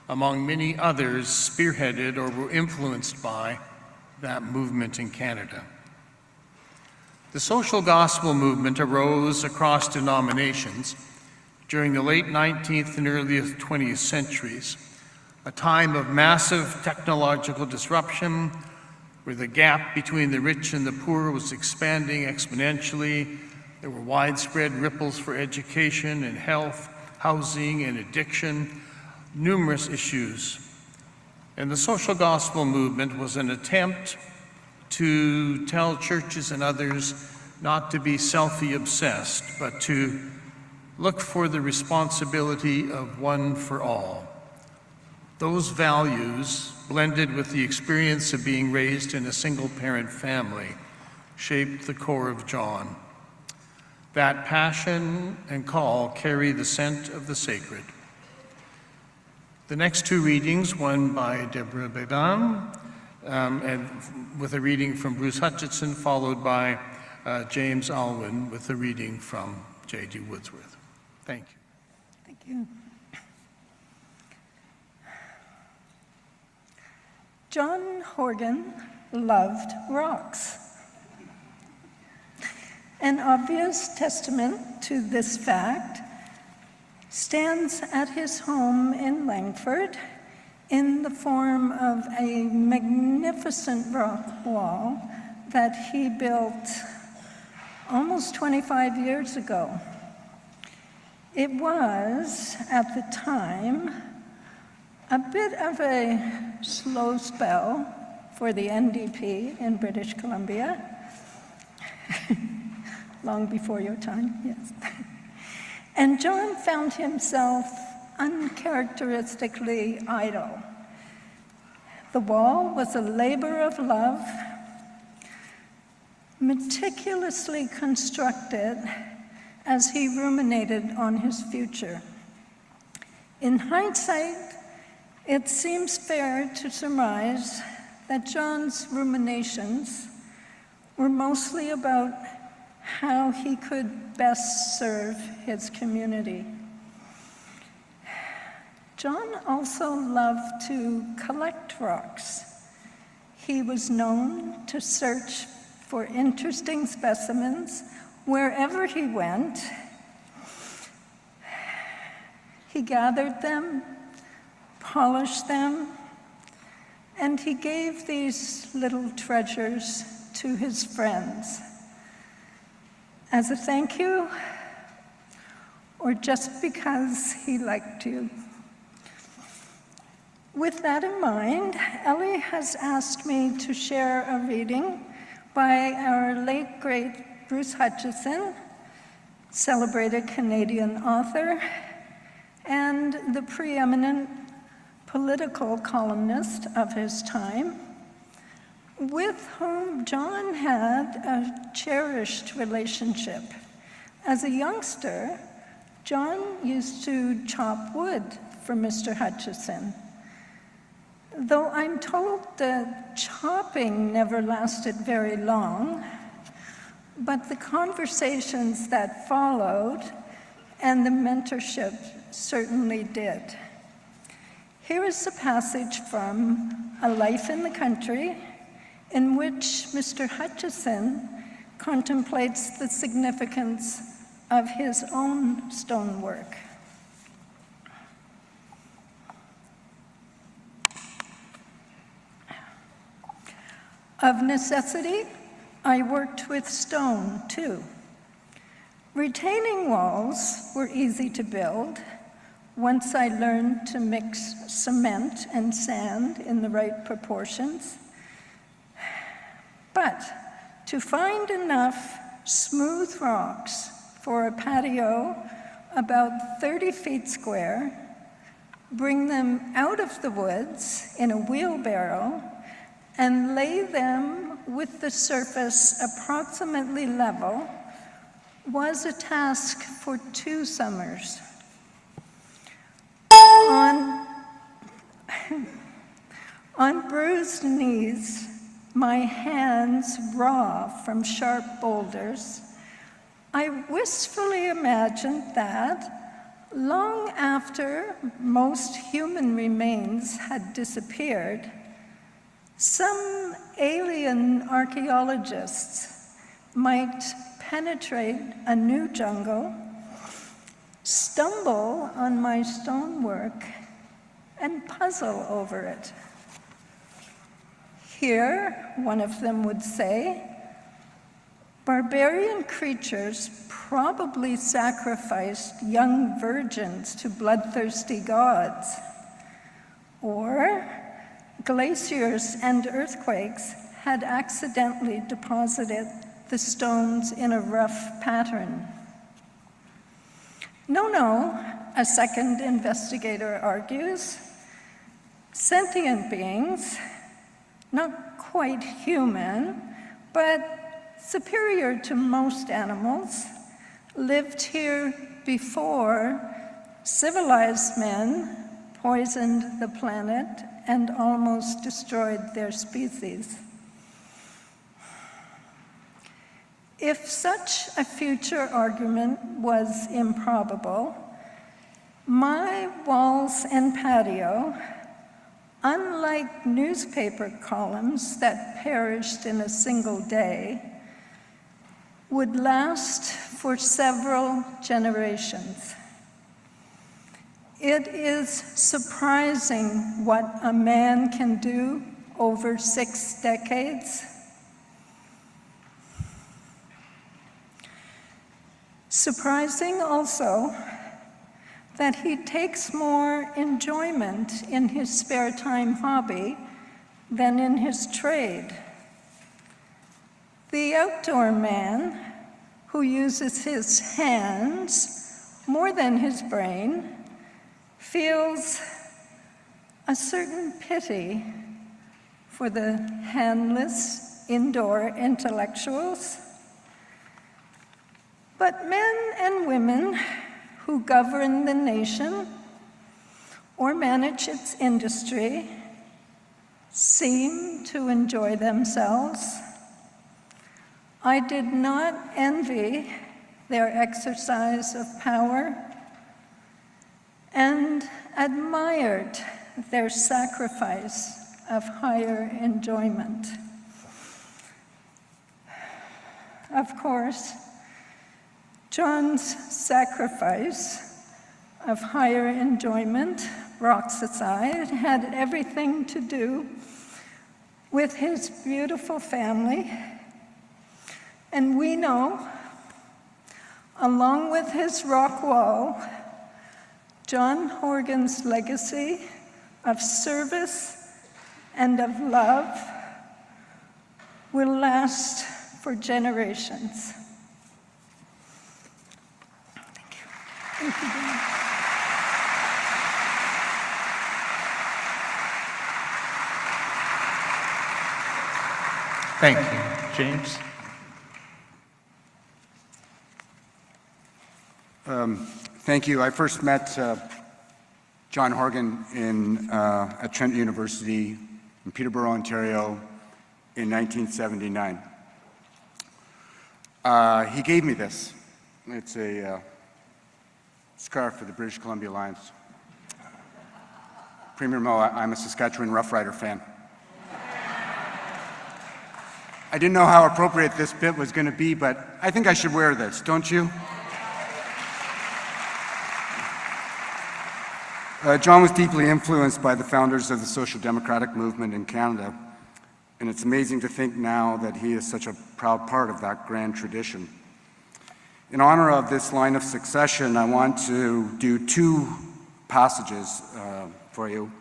among many others, spearheaded or were influenced by that movement in Canada. The social gospel movement arose across denominations during the late 19th and early 20th centuries, a time of massive technological disruption where the gap between the rich and the poor was expanding exponentially. There were widespread ripples for education and health, housing and addiction, numerous issues. And the social gospel movement was an attempt to tell churches and others not to be selfie obsessed, but to look for the responsibility of one for all. Those values, blended with the experience of being raised in a single-parent family, shaped the core of John. That passion and call carry the scent of the sacred. The next two readings, one by Deborah Beban, and with a reading from Bruce Hutchinson, followed by James Alwyn with a reading from J.D. Woodsworth. Thank you. Thank you. John Horgan loved rocks. An obvious testament to this fact stands at his home in Langford in the form of a magnificent rock wall that he built almost 25 years ago. It was, at the time, a bit of a slow spell for the NDP in British Columbia, long before your time, yes. And John found himself uncharacteristically idle. The wall was a labor of love, meticulously constructed as he ruminated on his future. In hindsight, it seems fair to surmise that John's ruminations were mostly about how he could best serve his community. John also loved to collect rocks. He was known to search for interesting specimens wherever he went. He gathered them, polished them, and he gave these little treasures to his friends. As a thank you, or just because he liked you. With that in mind, Ellie has asked me to share a reading by our late great Bruce Hutchinson, celebrated Canadian author, and the preeminent political columnist of his time, with whom John had a cherished relationship. As a youngster, John used to chop wood for Mr. Hutchinson. Though I'm told that chopping never lasted very long, but the conversations that followed and the mentorship certainly did. Here is a passage from A Life in the Country, in which Mr. Hutchinson contemplates the significance of his own stonework. Of necessity, I worked with stone too. Retaining walls were easy to build once I learned to mix cement and sand in the right proportions. But to find enough smooth rocks for a patio about 30 feet square, bring them out of the woods in a wheelbarrow, and lay them with the surface approximately level was a task for 2 summers. On bruised knees, my hands raw from sharp boulders, I wistfully imagined that, long after most human remains had disappeared, some alien archaeologists might penetrate a new jungle, stumble on my stonework, and puzzle over it. Here, one of them would say, barbarian creatures probably sacrificed young virgins to bloodthirsty gods, or glaciers and earthquakes had accidentally deposited the stones in a rough pattern. No, a second investigator argues, sentient beings, not quite human, but superior to most animals, lived here before civilized men poisoned the planet, and almost destroyed their species. If such a future argument was improbable, my walls and patio, unlike newspaper columns that perished in a single day, would last for several generations. It is surprising what a man can do over 6 decades. Surprising also that he takes more enjoyment in his spare time hobby than in his trade. The outdoor man who uses his hands more than his brain feels a certain pity for the handless indoor intellectuals. But men and women who govern the nation or manage its industry seem to enjoy themselves. I did not envy their exercise of power and admired their sacrifice of higher enjoyment. Of course, John's sacrifice of higher enjoyment, rocks aside, had everything to do with his beautiful family. And we know, along with his rock wall, John Horgan's legacy of service and of love will last for generations. Thank you very much. Thank you. James? Thank you. I first met John Horgan at Trent University in Peterborough, Ontario in 1979. He gave me this. It's a scarf for the British Columbia Lions. Premier Mo, I'm a Saskatchewan Rough Rider fan. I didn't know how appropriate this bit was going to be, but I think I should wear this, don't you? John was deeply influenced by the founders of the social democratic movement in Canada, and it's amazing to think now that he is such a proud part of that grand tradition. In honor of this line of succession, I want to do 2 passages for you.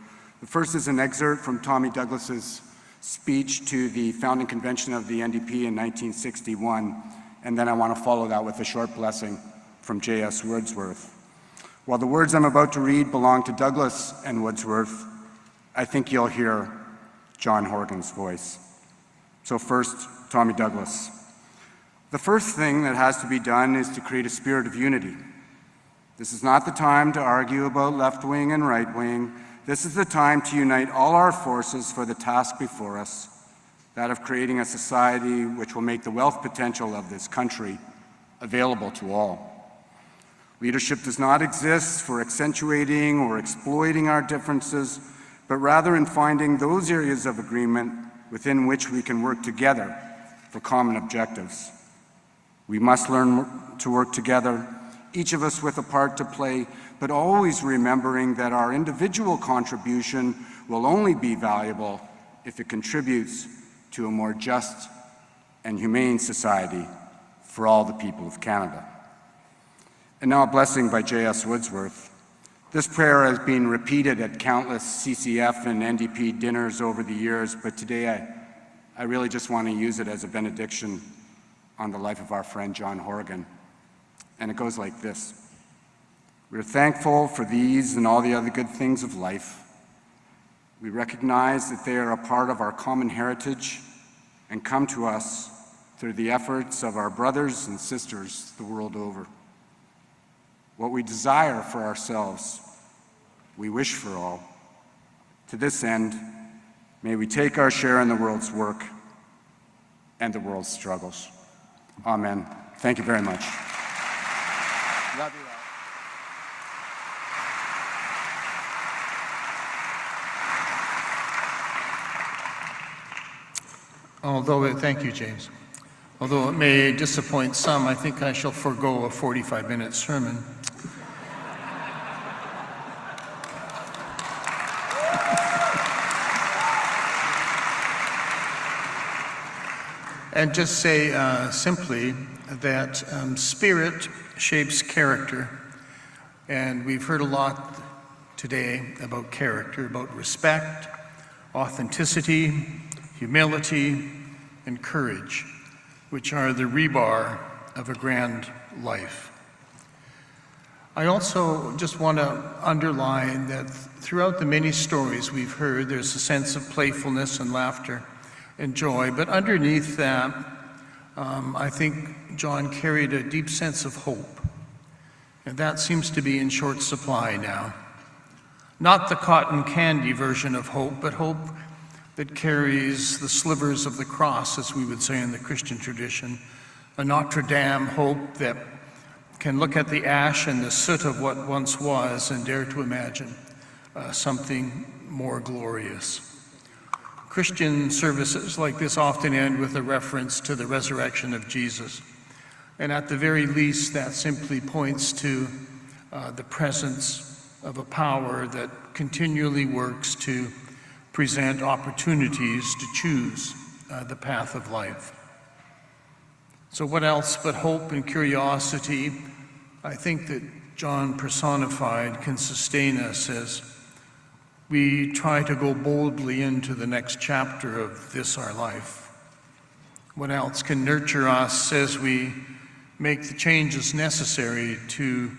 The first is an excerpt from Tommy Douglas's speech to the founding convention of the NDP in 1961, and then I want to follow that with a short blessing from J.S. Wordsworth. While the words I'm about to read belong to Douglas and Wordsworth, I think you'll hear John Horgan's voice. So first, Tommy Douglas. The first thing that has to be done is to create a spirit of unity. This is not the time to argue about left wing and right wing. This is the time to unite all our forces for the task before us, that of creating a society which will make the wealth potential of this country available to all. Leadership does not exist for accentuating or exploiting our differences, but rather in finding those areas of agreement within which we can work together for common objectives. We must learn to work together, each of us with a part to play, but always remembering that our individual contribution will only be valuable if it contributes to a more just and humane society for all the people of Canada. And now a blessing by J.S. Wordsworth. This prayer has been repeated at countless CCF and NDP dinners over the years, but today I really just want to use it as a benediction on the life of our friend John Horgan. And it goes like this. We're thankful for these and all the other good things of life. We recognize that they are a part of our common heritage and come to us through the efforts of our brothers and sisters the world over. What we desire for ourselves we wish for all. To this end, may we take our share in the world's work and the world's struggles. Amen. Thank you very much. Love you all. Thank you, James. Although it may disappoint some, I think I shall forego a 45-minute sermon. And just say simply that spirit shapes character. And we've heard a lot today about character, about respect, authenticity, humility, and courage, which are the rebar of a grand life. I also just want to underline that throughout the many stories we've heard, there's a sense of playfulness and laughter and joy, but underneath that, I think John carried a deep sense of hope, and that seems to be in short supply now. Not the cotton candy version of hope, but hope that carries the slivers of the cross, as we would say in the Christian tradition, a Notre Dame hope that can look at the ash and the soot of what once was and dare to imagine something more glorious. Christian services like this often end with a reference to the resurrection of Jesus. And at the very least, that simply points to the presence of a power that continually works to present opportunities to choose the path of life. So what else but hope and curiosity, I think, that John personified can sustain us as we try to go boldly into the next chapter of this, our life. What else can nurture us as we make the changes necessary to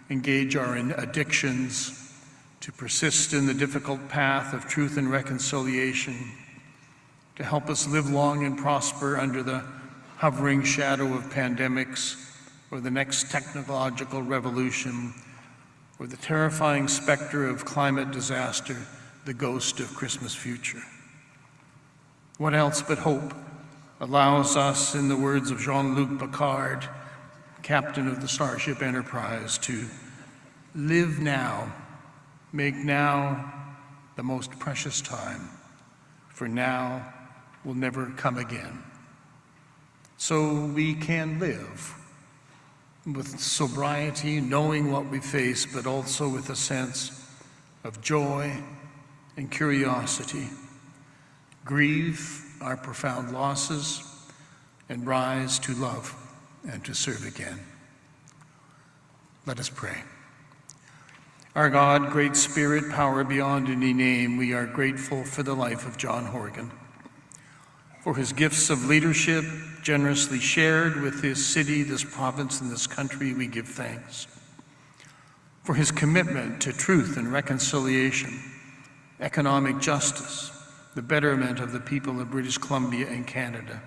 engage our addictions, to persist in the difficult path of truth and reconciliation, to help us live long and prosper under the hovering shadow of pandemics or the next technological revolution, or the terrifying specter of climate disaster, the ghost of Christmas future. What else but hope allows us, in the words of Jean-Luc Picard, captain of the Starship Enterprise, to live now, make now the most precious time, for now will never come again. So we can live with sobriety, knowing what we face, but also with a sense of joy and curiosity, grieve our profound losses, and rise to love and to serve again. Let us pray. Our God, great Spirit, power beyond any name, we are grateful for the life of John Horgan, for his gifts of leadership, generously shared with this city, this province, and this country. We give thanks. For his commitment to truth and reconciliation, economic justice, the betterment of the people of British Columbia and Canada.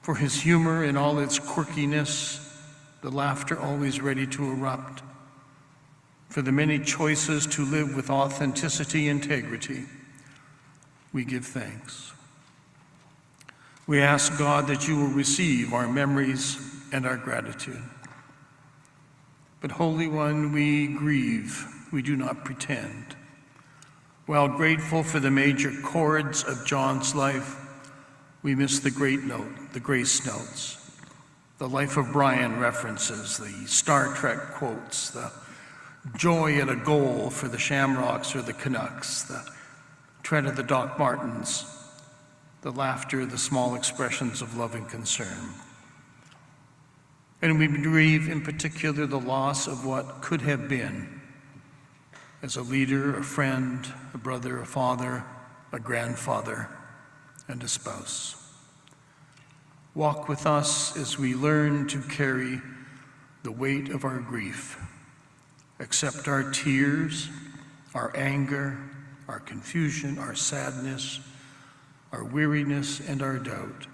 For his humor in all its quirkiness, the laughter always ready to erupt. For the many choices to live with authenticity and integrity, we give thanks. We ask, God, that you will receive our memories and our gratitude. But, Holy One, we grieve, we do not pretend. While grateful for the major chords of John's life, we miss the great note, the grace notes, the Life of Brian references, the Star Trek quotes, the joy at a goal for the Shamrocks or the Canucks, the tread of the Doc Martens, the laughter, the small expressions of love and concern. And we grieve in particular the loss of what could have been as a leader, a friend, a brother, a father, a grandfather, and a spouse. Walk with us as we learn to carry the weight of our grief, accept our tears, our anger, our confusion, our sadness, our weariness, and our doubt.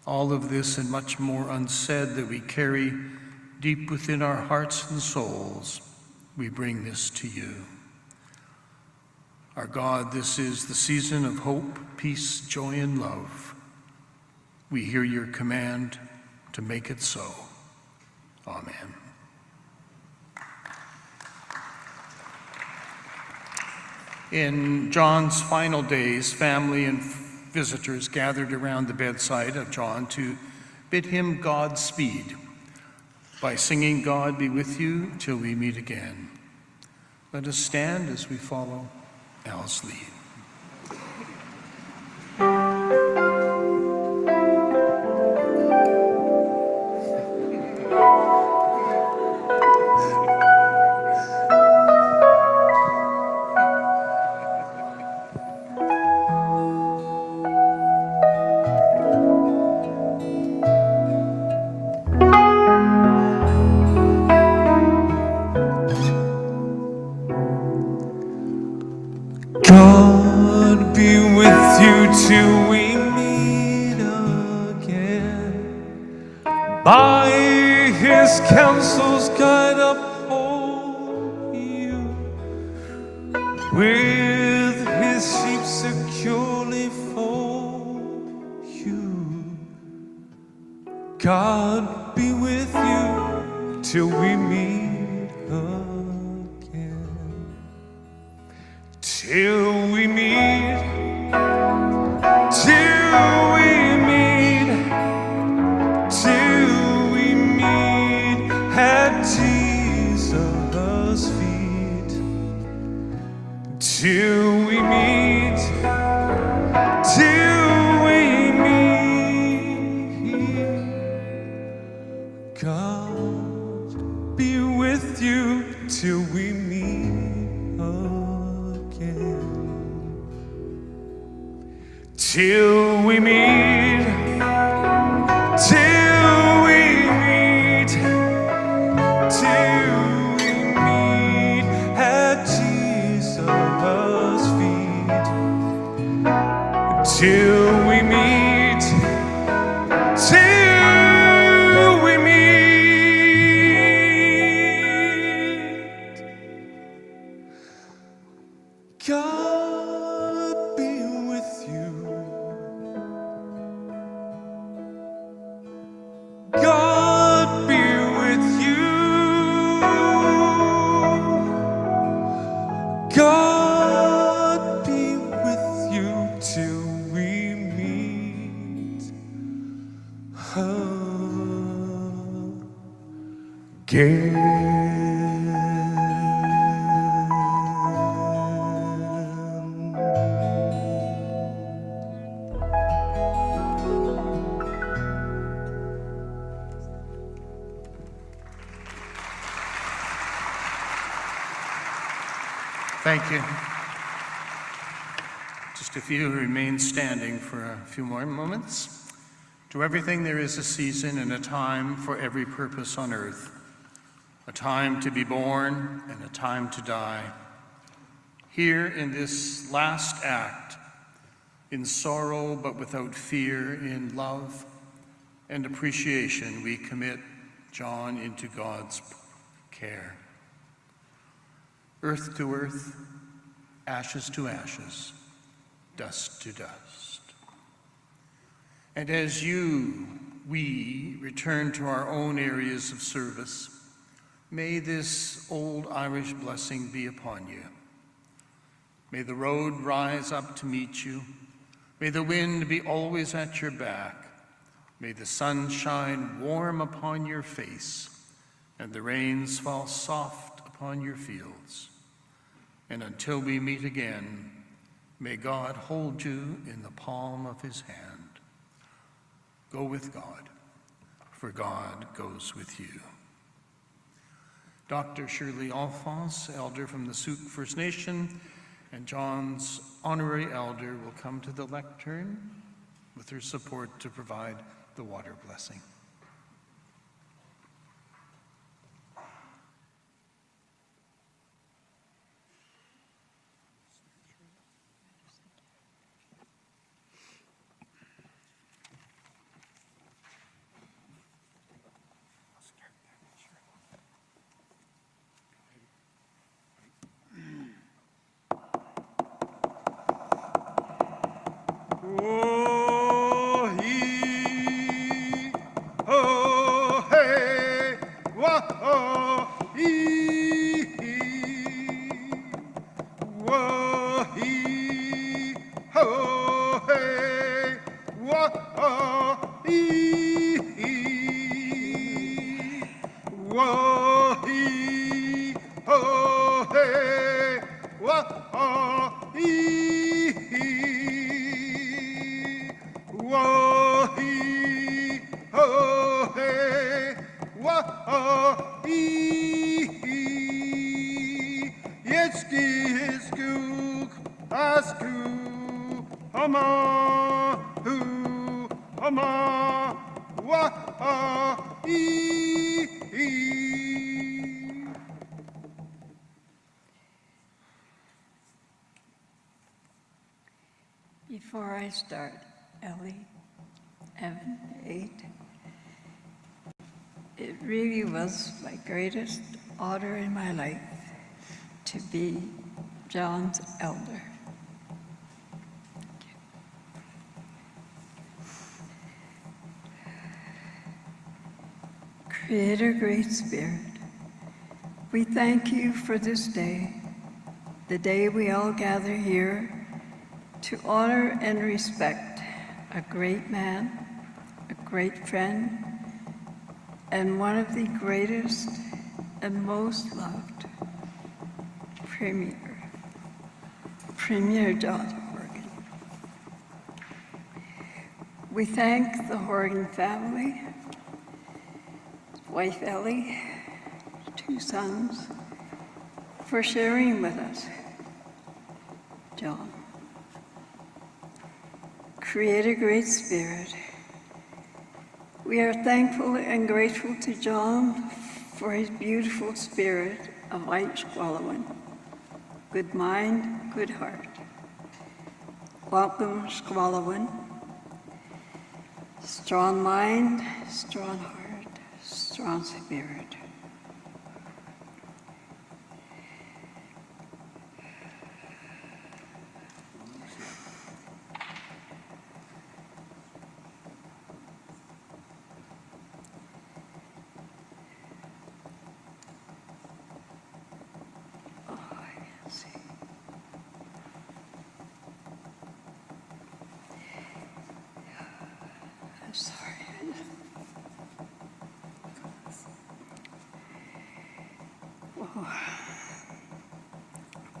All of this and much more unsaid that we carry deep within our hearts and souls we bring this to you. Our God, this is the season of hope, peace, joy, and love. We hear your command to make it so. Amen. In John's final days, family and visitors gathered around the bedside of John to bid him Godspeed by singing "God be with you till we meet again." Let us stand as we follow Al's lead. God be with you till we meet again. By his counsels guide uphold you. With his sheep securely fold you. God be with you till we meet again. Till we meet, till we meet, till we meet at Jesus' feet. Till we meet, till we meet. God be with you till we meet again. Till we meet, till we meet, till we meet at Jesus' feet. Till we meet, till we meet. God be with you. God be with you. God be with you till we meet Thank you. Just a few remain standing for a few more moments. To everything there is a season and a time for every purpose on earth, a time to be born and a time to die. Here in this last act, in sorrow but without fear, in love and appreciation, we commit John into God's care. Earth to earth, ashes to ashes, dust to dust. And as we return to our own areas of service, may this old Irish blessing be upon you. May the road rise up to meet you. May the wind be always at your back. May the sun shine warm upon your face, and the rains fall soft upon your fields. And until we meet again, may God hold you in the palm of his hand. Go with God, for God goes with you. Dr. Shirley Alphonse, elder from the Souk First Nation, and John's honorary elder will come to the lectern with her support to provide the water blessing. Before I start, Ellie, Evan, Nate, it really was my greatest honor in my life to be John's elder. Creator, Great Spirit, we thank you for this day, the day we all gather here to honor and respect a great man, a great friend, and one of the greatest and most loved, Premier John Horgan. We thank the Horgan family, wife Ellie, 2 sons, for sharing with us John. Creator, Great Spirit, we are thankful and grateful to John for his beautiful spirit of Irish Colwood. Good mind, good heart. Welcome, Colwood. Strong mind, strong heart, strong spirit.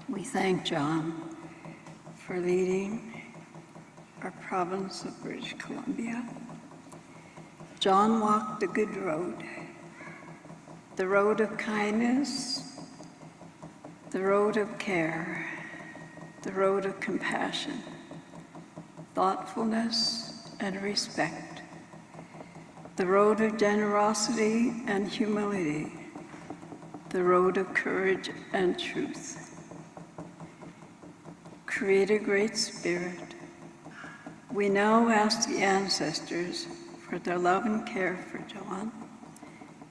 We thank John for leading our province of British Columbia. John walked the good road, the road of kindness, the road of care, the road of compassion, thoughtfulness and respect, the road of generosity and humility, the road of courage and truth. Creator, Great Spirit, we now ask the ancestors for their love and care for John,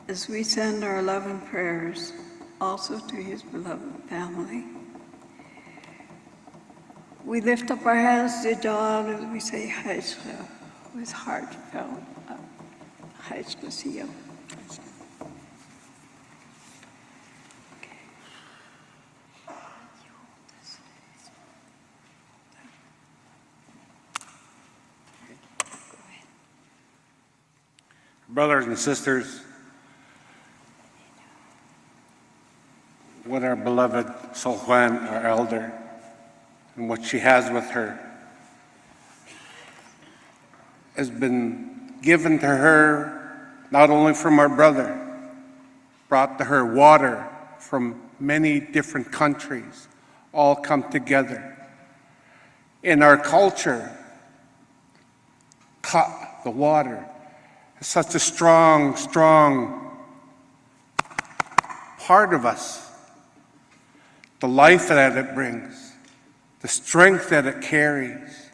as we send our love and prayers also to his beloved family. We lift up our hands to John as we say, Haishka, with heartfelt, Haishka Siyo. Brothers and sisters, what our beloved Soljuan, our elder, and what she has with her has been given to her not only from our brother, brought to her water from many different countries, all come together. In our culture, the water is such a strong, strong part of us. The life that it brings, the strength that it carries.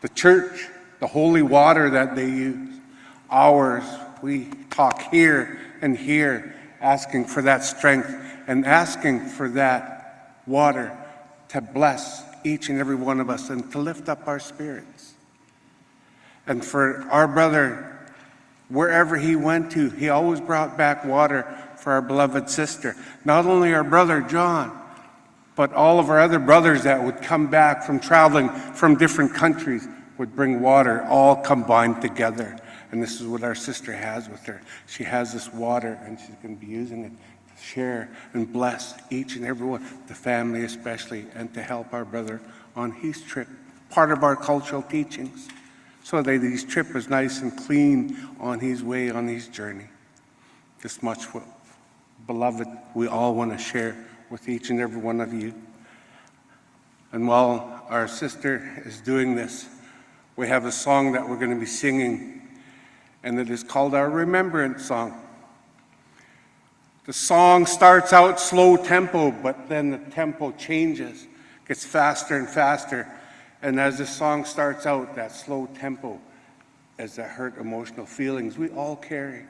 The church, the holy water that they use. Ours, we talk here and here, asking for that strength and asking for that water to bless each and every one of us and to lift up our spirits. And for our brother, wherever he went to, he always brought back water for our beloved sister. Not only our brother John, but all of our other brothers that would come back from traveling from different countries would bring water, all combined together. And this is what our sister has with her. She has this water, and she's going to be using it to share and bless each and every one, the family especially, and to help our brother on his trip, part of our cultural teachings, so that his trip is nice and clean on his way, on his journey. This much, beloved, we all want to share with each and every one of you. And while our sister is doing this, we have a song that we're going to be singing, and it is called our Remembrance song. The song starts out slow tempo, but then the tempo changes, gets faster and faster. And as the song starts out, that slow tempo, as the hurt emotional feelings we all carry.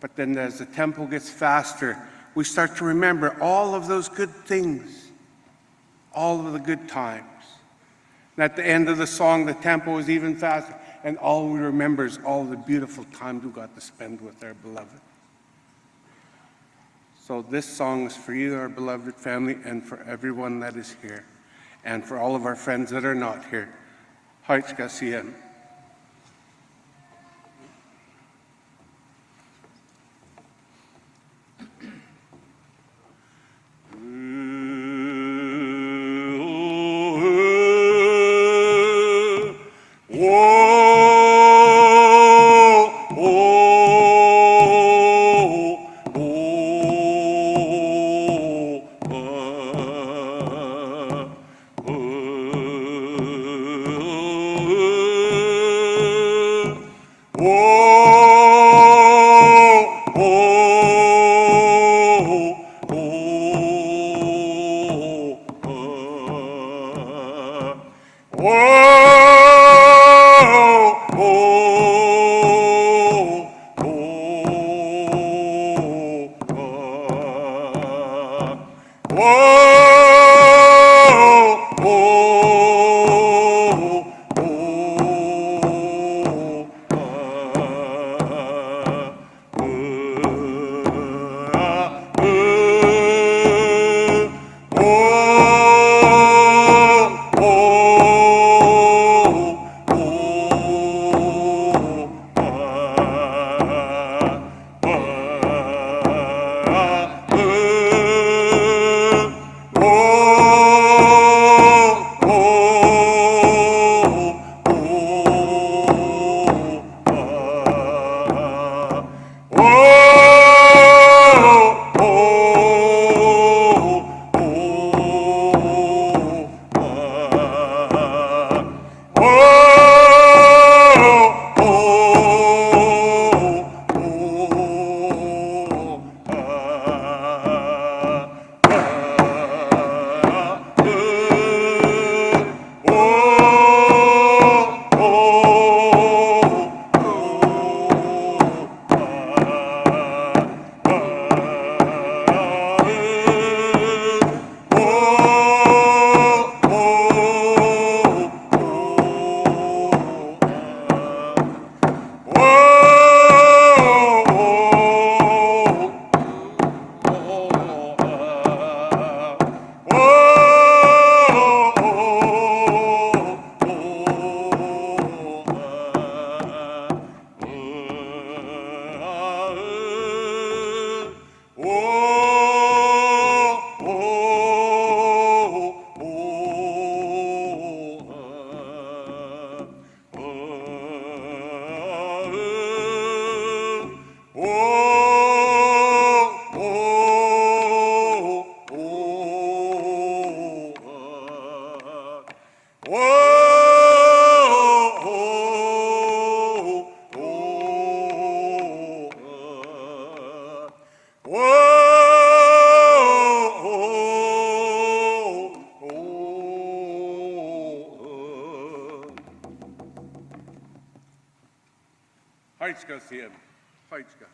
But then as the tempo gets faster, we start to remember all of those good things, all of the good times. And at the end of the song, the tempo is even faster, and all we remember is all the beautiful times we got to spend with our beloved. So this song is for you, our beloved family, and for everyone that is here, and for all of our friends that are not here. Haitska Siem. Haitska Siem. Haitska.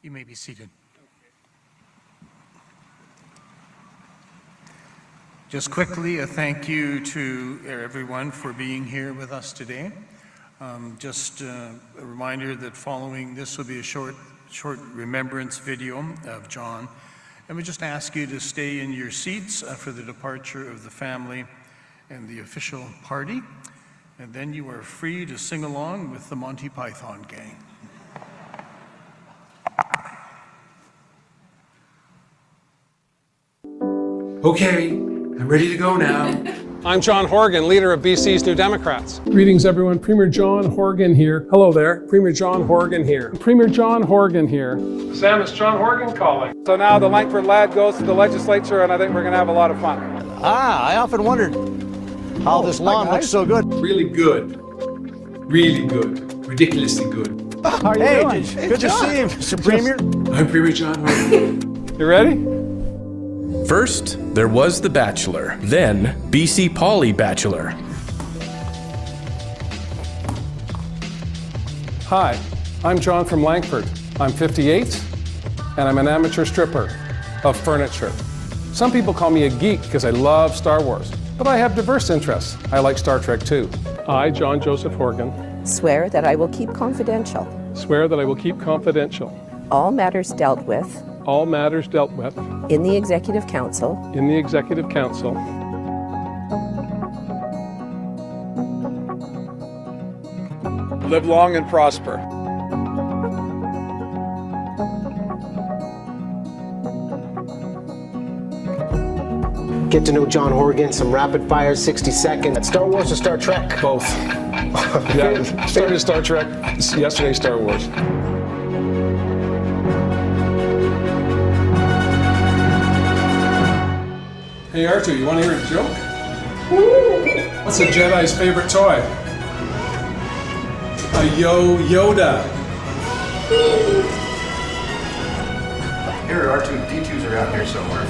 You may be seated. Just quickly, a thank you to everyone for being here with us today. Just a reminder that following this will be a short remembrance video of John. And we just ask you to stay in your seats for the departure of the family and the official party. And then you are free to sing along with the Monty Python gang. Okay, I'm ready to go now. I'm John Horgan, leader of BC's New Democrats. Greetings, everyone. Premier John Horgan here. Hello there. Premier John Horgan here. Premier John Horgan here. Sam, it's John Horgan calling. So now the Langford lad goes to the legislature, and I think we're going to have a lot of fun. I often wondered how this lawn looks so good. Really good. Really good. Ridiculously good. How are you doing? Good to see you, Mr. Premier. I'm Premier John Horgan. You ready? First, there was The Bachelor, then BC Poly Bachelor. Hi, I'm John from Langford. I'm 58, and I'm an amateur stripper of furniture. Some people call me a geek because I love Star Wars, but I have diverse interests. I like Star Trek too. I, John Joseph Horgan, swear that I will keep confidential swear that I will keep confidential all matters dealt with in the Executive Council Live long and prosper. Get to know John Horgan, some rapid fire, 60 seconds. Star Wars or Star Trek? Both. Yeah, started Star Trek, yesterday Star Wars. Hey Arthur, you want to hear a joke? What's a Jedi's favorite toy? A Yoda. Here are R2-D2s around here somewhere.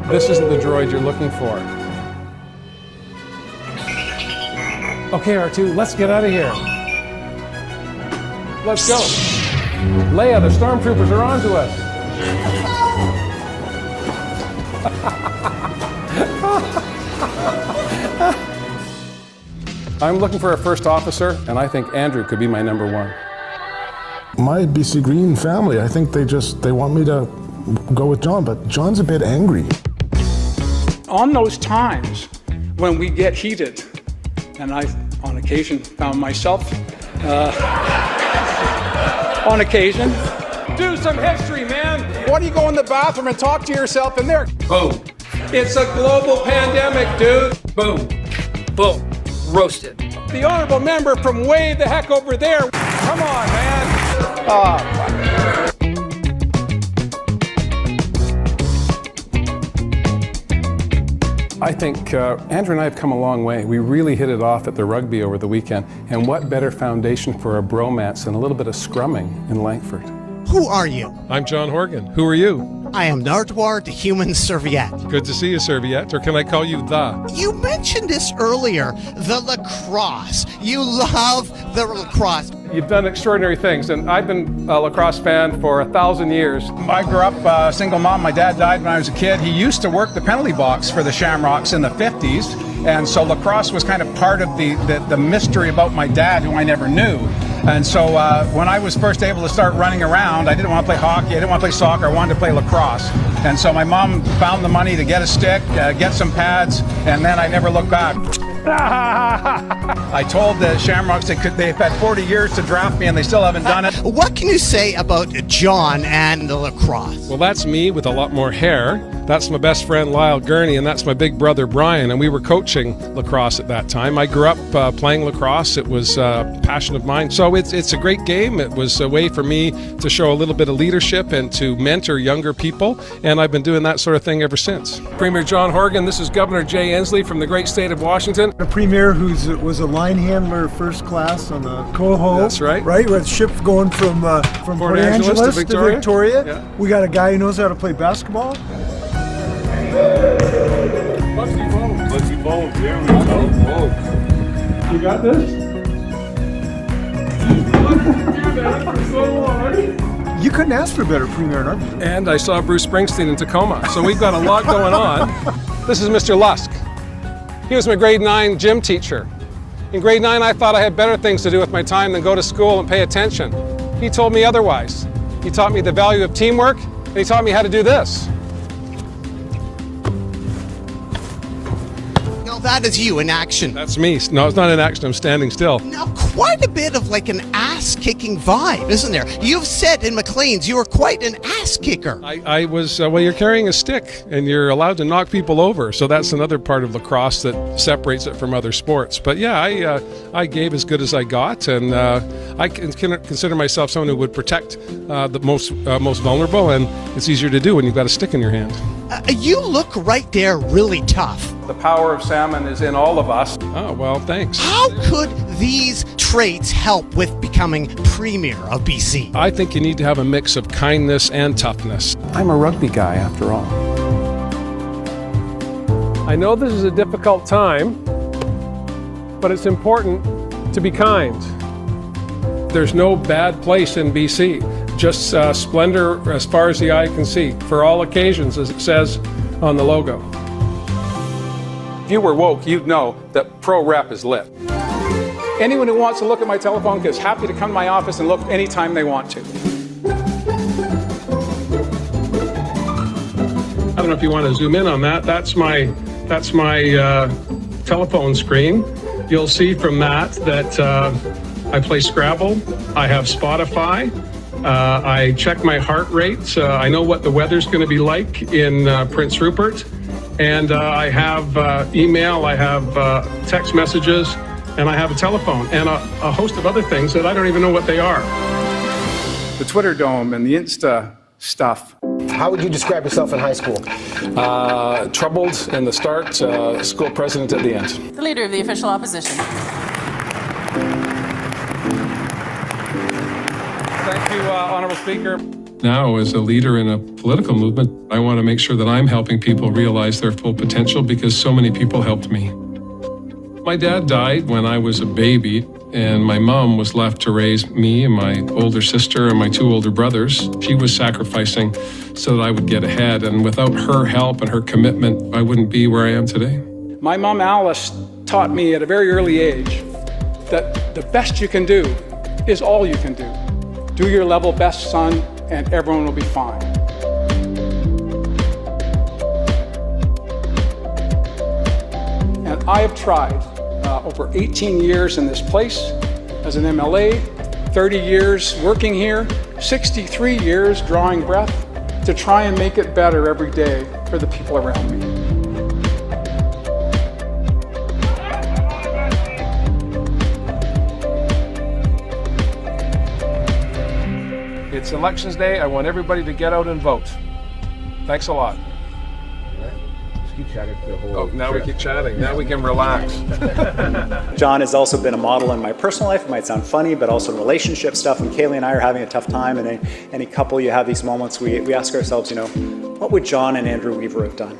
This isn't the droid you're looking for. Okay, R2, let's get out of here. Let's go. Leia, the stormtroopers are on to us. I'm looking for a first officer, and I think Andrew could be my number one. My BC Green family, I think they want me to go with John, but John's a bit angry. On those times when we get heated, and I, on occasion, found myself, on occasion, do some history, man. Why do you go in the bathroom and talk to yourself in there? Boom. It's a global pandemic, dude. Boom. Boom. Roasted. The honorable member from way the heck over there. Come on, man. I think Andrew and I have come a long way. We really hit it off at the rugby over the weekend. And what better foundation for a bromance than a little bit of scrumming in Langford? Who are you? I'm John Horgan. Who are you? I am Nartwar, the human serviette. Good to see you, Serviette. Or can I call you the? You mentioned this earlier, the lacrosse. You love the lacrosse. You've done extraordinary things, and I've been a lacrosse fan for 1,000 years. I grew up single mom. My dad died when I was a kid. He used to work the penalty box for the Shamrocks in the 50s, and so lacrosse was kind of part of the mystery about my dad, who I never knew. And so when I was first able to start running around, I didn't want to play hockey, I didn't want to play soccer, I wanted to play lacrosse. And so my mom found the money to get a stick, get some pads, and then I never looked back. I told the Shamrocks they've had 40 years to draft me and they still haven't done it. What can you say about John and the lacrosse? Well, that's me with a lot more hair. That's my best friend Lyle Gurney, and that's my big brother Brian, and we were coaching lacrosse at that time. I grew up playing lacrosse. It was a passion of mine. So it's a great game. It was a way for me to show a little bit of leadership and to mentor younger people, and I've been doing that sort of thing ever since. Premier John Horgan, this is Governor Jay Inslee from the great state of Washington. A premier who was a line handler first class on the Coho. That's right. Right, with ship going from Port Angeles to Victoria. Yeah. We got a guy who knows how to play basketball. Let's evolve. There we go. You got this? You couldn't ask for a better premier in our view. And I saw Bruce Springsteen in Tacoma, so we've got a lot going on. This is Mr. Lusk. He was my grade 9 gym teacher. In grade 9, I thought I had better things to do with my time than go to school and pay attention. He told me otherwise. He taught me the value of teamwork, and he taught me how to do this. Now that is you in action. That's me. No, it's not in action. I'm standing still. Now, quite a bit of like an ass-kicking vibe, isn't there? You've said in Maclean's you are quite an ass kicker. I was, well, you're carrying a stick, and you're allowed to knock people over, so that's another part of lacrosse that separates it from other sports. But yeah, I gave as good as I got, and I can consider myself someone who would protect the most vulnerable, and it's easier to do when you've got a stick in your hand. You look right there really tough. The power of salmon is in all of us. Oh, well, thanks. How could these traits help with becoming Premier of BC? I think you need to have a mix of kindness and toughness. I'm a rugby guy, after all. I know this is a difficult time, but it's important to be kind. There's no bad place in BC, just splendor as far as the eye can see, for all occasions, as it says on the logo. If you were woke, you'd know that Pro Rep is lit. Anyone who wants to look at my telephone is happy to come to my office and look anytime they want to. I don't know if you want to zoom in on that. That's my telephone screen. You'll see from that I play Scrabble. I have Spotify. I check my heart rate. I know what the weather's going to be like in Prince Rupert. And I have email, I have text messages, and I have a telephone, and a host of other things that I don't even know what they are. The Twitter dome and the Insta stuff. How would you describe yourself in high school? Troubled in the start, school president at the end. The leader of the official opposition. Thank you, Honourable Speaker. Now, as a leader in a political movement, I want to make sure that I'm helping people realize their full potential because so many people helped me. My dad died when I was a baby, and my mom was left to raise me and my older sister and my 2 older brothers. She was sacrificing so that I would get ahead, and without her help and her commitment, I wouldn't be where I am today. My mom Alice taught me at a very early age that the best you can do is all you can do. Do your level best, son, and everyone will be fine. And I have tried over 18 years in this place as an MLA, 30 years working here, 63 years drawing breath to try and make it better every day for the people around me. It's Elections Day. I want everybody to get out and vote. Thanks a lot. Just keep chatting for the whole Oh, now we keep chatting. Now we can relax. John has also been a model in my personal life. It might sound funny, but also relationship stuff. When Kaylee and I are having a tough time, and any couple, you have these moments, we ask ourselves, what would John and Andrew Weaver have done?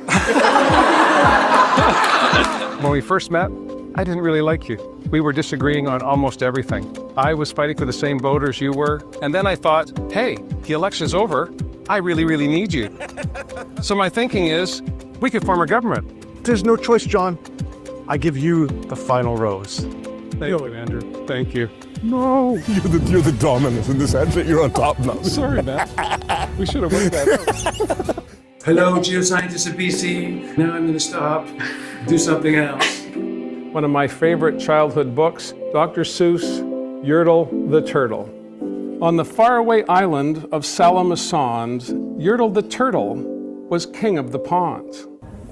When we first met, I didn't really like you. We were disagreeing on almost everything. I was fighting for the same voters you were. And then I thought, hey, the election's over. I really, really need you. So my thinking is, we could form a government. There's no choice, John. I give you the final rose. Thank you, Andrew. Thank you. No. You're the dominant in this outfit. You're on top now. Sorry, man. We should have worked that out. Hello, geoscientists of BC. Now I'm going to stop, do something else. One of my favorite childhood books, Dr. Seuss, Yertle the Turtle. On the faraway island of Salamasond, Yertle the Turtle was king of the pond.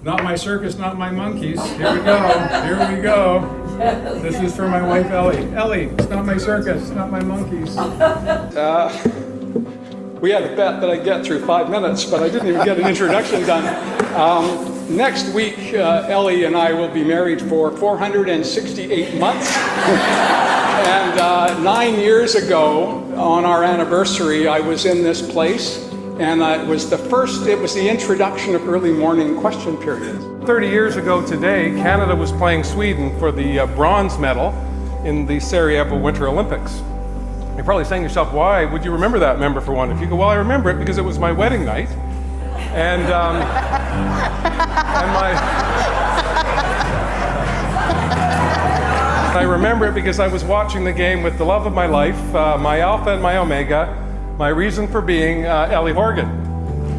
Not my circus, not my monkeys. Here we go. Here we go. This is for my wife, Ellie. Ellie, it's not my circus, it's not my monkeys. We had a bet that I'd get through 5 minutes, but I didn't even get an introduction done. Next week, Ellie and I will be married for 468 months. And 9 years ago, on our anniversary, I was in this place, and it was the introduction of early morning question period. 30 years ago today, Canada was playing Sweden for the bronze medal in the Sarajevo Winter Olympics. You're probably saying to yourself, why would you remember that, member for one? If you go, well, I remember it because it was my wedding night. And I remember it because I was watching the game with the love of my life, my alpha and my omega, my reason for being, Ellie Horgan.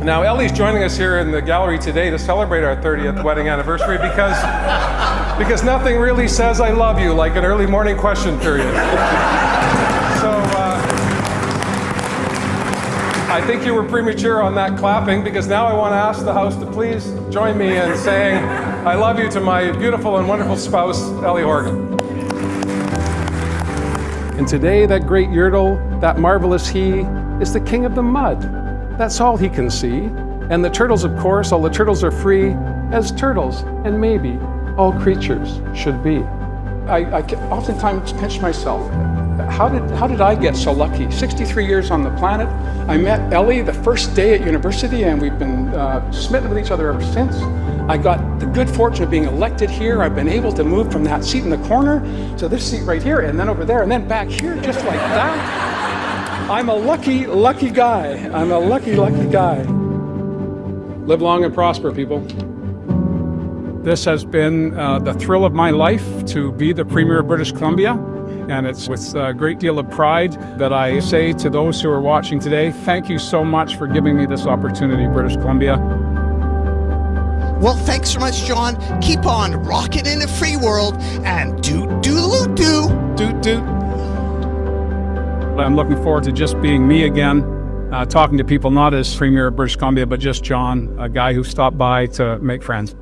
Now, Ellie's joining us here in the gallery today to celebrate our 30th wedding anniversary because nothing really says I love you like an early morning question period. So I think you were premature on that clapping, because now I want to ask the house to please join me in saying I love you to my beautiful and wonderful spouse, Ellie Horgan. And today, that great Yertle, that marvelous he, is the king of the mud. That's all he can see. And the turtles, of course, all the turtles are free, as turtles, and maybe all creatures should be. I oftentimes pinch myself. How did I get so lucky? 63 years on the planet. I met Ellie the first day at university, and we've been smitten with each other ever since. I got the good fortune of being elected here. I've been able to move from that seat in the corner to this seat right here, and then over there, and then back here, just like that. I'm a lucky, lucky guy. I'm a lucky, lucky guy. Live long and prosper, people. This has been the thrill of my life to be the Premier of British Columbia. And it's with a great deal of pride that I say to those who are watching today, thank you so much for giving me this opportunity, British Columbia. Well, thanks so much, John. Keep on rocking in a free world, and do-do-do-do. Do-do. I'm looking forward to just being me again, talking to people not as Premier of British Columbia, but just John, a guy who stopped by to make friends.